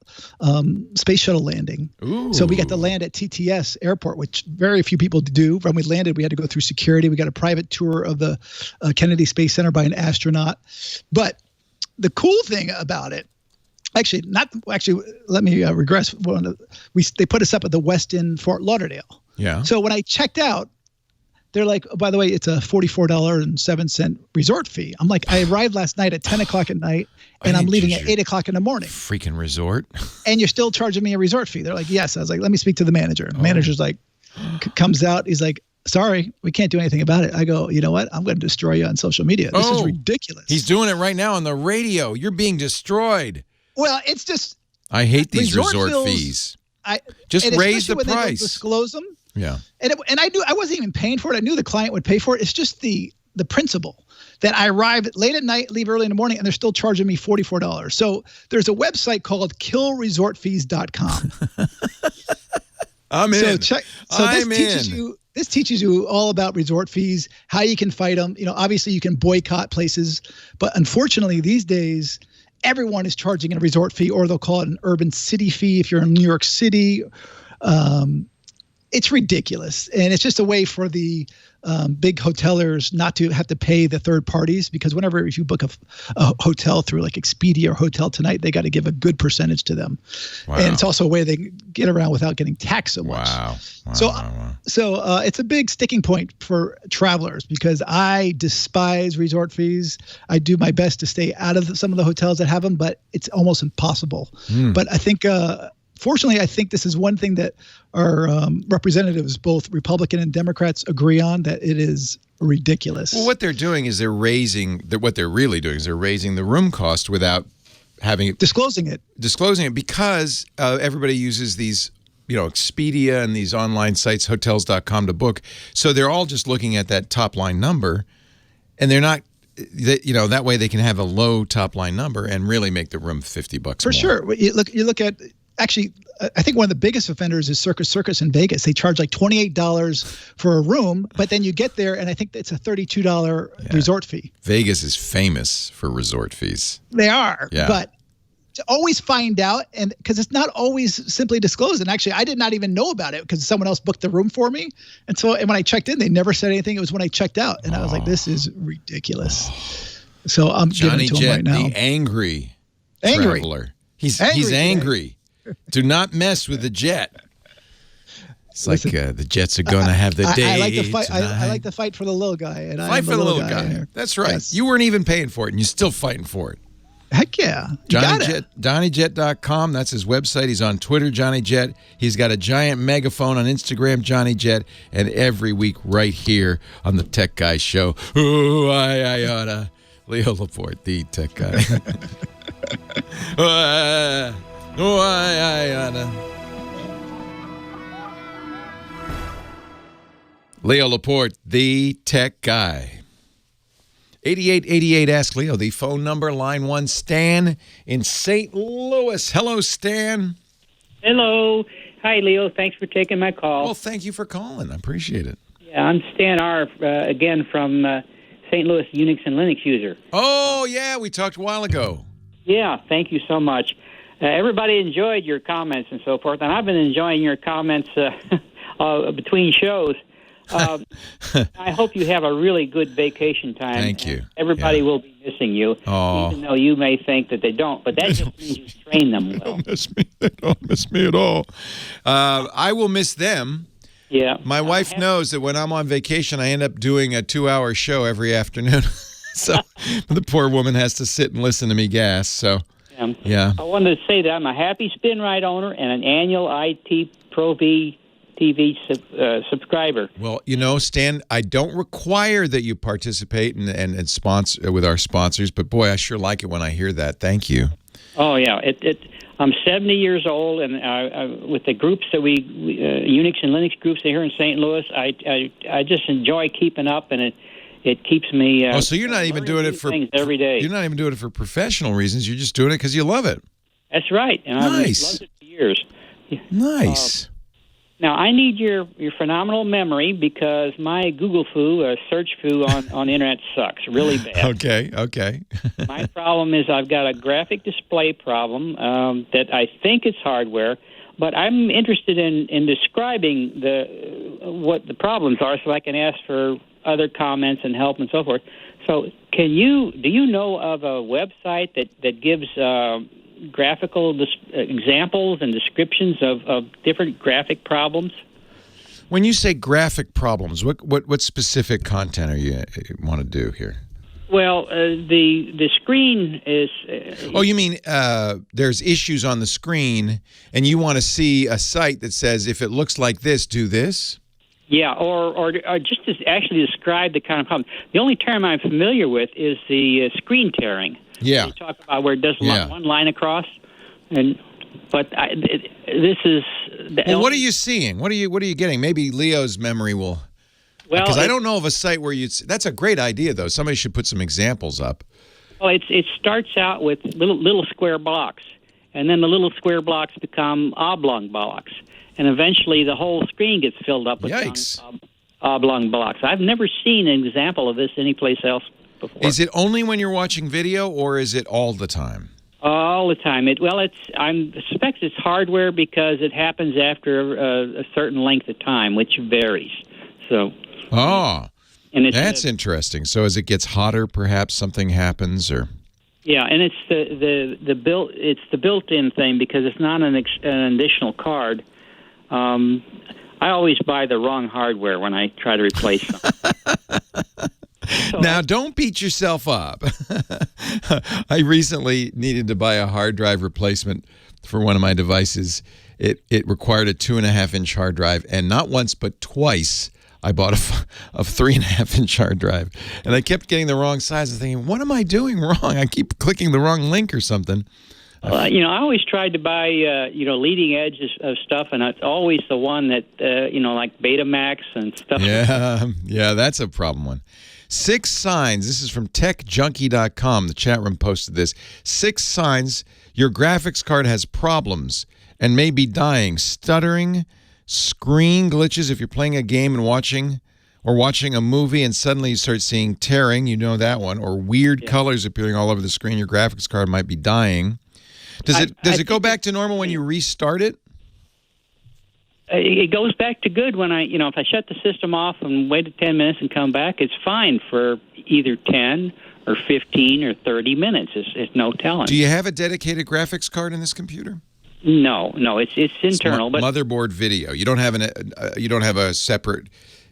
space shuttle landing. Ooh. So we got to land at TTS airport, which very few people do. When we landed, we had to go through security. We got a private tour of the Kennedy Space Center by an astronaut. But the cool thing about it, let me regress. They put us up at the Westin Fort Lauderdale. Yeah. So when I checked out, they're like, oh, by the way, it's a $44.07 resort fee. I'm like, I arrived last night at 10 o'clock at night, and I'm leaving at 8 o'clock in the morning. Freaking resort. And you're still charging me a resort fee. They're like, yes. I was like, let me speak to the manager. The manager's like, comes out. He's like, sorry, we can't do anything about it. I go, you know what? I'm going to destroy you on social media. This is ridiculous. He's doing it right now on the radio. You're being destroyed. Well, it's just. I hate these resort fees. Just raise the price. When they don't disclose them. Yeah. And I knew I wasn't even paying for it. I knew the client would pay for it. It's just the principle that I arrive late at night, leave early in the morning, and they're still charging me $44. So there's a website called killresortfees.com. I'm in. This teaches you all about resort fees, how you can fight them. You know, obviously you can boycott places, but unfortunately these days everyone is charging a resort fee, or they'll call it an urban city fee if you're in New York City. It's ridiculous, and it's just a way for the big hotelers not to have to pay the third parties, because whenever if you book a hotel through like Expedia or Hotel Tonight, they got to give a good percentage to them. Wow. And it's also a way they can get around without getting taxed so much. Wow. So it's a big sticking point for travelers, because I despise resort fees. I do my best to stay out of some of the hotels that have them, but it's almost impossible. But I think, fortunately, I think this is one thing that our representatives, both Republican and Democrats, agree on, that it is ridiculous. Well, what they're doing is they're raising the room cost without having it disclosing it because everybody uses these, Expedia and these online sites, hotels.com, to book. So they're all just looking at that top line number, and they're not, that way they can have a low top line number and really make the room $50 for more. sure. You look at, actually, I think one of the biggest offenders is Circus in Vegas. They charge like $28 for a room, but then you get there, and I think it's a $32 resort fee. Vegas is famous for resort fees. They are, yeah. But to always find out, and because it's not always simply disclosed. And actually, I did not even know about it because someone else booked the room for me. And when I checked in, they never said anything. It was when I checked out, and I was like, "This is ridiculous." So I'm Johnny giving it to Jet, him right now. the angry traveler. He's angry. Do not mess with the Jet. It's like the Jets are going to have the day. I like to fight. I like to fight for the little guy. And fight for the little guy. That's right. Yes. You weren't even paying for it, and you're still fighting for it. Heck yeah. JohnnyJet.com. That's his website. He's on Twitter, Johnny Jet. He's got a giant megaphone on Instagram, Johnny Jet. And every week right here on the Tech Guy Show, I oughta. Leo Laporte, the Tech Guy. I oughta. Leo Laporte, the Tech Guy. 8888 Ask Leo, the phone number, line 1. Stan in St. Louis. Hello, Stan. Hello. Hi, Leo. Thanks for taking my call. Well, thank you for calling. I appreciate it. Yeah, I'm Stan R., again, from St. Louis, Unix and Linux user. Oh, yeah, we talked a while ago. Yeah, thank you so much. Everybody enjoyed your comments and so forth, and I've been enjoying your comments between shows. I hope you have a really good vacation time. Thank you. Everybody will be missing you, even though you may think that they don't. But that just means you train them well. They don't miss me at all. I will miss them. Yeah. My wife knows that when I'm on vacation, I end up doing a 2-hour show every afternoon. So the poor woman has to sit and listen to me gas. So, yeah. I wanted to say that I'm a happy Spin Ride owner and an annual IT Pro V TV subscriber. Well, Stan, I don't require that you participate and sponsor with our sponsors, but boy, I sure like it when I hear that. Thank you. Oh yeah, I'm 70 years old, and with the groups that we Unix and Linux groups here in St. Louis, I just enjoy keeping up, and it keeps me. So you're not even doing it for things every day. You're not even doing it for professional reasons. You're just doing it because you love it. That's right, and I've loved it for years. Nice. Now, I need your phenomenal memory because my Google foo, search foo on the internet sucks really bad. Okay. My problem is I've got a graphic display problem that I think is hardware, but I'm interested in describing what the problems are so I can ask for other comments and help and so forth. So do you know of a website that gives graphical examples and descriptions of different graphic problems? When you say graphic problems, what specific content are you want to do here? Well, the screen is... you mean there's issues on the screen, and you want to see a site that says, if it looks like this, do this? Yeah, or just to actually describe the kind of problem. The only term I'm familiar with is the screen tearing. Yeah. They talk about where it does one line across, but this is. Well, what are you seeing? What are you getting? Maybe Leo's memory will. Well, because I don't know of a site where that's a great idea, though. Somebody should put some examples up. Well, it starts out with little square blocks, and then the little square blocks become oblong blocks, and eventually the whole screen gets filled up with oblong blocks. I've never seen an example of this anyplace else before. Is it only when you're watching video, or is it all the time? All the time. I suspect it's hardware because it happens after a certain length of time, which varies. So. And it's That's interesting. So as it gets hotter, perhaps something happens, or yeah, and it's the built-in thing because it's not an additional card. I always buy the wrong hardware when I try to replace something. Now, don't beat yourself up. I recently needed to buy a hard drive replacement for one of my devices. It required a 2.5-inch hard drive, and not once but twice I bought a 3.5-inch hard drive, and I kept getting the wrong size and thinking, what am I doing wrong? I keep clicking the wrong link or something. I always tried to buy, leading edge of stuff, and it's always the one that, like Betamax and stuff. Yeah, that's a problem one. 6 signs, this is from techjunkie.com, the chat room posted this. 6 signs your graphics card has problems and may be dying. Stuttering, screen glitches if you're playing a game and watching a movie and suddenly you start seeing tearing, you know that one, or weird colors appearing all over the screen, your graphics card might be dying. Does it go back to normal when you restart it? It goes back to good when if I shut the system off and waited 10 minutes and come back, it's fine for either 10 or 15 or 30 minutes. It's no telling. Do you have a dedicated graphics card in this computer? No, it's internal. But motherboard video. You don't have a separate.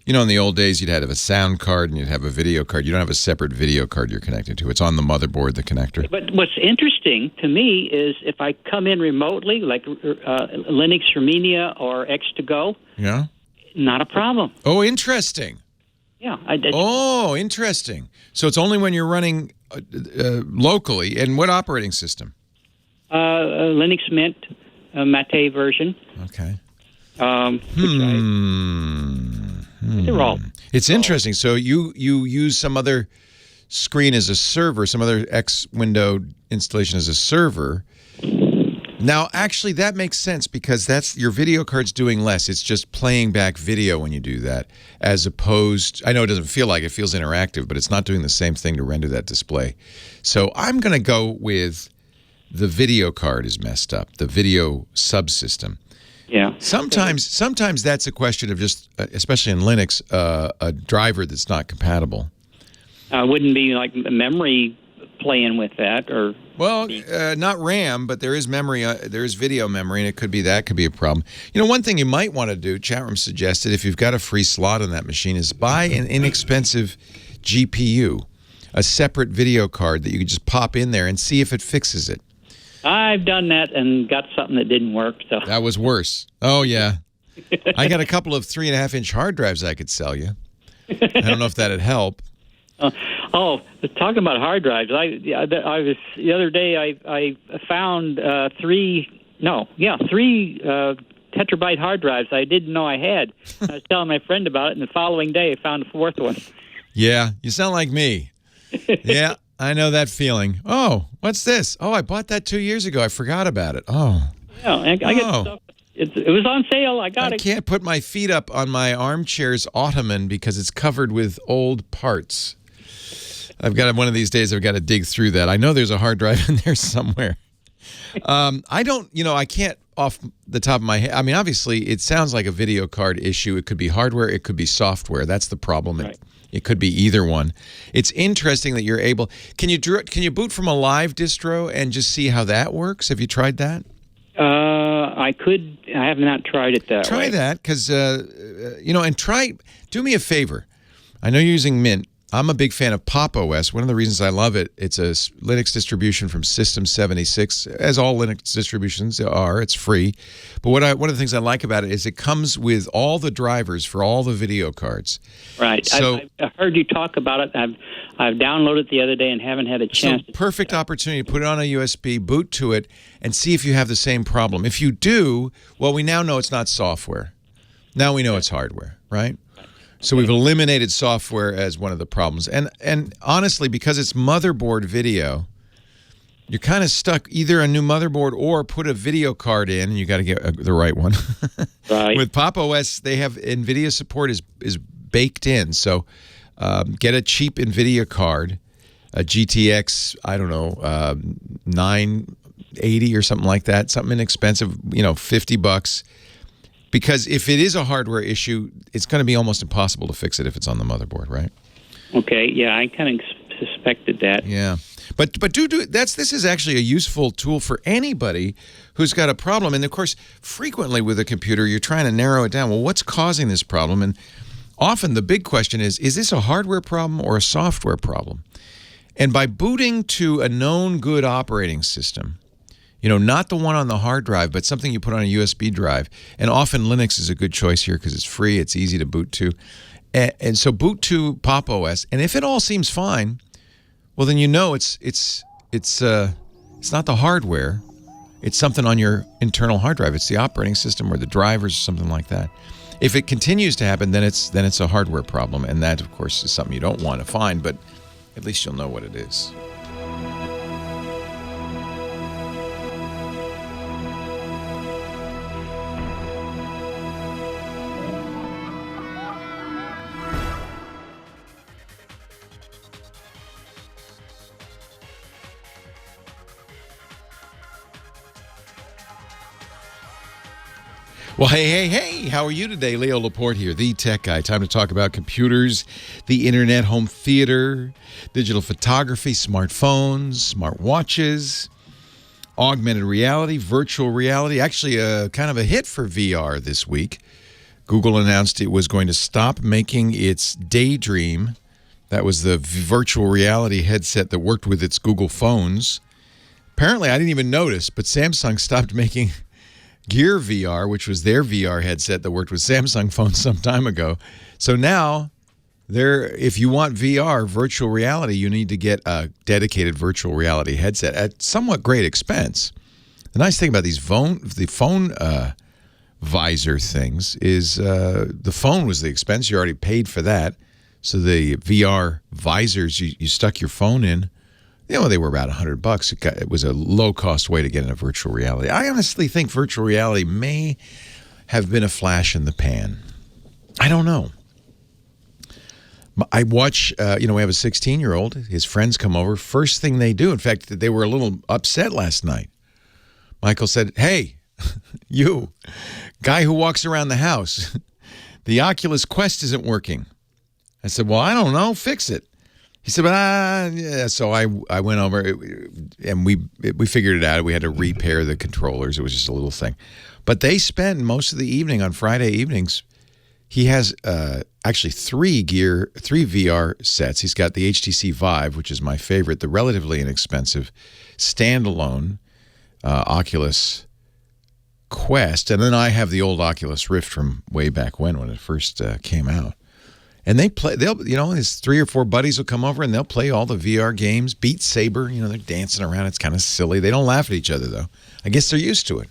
In the old days, you'd have a sound card and you'd have a video card. You don't have a separate video card you're connected to. It's on the motherboard, the connector. But what's interesting to me is if I come in remotely, like Linux Armenia or X2Go, yeah, not a problem. Oh, interesting. Yeah. Interesting. So it's only when you're running locally. And what operating system? Linux Mint, Mate version. Okay. They're all. It's interesting. So you use some other screen as a server, some other X window installation as a server. Now, actually, that makes sense because that's your video card's doing less. It's just playing back video when you do that, as opposed. I know it doesn't feel like it feels interactive, but it's not doing the same thing to render that display. So I'm going to go with the video card is messed up, the video subsystem. Yeah. Sometimes that's a question of just, especially in Linux, a driver that's not compatible. Wouldn't be like memory playing with that, or not RAM, but there is memory. There is video memory, and it could be that could be a problem. One thing you might want to do, chat room suggested, if you've got a free slot on that machine, is buy an inexpensive GPU, a separate video card that you can just pop in there and see if it fixes it. I've done that and got something that didn't work. So that was worse. Oh, yeah. I got a couple of 3.5-inch hard drives I could sell you. I don't know if that'd help. Talking about hard drives, I was the other day. I found 3 tetrabyte hard drives I didn't know I had. I was telling my friend about it, and the following day I found a 4th one. Yeah, you sound like me. Yeah. I know that feeling. Oh, what's this? Oh, I bought that 2 years ago. I forgot about it. Oh. Yeah, I got stuff. It was on sale. I got it. I can't put my feet up on my armchair's ottoman because it's covered with old parts. I've got one of these days. I've got to dig through that. I know there's a hard drive in there somewhere. I can't off the top of my head. I mean, obviously, it sounds like a video card issue. It could be hardware. It could be software. That's the problem. Right. It could be either one. It's interesting that you're able. Can you boot from a live distro and just see how that works? Have you tried that? I could. I have not tried it that way. Try that because and try. Do me a favor. I know you're using Mint. I'm a big fan of Pop! OS. One of the reasons I love it, it's a Linux distribution from System 76, as all Linux distributions are. It's free. But one of the things I like about it is it comes with all the drivers for all the video cards. Right. So, I've heard you talk about it. I've downloaded it the other day and haven't had a chance. So perfect opportunity to put it on a USB, boot to it, and see if you have the same problem. If you do, well, we now know it's not software. Now we know it's hardware, right? So we've eliminated software as one of the problems. And honestly, because it's motherboard video, you're kind of stuck either a new motherboard or put a video card in, and you got to get the right one. Right. With Pop! OS, they have NVIDIA support is baked in. So get a cheap NVIDIA card, a GTX, 980 or something like that, something inexpensive, $50. Because if it is a hardware issue, it's going to be almost impossible to fix it if it's on the motherboard, right? Okay, yeah, I kind of suspected that. Yeah. But this is actually a useful tool for anybody who's got a problem. And of course, frequently with a computer, you're trying to narrow it down. Well, what's causing this problem? And often the big question is this a hardware problem or a software problem? And by booting to a known good operating system, not the one on the hard drive, but something you put on a USB drive, and often Linux is a good choice here because it's free, it's easy to boot to. And so boot to Pop OS, and if it all seems fine, well, then it's not the hardware. It's something on your internal hard drive. It's the operating system or the drivers or something like that. If it continues to happen, then it's a hardware problem, and that, of course, is something you don't want to find, but at least you'll know what it is. Well, hey, how are you today? Leo Laporte here, the tech guy. Time to talk about computers, the internet, home theater, digital photography, smartphones, smart watches, augmented reality, virtual reality. Actually, kind of a hit for VR this week. Google announced it was going to stop making its Daydream. That was the virtual reality headset that worked with its Google phones. Apparently, I didn't even notice, but Samsung stopped making Gear VR, which was their VR headset that worked with Samsung phones some time ago. So now, if you want VR, virtual reality, you need to get a dedicated virtual reality headset at somewhat great expense. The nice thing about the phone visor things is the phone was the expense. You already paid for that. So the VR visors, you stuck your phone in. They were about $100. It was a low-cost way to get into virtual reality. I honestly think virtual reality may have been a flash in the pan. I don't know. I watch, we have a 16-year-old. His friends come over. First thing they do, in fact, they were a little upset last night. Michael said, "Hey, you, guy who walks around the house, the Oculus Quest isn't working." I said, "Well, I don't know. Fix it." He said, yeah. So I went over and we figured it out. We had to repair the controllers. It was just a little thing. But they spend most of the evening on Friday evenings. He has actually three VR sets. He's got the HTC Vive, which is my favorite, the relatively inexpensive standalone Oculus Quest. And then I have the old Oculus Rift from way back when it first came out. And his 3 or 4 buddies will come over and they'll play all the VR games. Beat Saber, they're dancing around. It's kind of silly. They don't laugh at each other, though. I guess they're used to it.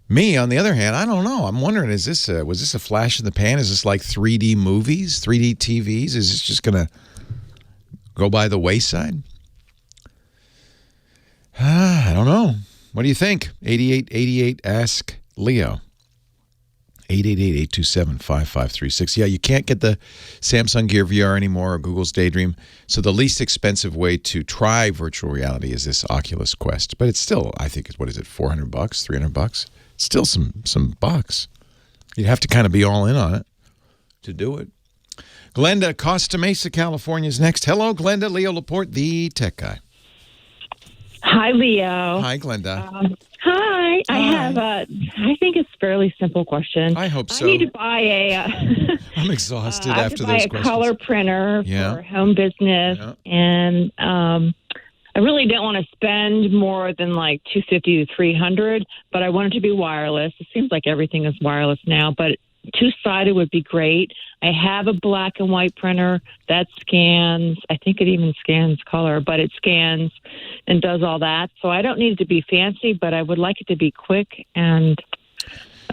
Me, on the other hand, I don't know. I'm wondering, was this a flash in the pan? Is this like 3D movies, 3D TVs? Is this just going to go by the wayside? I don't know. What do you think? 8888 Ask Leo. 888-827-5536. Yeah, you can't get the Samsung Gear VR anymore or Google's Daydream. So the least expensive way to try virtual reality is this Oculus Quest. But it's still, I think, what is it, $400, $300? Still some bucks. You'd have to kind of be all in on it to do it. Glenda, Costa Mesa, California is next. Hello, Glenda. Leo Laporte, the tech guy. Hi, Leo. Hi, Glenda. Hi. I have I think it's a fairly simple question. I hope so. I need to buy I'm exhausted after after those those questions. color printer for home business, and I really don't want to spend more than like $250 to $300, but I want it to be wireless. It seems like everything is wireless now, but two-sided would be great. I have a black and white printer that scans. I think it even scans color, but it scans and does all that. So I don't need it to be fancy, but I would like it to be quick. And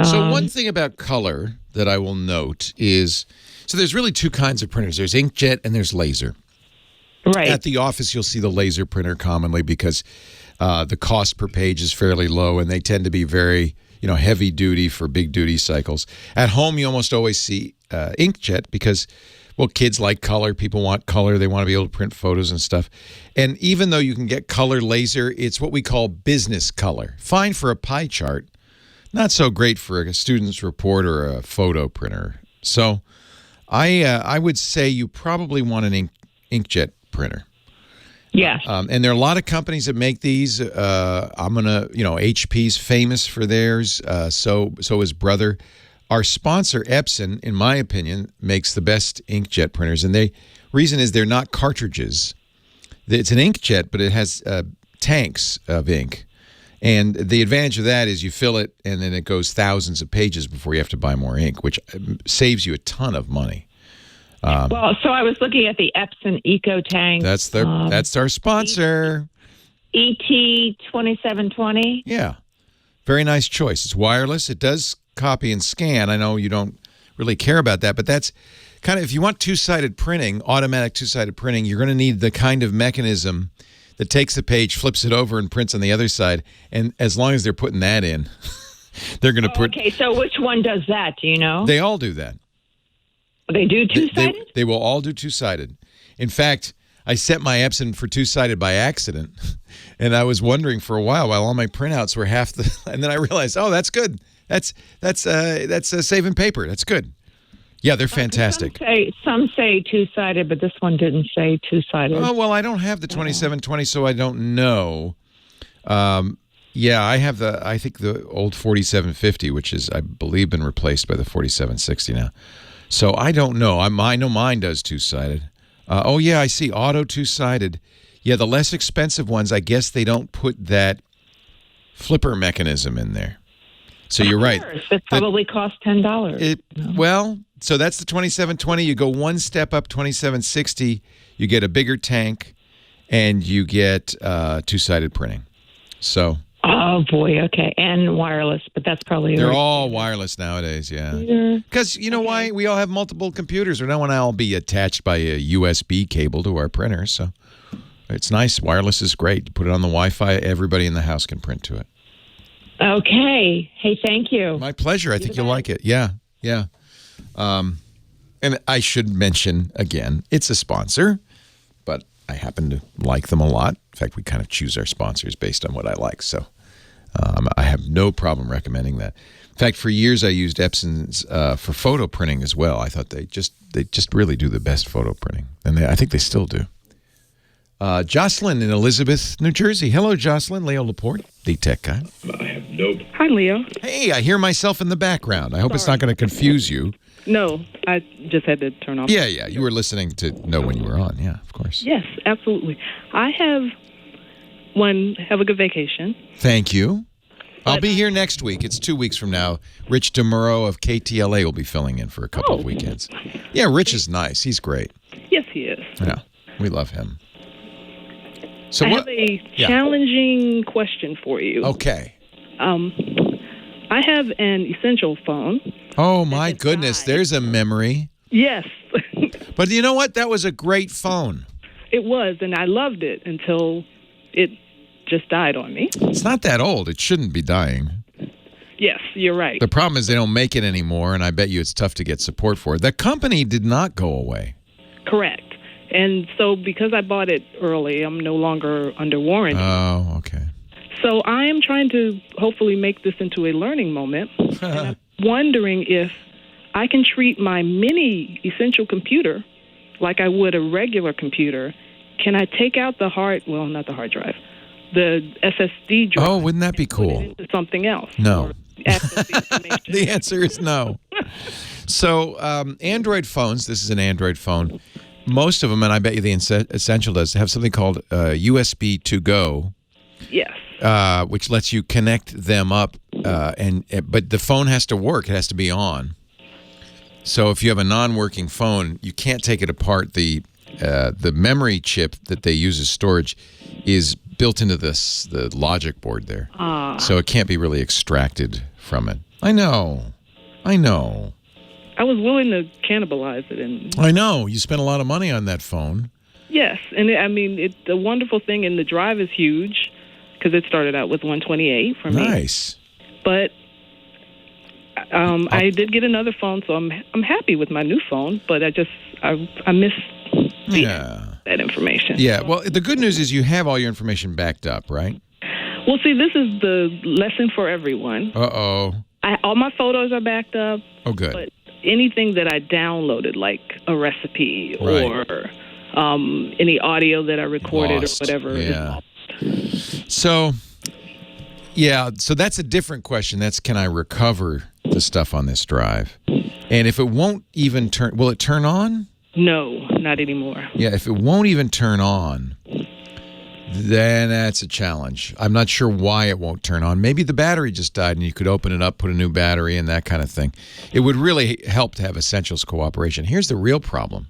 so one thing about color that I will note is, so there's really 2 kinds of printers. There's inkjet and there's laser. Right. At the office, you'll see the laser printer commonly because the cost per page is fairly low, and they tend to be very, heavy duty for big duty cycles. At home, you almost always see inkjet because, well, kids like color. People want color. They want to be able to print photos and stuff. And even though you can get color laser, it's what we call business color. Fine for a pie chart, not so great for a student's report or a photo printer. So I would say you probably want an inkjet printer. Yes. And there are a lot of companies that make these. HP's famous for theirs. So is Brother. Our sponsor, Epson, in my opinion, makes the best inkjet printers. And reason is they're not cartridges. It's an inkjet, but it has tanks of ink. And the advantage of that is you fill it, and then it goes thousands of pages before you have to buy more ink, which saves you a ton of money. So I was looking at the Epson Eco Tank. That's our sponsor. ET 2720. Yeah, very nice choice. It's wireless. It does copy and scan. I know you don't really care about that, but that's kind of, if you want two-sided printing, automatic two-sided printing, you're going to need the kind of mechanism that takes the page, flips it over, and prints on the other side. And as long as they're putting that in, they're going to put. Okay, so which one does that? Do you know? They all do that. They do two-sided? They will all do two-sided. In fact, I set my Epson for two-sided by accident, and I was wondering for a while all my printouts were half the. And then I realized, oh, that's good. That's saving paper. That's good. Yeah, they're fantastic. Some say two-sided, but this one didn't say two-sided. Oh, well, I don't have the 2720, so I don't know. Yeah, I have I think the old 4750, which is, I believe, been replaced by the 4760 now. So I don't know. I know mine does two-sided. Oh, yeah, I see. Auto two-sided. Yeah, the less expensive ones, I guess they don't put that flipper mechanism in there. So you're right. It probably costs $10. Well, so that's the 2720. You go one step up, 2760. You get a bigger tank, and you get two-sided printing. So. Oh boy, okay, and wireless, but that's probably. They're all wireless nowadays, yeah. Because you know why? We all have multiple computers. We don't want to all be attached by a USB cable to our printer, so it's nice. Wireless is great. You put it on the Wi-Fi. Everybody in the house can print to it. Okay. Hey, thank you. My pleasure. I think you'll like it. Yeah. And I should mention, again, it's a sponsor, but I happen to like them a lot. In fact, we kind of choose our sponsors based on what I like. So I have no problem recommending that. In fact, for years I used Epson's for photo printing as well. I thought they just really do the best photo printing. And I think they still do. Jocelyn in Elizabeth, New Jersey. Hello, Jocelyn. Leo Laporte, the tech guy. Hi, Leo. Hey, I hear myself in the background. I hope it's not going to confuse you. No, I just had to turn off. Yeah. You were listening to know when you were on. Yeah, of course. Yes, absolutely. I have a good vacation. Thank you. I'll be here next week. It's 2 weeks from now. Rich DeMuro of KTLA will be filling in for a couple of weekends. Yeah, Rich is nice. He's great. Yes, he is. Yeah, we love him. So I have a challenging question for you. Okay. I have an Essential phone. Oh, my goodness. There's a memory. Yes. But you know what? That was a great phone. It was, and I loved it until it just died on me. It's not that old. It shouldn't be dying. Yes, you're right. The problem is they don't make it anymore, and I bet you it's tough to get support for it. The company did not go away. Correct. And so because I bought it early, I'm no longer under warranty. Oh, okay. So I am trying to hopefully make this into a learning moment. And I'm wondering if I can treat my mini Essential computer like I would a regular computer. Can I take out the not the hard drive, the SSD drive? Oh, wouldn't that be cool? Put it into something else? No. Access the information. The answer is no. So Android phones, this is an Android phone. Most of them, and I bet you the Essential does, have something called USB to go. Yes. Which lets you connect them up, but the phone has to work. It has to be on. So if you have a non-working phone, you can't take it apart. The memory chip that they use as storage is built into the logic board there. So it can't be really extracted from it. I know. I was willing to cannibalize it. I know. You spent a lot of money on that phone. Yes. And it's a wonderful thing, and the drive is huge because it started out with 128 for me. Nice. But I did get another phone, so I'm happy with my new phone, but I miss that information. Yeah. Well, the good news is you have all your information backed up, right? Well, see, this is the lesson for everyone. Uh-oh. All my photos are backed up. Oh, good. But anything that I downloaded, like a recipe or any audio that I recorded or whatever. Yeah. So that's a different question. That's, can I recover the stuff on this drive? And if it won't even turn, will it turn on? No, not anymore. Yeah, if it won't even turn on, then that's a challenge. I'm not sure why it won't turn on. Maybe the battery just died and you could open it up, put a new battery in, that kind of thing. It would really help to have Essentials cooperation. Here's the real problem.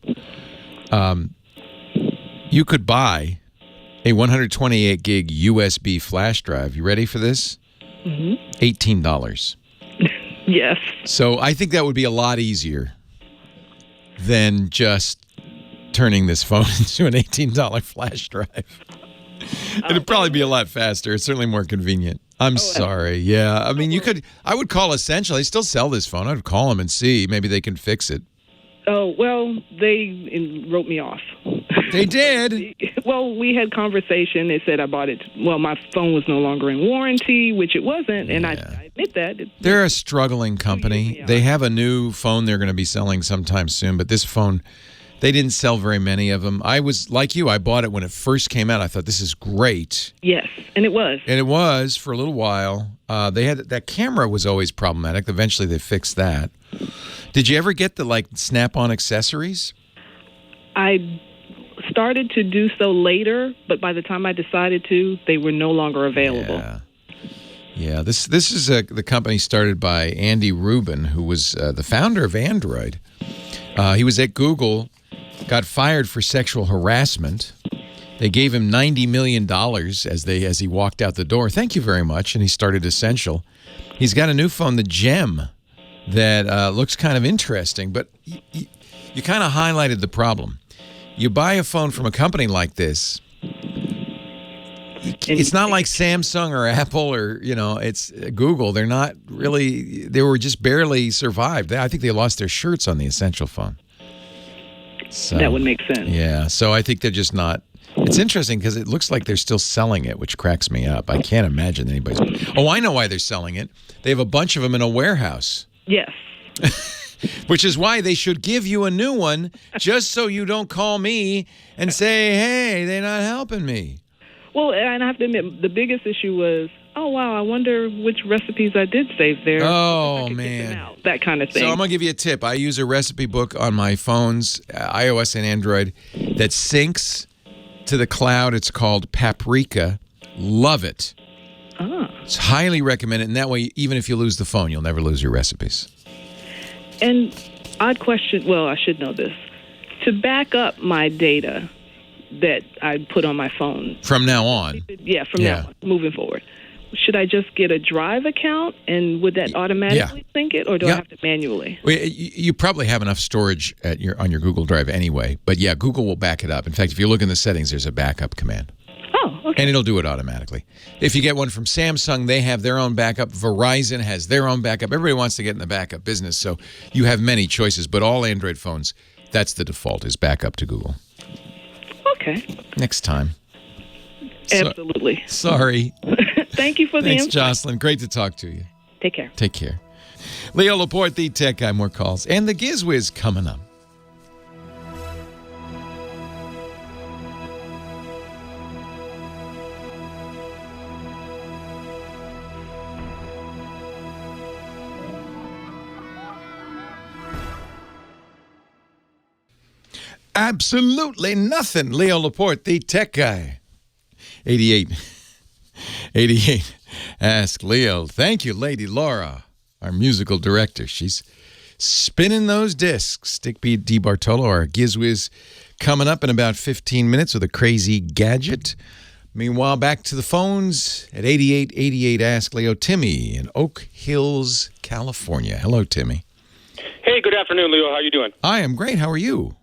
You could buy a 128 gig USB flash drive. You ready for this? Mm-hmm. $18. Yes. So I think that would be a lot easier than just turning this phone into an $18 flash drive. It'd probably be a lot faster. It's certainly more convenient. I'm sorry. Yeah. I mean, I would call Essential. They still sell this phone. I'd call them and see. Maybe they can fix it. Oh, well, they wrote me off. They did? Well, we had conversation. They said I bought it. Well, my phone was no longer in warranty, which it wasn't, and I admit that. They're a struggling company. They have a new phone they're going to be selling sometime soon, but this phone, they didn't sell very many of them. I was, like you, I bought it when it first came out. I thought, this is great. Yes, and it was. And it was for a little while. They had that camera was always problematic. Eventually, they fixed that. Did you ever get the Snap-on accessories? I started to do so later, but by the time I decided to, they were no longer available. Yeah. This is the company started by Andy Rubin, who was the founder of Android. He was at Google, got fired for sexual harassment. They gave him $90 million as he walked out the door. Thank you very much. And he started Essential. He's got a new phone, the Gem, that looks kind of interesting. But you kind of highlighted the problem. You buy a phone from a company like this, it's not like Samsung or Apple or, it's Google. They're not really, they were just barely survived. I think they lost their shirts on the Essential phone. So, that would make sense. Yeah, so I think they're just not. It's interesting because it looks like they're still selling it, which cracks me up. I can't imagine anybody's. Oh, I know why they're selling it. They have a bunch of them in a warehouse. Yes. Which is why they should give you a new one, just so you don't call me and say, hey, they're not helping me. Well, and I have to admit, the biggest issue was, oh, wow, I wonder which recipes I did save there. Oh, man. That kind of thing. So I'm going to give you a tip. I use a recipe book on my phones, iOS and Android, that syncs to the cloud. It's called Paprika. Love it. It's highly recommended. And that way, even if you lose the phone, you'll never lose your recipes. And odd question, well, I should know this. To back up my data that I put on my phone. From now on? Yeah, from now on, moving forward. Should I just get a Drive account, and would that automatically sync it, or do I have to manually? Well, you probably have enough storage on your Google Drive anyway. But, yeah, Google will back it up. In fact, if you look in the settings, there's a backup command. Oh, okay. And it'll do it automatically. If you get one from Samsung, they have their own backup. Verizon has their own backup. Everybody wants to get in the backup business, so you have many choices. But all Android phones, that's the default, is backup to Google. Okay. Next time. Absolutely. Sorry. Thank you for the Thanks, insight. Jocelyn. Great to talk to you. Take care. Take care. Leo Laporte, the tech guy. More calls. And the GizWiz coming up. Absolutely nothing. Leo Laporte, the tech guy. 88. Ask Leo. Thank you, Lady Laura, our musical director. She's spinning those discs. Stick beat DeBartolo, our GizWiz, coming up in about 15 minutes with a crazy gadget. Meanwhile, back to the phones at 8888 Ask Leo. Timmy in Oak Hills, California. Hello, Timmy. Hey, good afternoon, Leo. How you doing? I am great. How are you?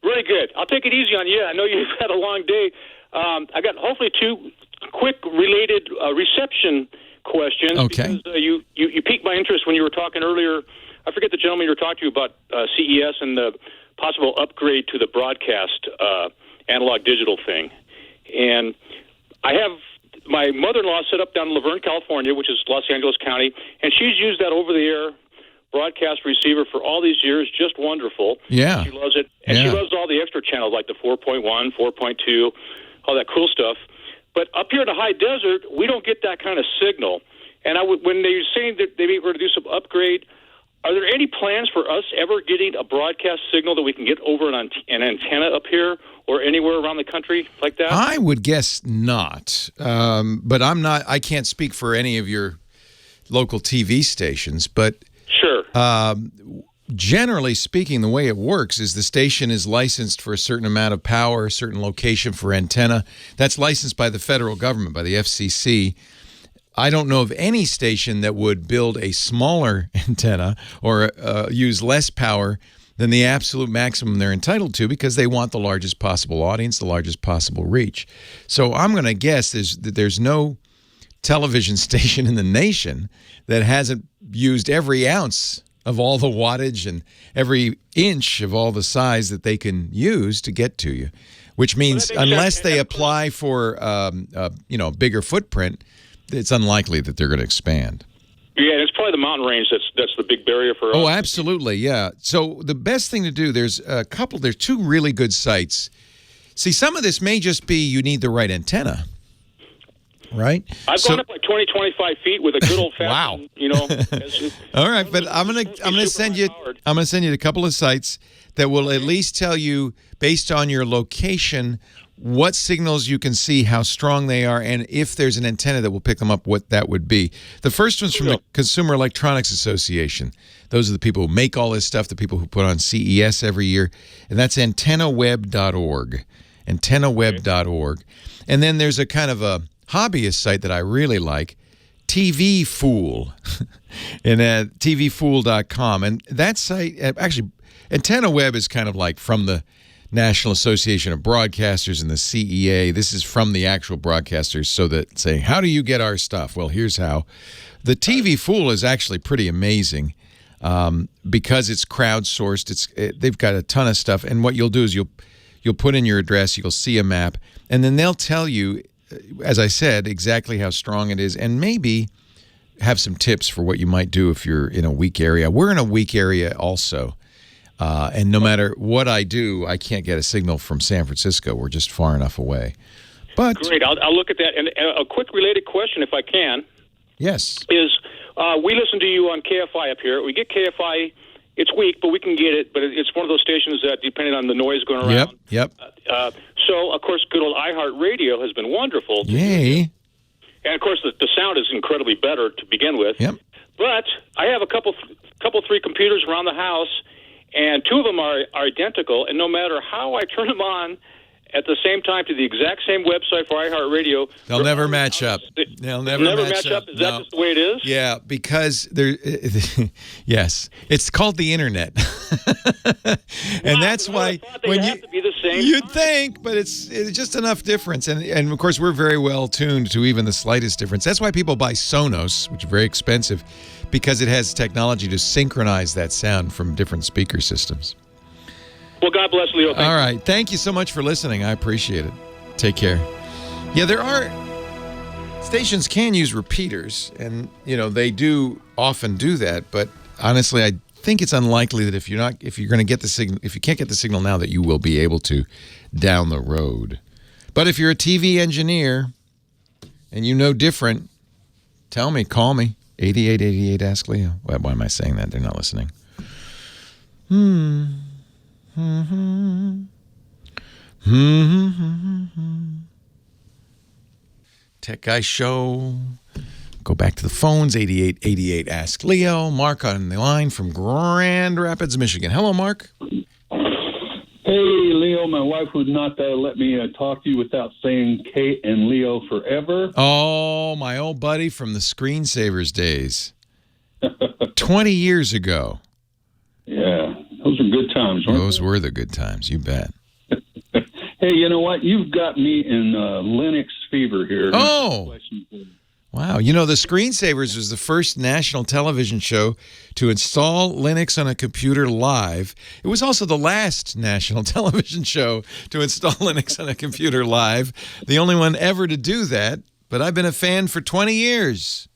Really good. I'll take it easy on you. I know you've had a long day. I got hopefully two quick related reception questions. Okay. Because you piqued my interest when you were talking earlier. I forget the gentleman you were talking to about CES and the possible upgrade to the broadcast analog digital thing. And I have my mother-in-law set up down in Laverne, California, which is Los Angeles County, and she's used that over-the-air broadcast receiver for all these years, just wonderful. Yeah. She loves it. And she loves all the extra channels like the 4.1, 4.2, all that cool stuff. But up here in the high desert, we don't get that kind of signal. And when they're saying that they were going to do some upgrade, are there any plans for us ever getting a broadcast signal that we can get over an antenna up here or anywhere around the country like that? I would guess not. But I can't speak for any of your local TV stations. But sure. Generally speaking, the way it works is the station is licensed for a certain amount of power, a certain location for antenna. That's licensed by the federal government, by the FCC. I don't know of any station that would build a smaller antenna or use less power than the absolute maximum they're entitled to because they want the largest possible audience, the largest possible reach. So I'm going to guess there's no television station in the nation that hasn't used every ounce of all the wattage and every inch of all the size that they can use to get to you, which means unless they apply for a bigger footprint, it's unlikely that they're going to expand. Yeah, it's probably the mountain range that's the big barrier for us. Oh, absolutely, yeah. So the best thing to do, there's two really good sites. See, some of this may just be you need the right antenna. Right? I've gone up like 20, 25 feet with a good old fashioned, wow. All right, but I'm gonna send you a couple of sites that will at least tell you, based on your location, what signals you can see, how strong they are, and if there's an antenna that will pick them up, what that would be. The first one's from the Consumer Electronics Association. Those are the people who make all this stuff, the people who put on CES every year, and that's antennaweb.org. Antennaweb.org. And then there's a kind of a hobbyist site that I really like, TV Fool, and tvfool.com. And that site, actually, Antenna Web is kind of like from the National Association of Broadcasters and the CEA. This is from the actual broadcasters, so that saying, how do you get our stuff? Well, here's how. The TV Fool is actually pretty amazing because it's crowdsourced. They've got a ton of stuff, and what you'll do is you'll put in your address, you'll see a map, and then they'll tell you, as I said, exactly how strong it is, and maybe have some tips for what you might do if you're in a weak area. We're in a weak area also, and no matter what I do, I can't get a signal from San Francisco. We're just far enough away. But great, I'll look at that. And a quick related question, if I can. Yes. Is we listen to you on KFI up here. We get KFI. It's weak, but we can get it. But it's one of those stations that, depending on the noise going around. Yep. So, of course, good old iHeartRadio has been wonderful. Yay. And, of course, the sound is incredibly better to begin with. Yep. But I have a couple, three computers around the house, and two of them are identical. And no matter how I turn them on at the same time to the exact same website for iHeartRadio, they'll never match up. They'll never match up. Is that just the way it is? Yeah, because yes, it's called the internet, and that's why when have to be the same you'd think, but it's just enough difference, and of course we're very well tuned to even the slightest difference. That's why people buy Sonos, which is very expensive, because it has technology to synchronize that sound from different speaker systems. Well, God bless, Leo. All right. Thank you so much for listening. I appreciate it. Take care. Yeah, there are stations can use repeaters, and they do often do that. But honestly, I think it's unlikely that if you're going to get the signal, if you can't get the signal now, that you will be able to down the road. But if you're a TV engineer and you know different, tell me. Call me 8888 Ask Leo. Why am I saying that? They're not listening. Tech Guy Show. Go back to the phones. 8888 Ask Leo. Mark on the line from Grand Rapids, Michigan. Hello, Mark. Hey, Leo. My wife would not let me talk to you without saying Kate and Leo forever. Oh, my old buddy from the Screensavers days. 20 years ago. Yeah, those were good times, weren't Those were the good times, you bet. Hey, you know what? You've got me in Linux fever here. Oh! Wow. The Screensavers was the first national television show to install Linux on a computer live. It was also the last national television show to install Linux on a computer live. The only one ever to do that, but I've been a fan for 20 years.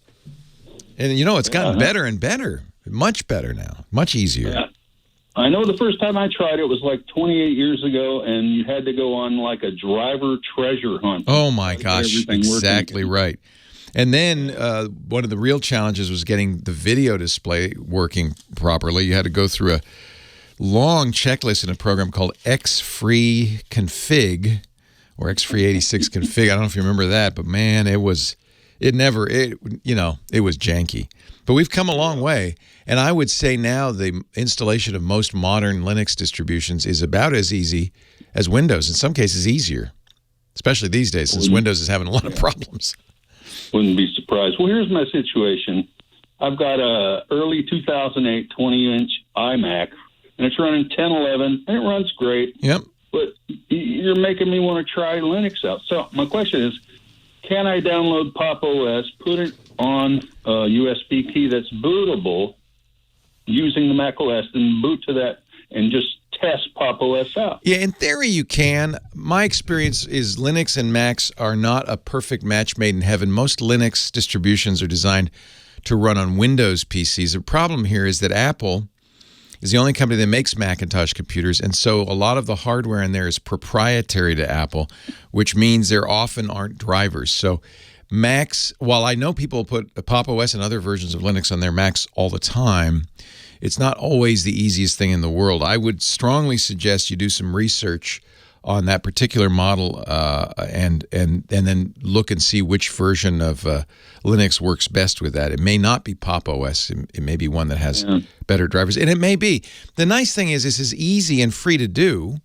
And, it's gotten better and better. Much better now. Much easier. Yeah. I know the first time I tried it was like 28 years ago, and you had to go on like a driver treasure hunt. Oh, my gosh. Exactly right. And then one of the real challenges was getting the video display working properly. You had to go through a long checklist in a program called X-Free Config or X-Free 86 Config. I don't know if you remember that, but man, it was janky. But we've come a long way. And I would say now the installation of most modern Linux distributions is about as easy as Windows, in some cases easier, especially these days since Windows is having a lot of problems. Wouldn't be surprised. Well, here's my situation. I've got a early 2008 20-inch iMac, and it's running 1011, and it runs great. Yep. But you're making me want to try Linux out. So my question is, can I download Pop OS, put it on a USB key that's bootable using the Mac OS, and boot to that and just test Pop OS out? Yeah, in theory you can. My experience is Linux and Macs are not a perfect match made in heaven. Most Linux distributions are designed to run on Windows PCs. The problem here is that Apple is the only company that makes Macintosh computers, and so a lot of the hardware in there is proprietary to Apple, which means there often aren't drivers. So Macs, while I know people put Pop OS and other versions of Linux on their Macs all the time, it's not always the easiest thing in the world. I would strongly suggest you do some research on that particular model and then look and see which version of Linux works best with that. It may not be Pop OS. It may be one that has better drivers. And it may be. The nice thing is this is easy and free to do.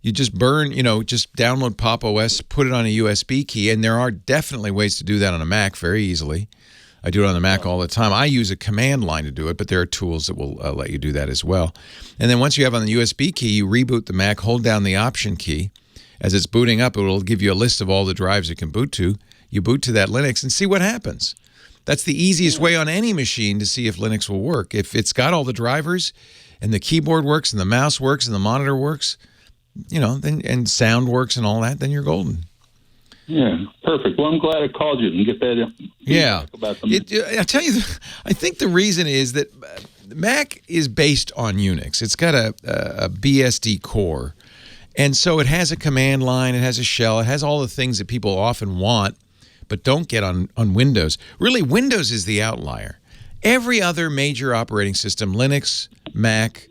You just just download Pop OS, put it on a USB key, and there are definitely ways to do that on a Mac very easily. I do it on the Mac all the time. I use a command line to do it, but there are tools that will let you do that as well. And then once you have on the USB key, you reboot the Mac, hold down the Option key. As it's booting up, it will give you a list of all the drives it can boot to. You boot to that Linux and see what happens. That's the easiest way on any machine to see if Linux will work. If it's got all the drivers and the keyboard works and the mouse works and the monitor works, then and sound works and all that, then you're golden. Yeah, perfect. Well, I'm glad I called you and get that. Yeah. About I tell you, I think the reason is that Mac is based on Unix. It's got a BSD core, and so it has a command line, it has a shell, it has all the things that people often want but don't get on Windows. Really, Windows is the outlier. Every other major operating system, Linux, Mac,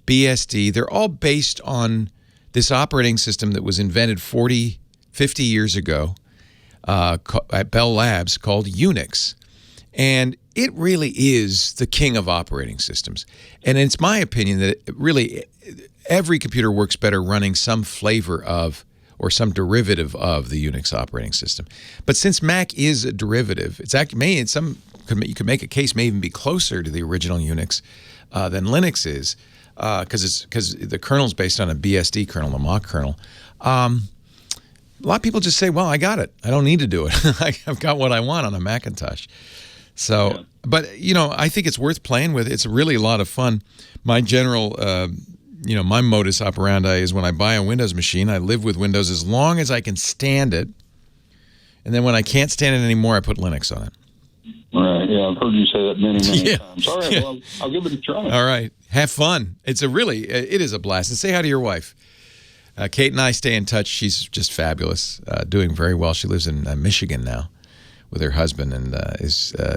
BSD, they're all based on this operating system that was invented 50 years ago at Bell Labs called Unix. And it really is the king of operating systems. And it's my opinion that really every computer works better running some flavor of or some derivative of the Unix operating system. But since Mac is a derivative, it's actually you could make a case may even be closer to the original Unix than Linux is, because the kernel's based on a BSD kernel, the Mach kernel. A lot of people just say, well, I got it. I don't need to do it. I've got what I want on a Macintosh. So, but, I think it's worth playing with. It's really a lot of fun. My general, my modus operandi is when I buy a Windows machine, I live with Windows as long as I can stand it. And then when I can't stand it anymore, I put Linux on it. Right. Yeah, I've heard you say that many times. All right, well, I'll give it a try. All right. Have fun. It is a blast. And say hi to your wife. Kate and I stay in touch. She's just fabulous, doing very well. She lives in Michigan now with her husband and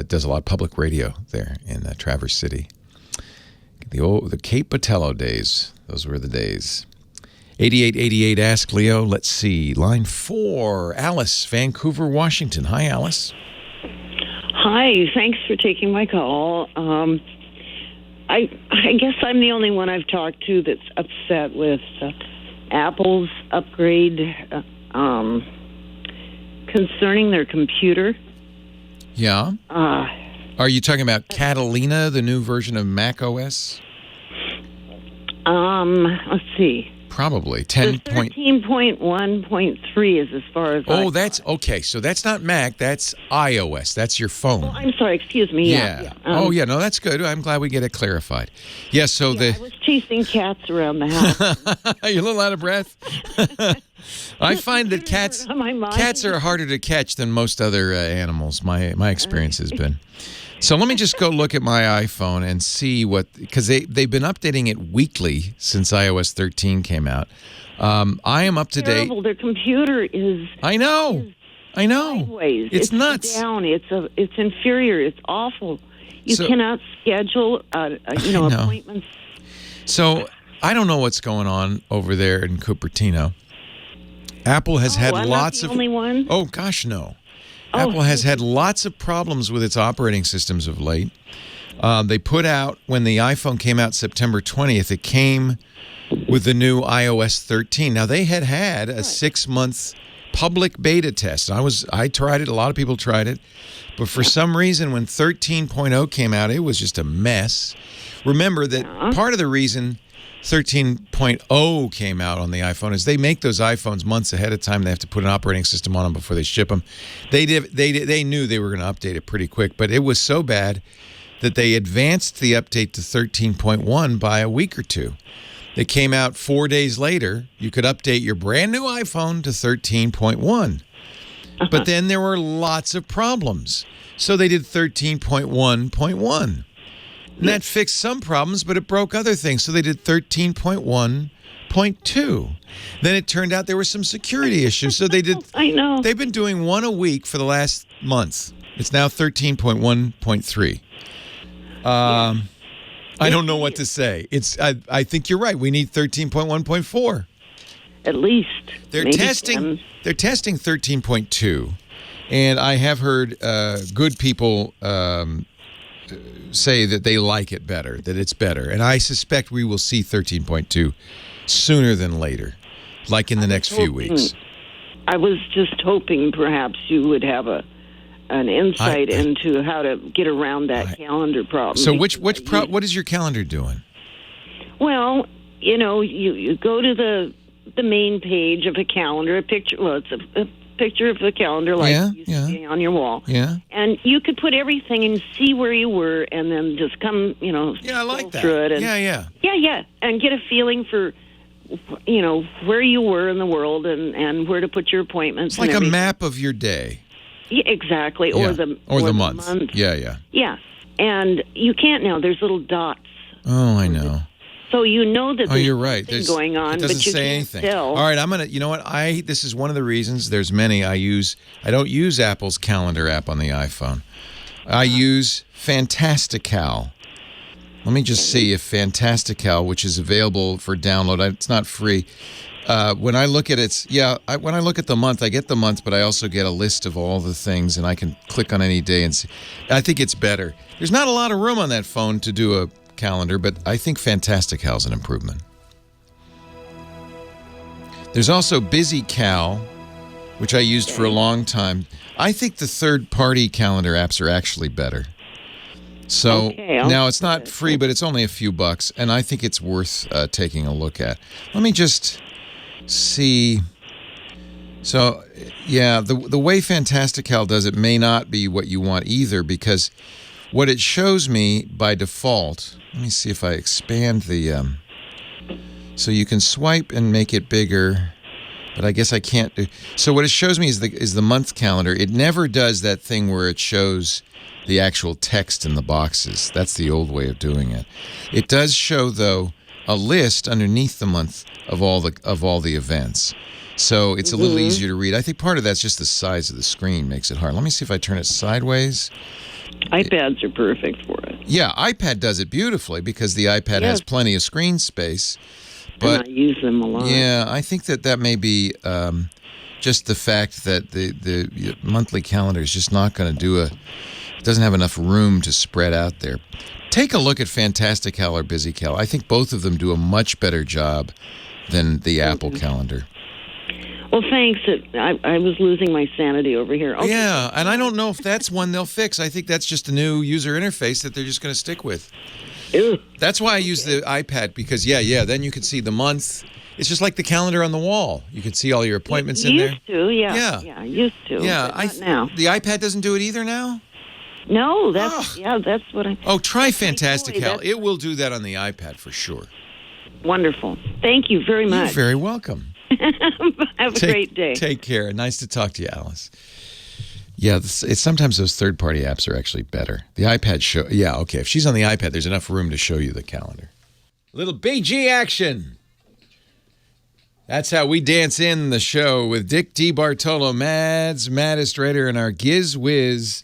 does a lot of public radio there in Traverse City. The Kate Botello days. Those were the days. 8888 Ask Leo. Let's see. Line 4, Alice, Vancouver, Washington. Hi, Alice. Hi. Thanks for taking my call. I guess I'm the only one I've talked to that's upset with Apple's upgrade concerning their computer. Yeah. Are you talking about Catalina, the new version of Mac OS? Let's see. Probably 13.1.3 is as far as. Oh, that's okay. So that's not Mac. That's iOS. That's your phone. Oh, I'm sorry. Excuse me. Yeah. No, that's good. I'm glad we get it clarified. Yeah. So I was chasing cats around the house. You're a little out of breath. I find that cats are harder to catch than most other animals. My experience has been. So let me just go look at my iPhone and see because they've been updating it weekly since iOS 13 came out. I am up to date. Terrible. Their computer is. I know. Sideways. It's nuts. Down. It's inferior. It's awful. You cannot schedule, appointments. So I don't know what's going on over there in Cupertino. Apple has had lots of. Only one? Oh gosh, no. Apple has had lots of problems with its operating systems of late. They put out, when the iPhone came out September 20th, it came with the new iOS 13. Now, they had a 6-month public beta test. I tried it. A lot of people tried it. But for some reason, when 13.0 came out, it was just a mess. Remember that part of the reason 13.0 came out on the iPhone is they make those iPhones months ahead of time. They have to put an operating system on them before they ship them. They knew they were going to update it pretty quick, but it was so bad that they advanced the update to 13.1 by a week or two. They came out 4 days later. You could update your brand new iPhone to 13.1. But then there were lots of problems. So they did 13.1.1. And that fixed some problems, but it broke other things. So they did 13.1.2. Then it turned out there were some security issues. So they did. I know. They've been doing one a week for the last month. It's now 13.1.3. I don't know what to say. I think you're right. We need 13.1.4. At least. They're testing 13.2. And I have heard good people say that they like it better, that it's better. And I suspect we will see 13.2 sooner than later, like in the next few weeks. I was just hoping perhaps you would have an insight into how to get around that calendar problem. So what is your calendar doing? Well, you go to the main page of a calendar, it's a picture of the calendar like you see on your wall. Yeah. And you could put everything and see where you were and then just come, I like that. Through it. And, yeah. And get a feeling for, where you were in the world and where to put your appointments. It's like a map of your day. Yeah, exactly. Yeah. Or the month. Yeah. Yeah. And you can't now. There's little dots. Oh, I know. So that there's you're right. something going on, it doesn't but you say can't anything. tell. All right, I'm gonna. You know what? This is one of the reasons. There's many I use. I don't use Apple's calendar app on the iPhone. I use Fantastical. Let me just see if Fantastical, which is available for download, it's not free. When I look at when I look at the month, I get the month, but I also get a list of all the things, and I can click on any day and see. I think it's better. There's not a lot of room on that phone to do a calendar, but I think Fantastical is an improvement. There's also BusyCal, which I used for a long time. I think the third-party calendar apps are actually better. So now it's not free, but it's only a few bucks, and I think it's worth taking a look at. Let me just see. So, the way Fantastical does it may not be what you want either, because what it shows me by default, let me see if I expand the, so you can swipe and make it bigger, but I guess I can't do. So what it shows me is the month calendar. It never does that thing where it shows the actual text in the boxes. That's the old way of doing it. It does show, though, a list underneath the month of all the events. So it's a little easier to read. I think part of that's just the size of the screen makes it hard. Let me see if I turn it sideways. iPads are perfect for it. Yeah, iPad does it beautifully because the iPad has plenty of screen space. But and I use them a lot. Yeah, I think that may be just the fact that the monthly calendar is just not going to doesn't have enough room to spread out there. Take a look at Fantastical or BusyCal. I think both of them do a much better job than the Apple calendar. Well, thanks. I was losing my sanity over here. Okay. Yeah, and I don't know if that's one they'll fix. I think that's just a new user interface that they're just going to stick with. Ew. That's why I use the iPad, because, then you can see the month. It's just like the calendar on the wall. You can see all your appointments in there. Used to, yeah. Used to. Yeah, not now. The iPad doesn't do it either now? No, that's what I... Oh, try Fantastical. It will do that on the iPad for sure. Wonderful. Thank you very much. You're very welcome. Have a great day. Take care. Nice to talk to you, Alice. Yeah, it's sometimes those third-party apps are actually better. The iPad show. Yeah, okay. If she's on the iPad, there's enough room to show you the calendar. Little BG action. That's how we dance in the show with Dick DeBartolo, Mad's Maddest Writer, and our Giz Wiz.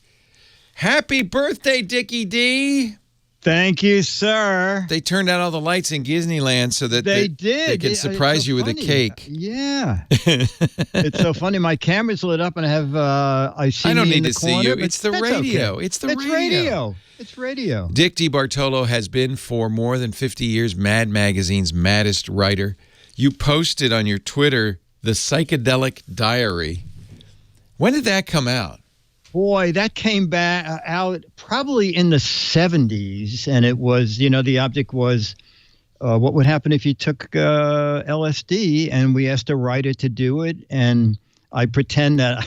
Happy birthday, Dickie D. Thank you, sir. They turned out all the lights in Disneyland so that they could surprise you with a cake. Yeah. It's so funny. My camera's lit up and I have I don't need to see you. It's the radio. Okay. It's the radio. It's radio. Dick DeBartolo has been for more than 50 years Mad Magazine's maddest writer. You posted on your Twitter the Psychedelic Diary. When did that come out? Boy, that came back out probably in the 70s, and it was, the object was what would happen if you took LSD, and we asked a writer to do it, and I pretend that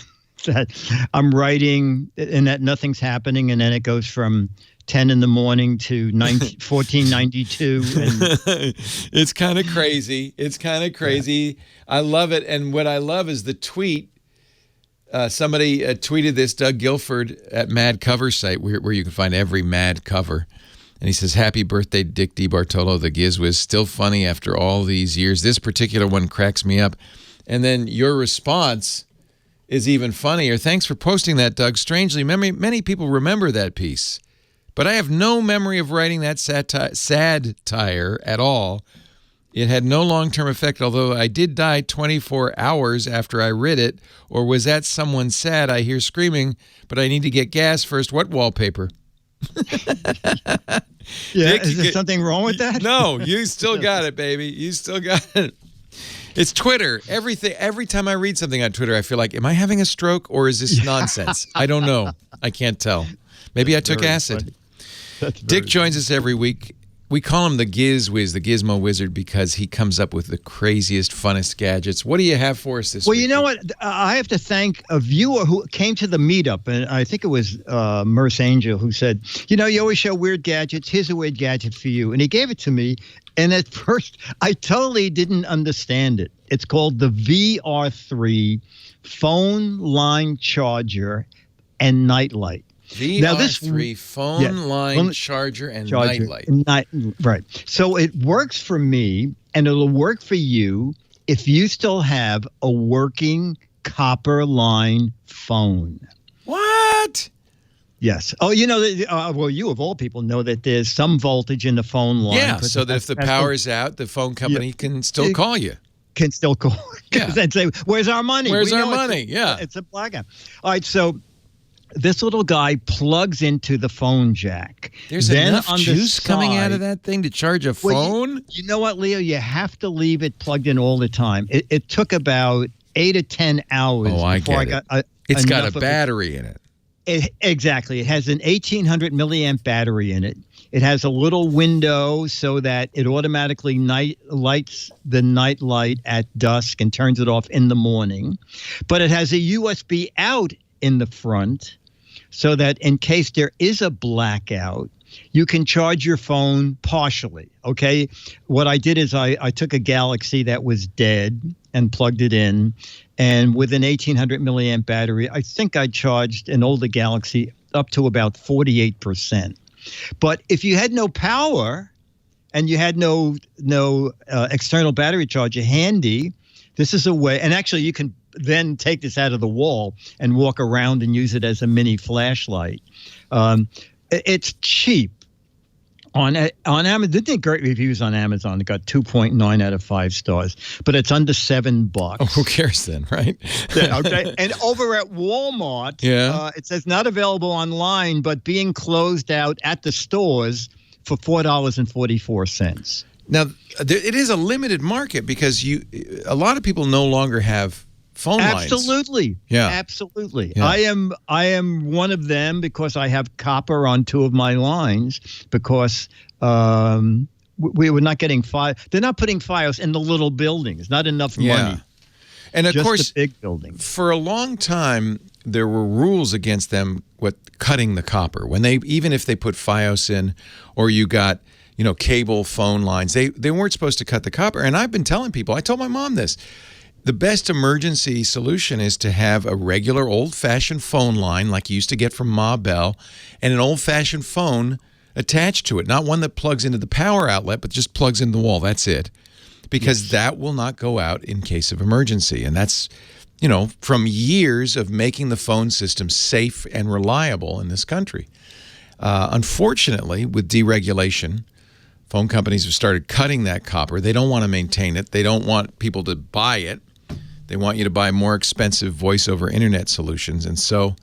I'm writing and that nothing's happening, and then it goes from 10 in the morning to 1492. And it's kind of crazy. It's kind of crazy. I love it, and what I love is the tweet. Somebody tweeted this, Doug Guilford at Mad Cover site, where you can find every Mad cover. And he says, happy birthday, Dick DeBartolo, the Giz Wiz. Still funny after all these years. This particular one cracks me up. And then your response is even funnier. Thanks for posting that, Doug. Strangely, many people remember that piece. But I have no memory of writing that satire at all. It had no long-term effect, although I did die 24 hours after I read it. Or was that someone sad? I hear screaming, but I need to get gas first. What wallpaper? Dick, is there something wrong with that? No, you still got it, baby. You still got it. It's Twitter. Every time I read something on Twitter, I feel like, am I having a stroke or is this nonsense? I don't know. I can't tell. Maybe I took acid. Dick joins us every week. We call him the Giz Wiz, the Gizmo Wizard, because he comes up with the craziest, funnest gadgets. What do you have for us this week? Well, you know what? I have to thank a viewer who came to the meetup, and I think it was Merce Angel, who said, you always show weird gadgets. Here's a weird gadget for you. And he gave it to me, and at first, I totally didn't understand it. It's called the VR3 phone line charger and nightlight. VR3 phone line charger and nightlight. Right. So it works for me, and it'll work for you if you still have a working copper line phone. What? Yes. Oh, well, you of all people know that there's some voltage in the phone line. Yeah, so that if the power is out, the phone company can still call you. Can still call. Yeah. And say, where's our money? Where's our money? It's a blackout. All right, so this little guy plugs into the phone jack. There's enough juice coming out of that thing to charge a phone? Well, you know what, Leo? You have to leave it plugged in all the time. It took about 8 to 10 hours before I got it's got a battery in it. Exactly. It has an 1800 milliamp battery in it. It has a little window so that it automatically lights the night light at dusk and turns it off in the morning. But it has a USB out in the front, so that in case there is a blackout, you can charge your phone partially, okay? What I did is I took a Galaxy that was dead and plugged it in, and with an 1800 milliamp battery, I think I charged an older Galaxy up to about 48%. But if you had no power and you had no external battery charger handy, this is a way, and actually you can then take this out of the wall and walk around and use it as a mini flashlight. It's cheap. On Amazon, didn't get great reviews on Amazon. It got 2.9 out of 5 stars, but it's under $7. Oh, who cares then, right? Yeah, okay. And over at Walmart, it says not available online, but being closed out at the stores for $4.44. Now, it is a limited market because a lot of people no longer have phone lines. Absolutely. Yeah. Absolutely. Yeah. I am one of them because I have copper on 2 of my lines because we were not getting they're not putting Fios in the little buildings. Not enough money. And of course, the big building. For a long time, there were rules against them cutting the copper. Even if they put Fios in, or you got cable phone lines, they weren't supposed to cut the copper. And I've been telling people, I told my mom this. The best emergency solution is to have a regular old-fashioned phone line like you used to get from Ma Bell and an old-fashioned phone attached to it. Not one that plugs into the power outlet, but just plugs into the wall. That's it. Because that will not go out in case of emergency. And that's, from years of making the phone system safe and reliable in this country. Unfortunately, with deregulation, phone companies have started cutting that copper. They don't want to maintain it. They don't want people to buy it. They want you to buy more expensive voice-over internet solutions. And so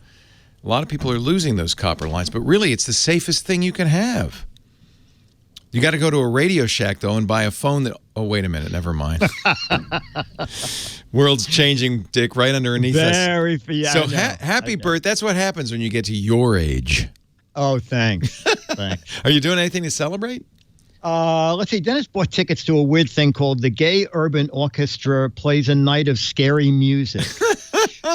a lot of people are losing those copper lines. But really, it's the safest thing you can have. You got to go to a Radio Shack, though, and buy a phone that... Oh, wait a minute. Never mind. World's changing, Dick, right underneath us. So happy birthday. That's what happens when you get to your age. Oh, thanks. Are you doing anything to celebrate? Let's see. Dennis bought tickets to a weird thing called the Gay Urban Orchestra Plays a Night of Scary Music.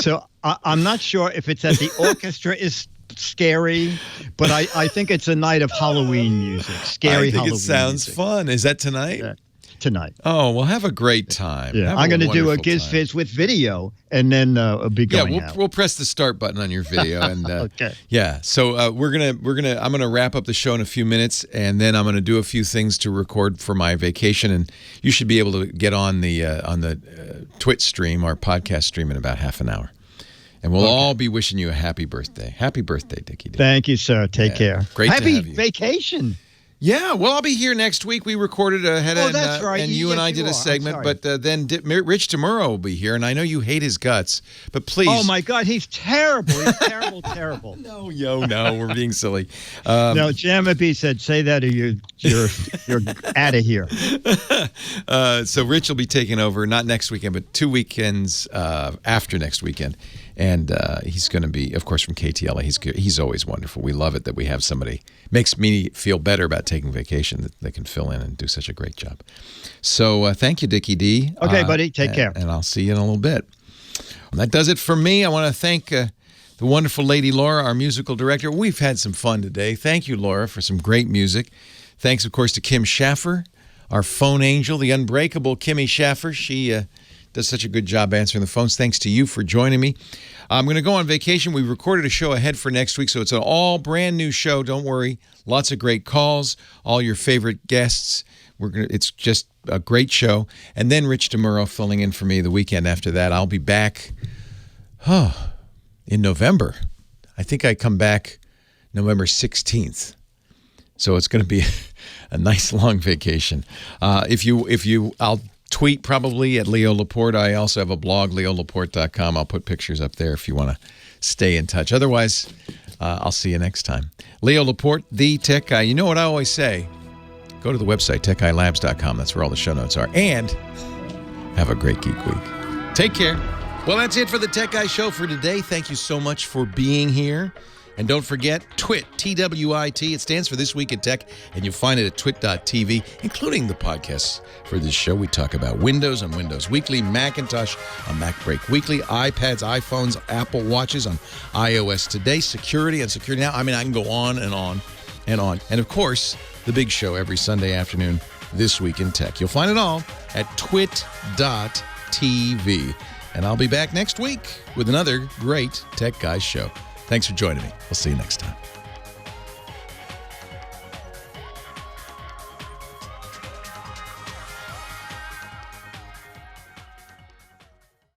So I'm not sure if it's that the orchestra is scary, but I think it's a night of Halloween music. Scary Halloween music. I think it sounds fun. Is that tonight? Yeah. Tonight. Oh, well, have a great time. Yeah. I'm going to do a Giz Fizz with video, and then be going out. We'll press the start button on your video, and okay. Yeah. So I'm gonna wrap up the show in a few minutes, and then I'm gonna do a few things to record for my vacation, and you should be able to get on the Twitch stream, our podcast stream, in about half an hour, and we'll all be wishing you a happy birthday. Happy birthday, Dickie D. Thank you, sir. Take care. Great. Happy to have you. Vacation. Yeah, well, I'll be here next week. We recorded ahead, that's right. And you and I did a segment, but then Rich DeMuro will be here, and I know you hate his guts, but please. Oh my God, he's terrible. He's terrible. No, we're being silly. No, Jamapy said, "Say that, or you're out of here." So Rich will be taking over, not next weekend, but 2 weekends after next weekend. And he's going to be, of course, from KTLA. He's always wonderful. We love it that we have somebody. Makes me feel better about taking vacation that they can fill in and do such a great job. So thank you, Dickie D. Okay, buddy. Take care. And I'll see you in a little bit. And that does it for me. I want to thank the wonderful Lady Laura, our musical director. We've had some fun today. Thank you, Laura, for some great music. Thanks, of course, to Kim Schaffer, our phone angel, the unbreakable Kimmy Schaffer. She does such a good job answering the phones. Thanks to you for joining me. I'm going to go on vacation. We recorded a show ahead for next week, so it's an all brand new show. Don't worry. Lots of great calls, all your favorite guests. It's just a great show. And then Rich DeMuro filling in for me the weekend after that. I'll be back in November. I think I come back November 16th. So it's going to be a nice long vacation. I'll tweet probably at Leo Laporte. I also have a blog, leolaporte.com. I'll put pictures up there if you want to stay in touch. Otherwise, I'll see you next time. Leo Laporte, the tech guy. You know what I always say? Go to the website, techguylabs.com. That's where all the show notes are. And have a great Geek Week. Take care. Well, that's it for the Tech Guy Show for today. Thank you so much for being here. And don't forget, TWIT, T-W-I-T. It stands for This Week in Tech, and you'll find it at twit.tv, including the podcasts for this show. We talk about Windows on Windows Weekly, Macintosh on Mac Break Weekly, iPads, iPhones, Apple Watches on iOS Today, security on Security Now. I mean, I can go on and on and on. And, of course, the big show every Sunday afternoon, This Week in Tech. You'll find it all at twit.tv. And I'll be back next week with another great Tech Guys show. Thanks for joining me. We'll see you next time.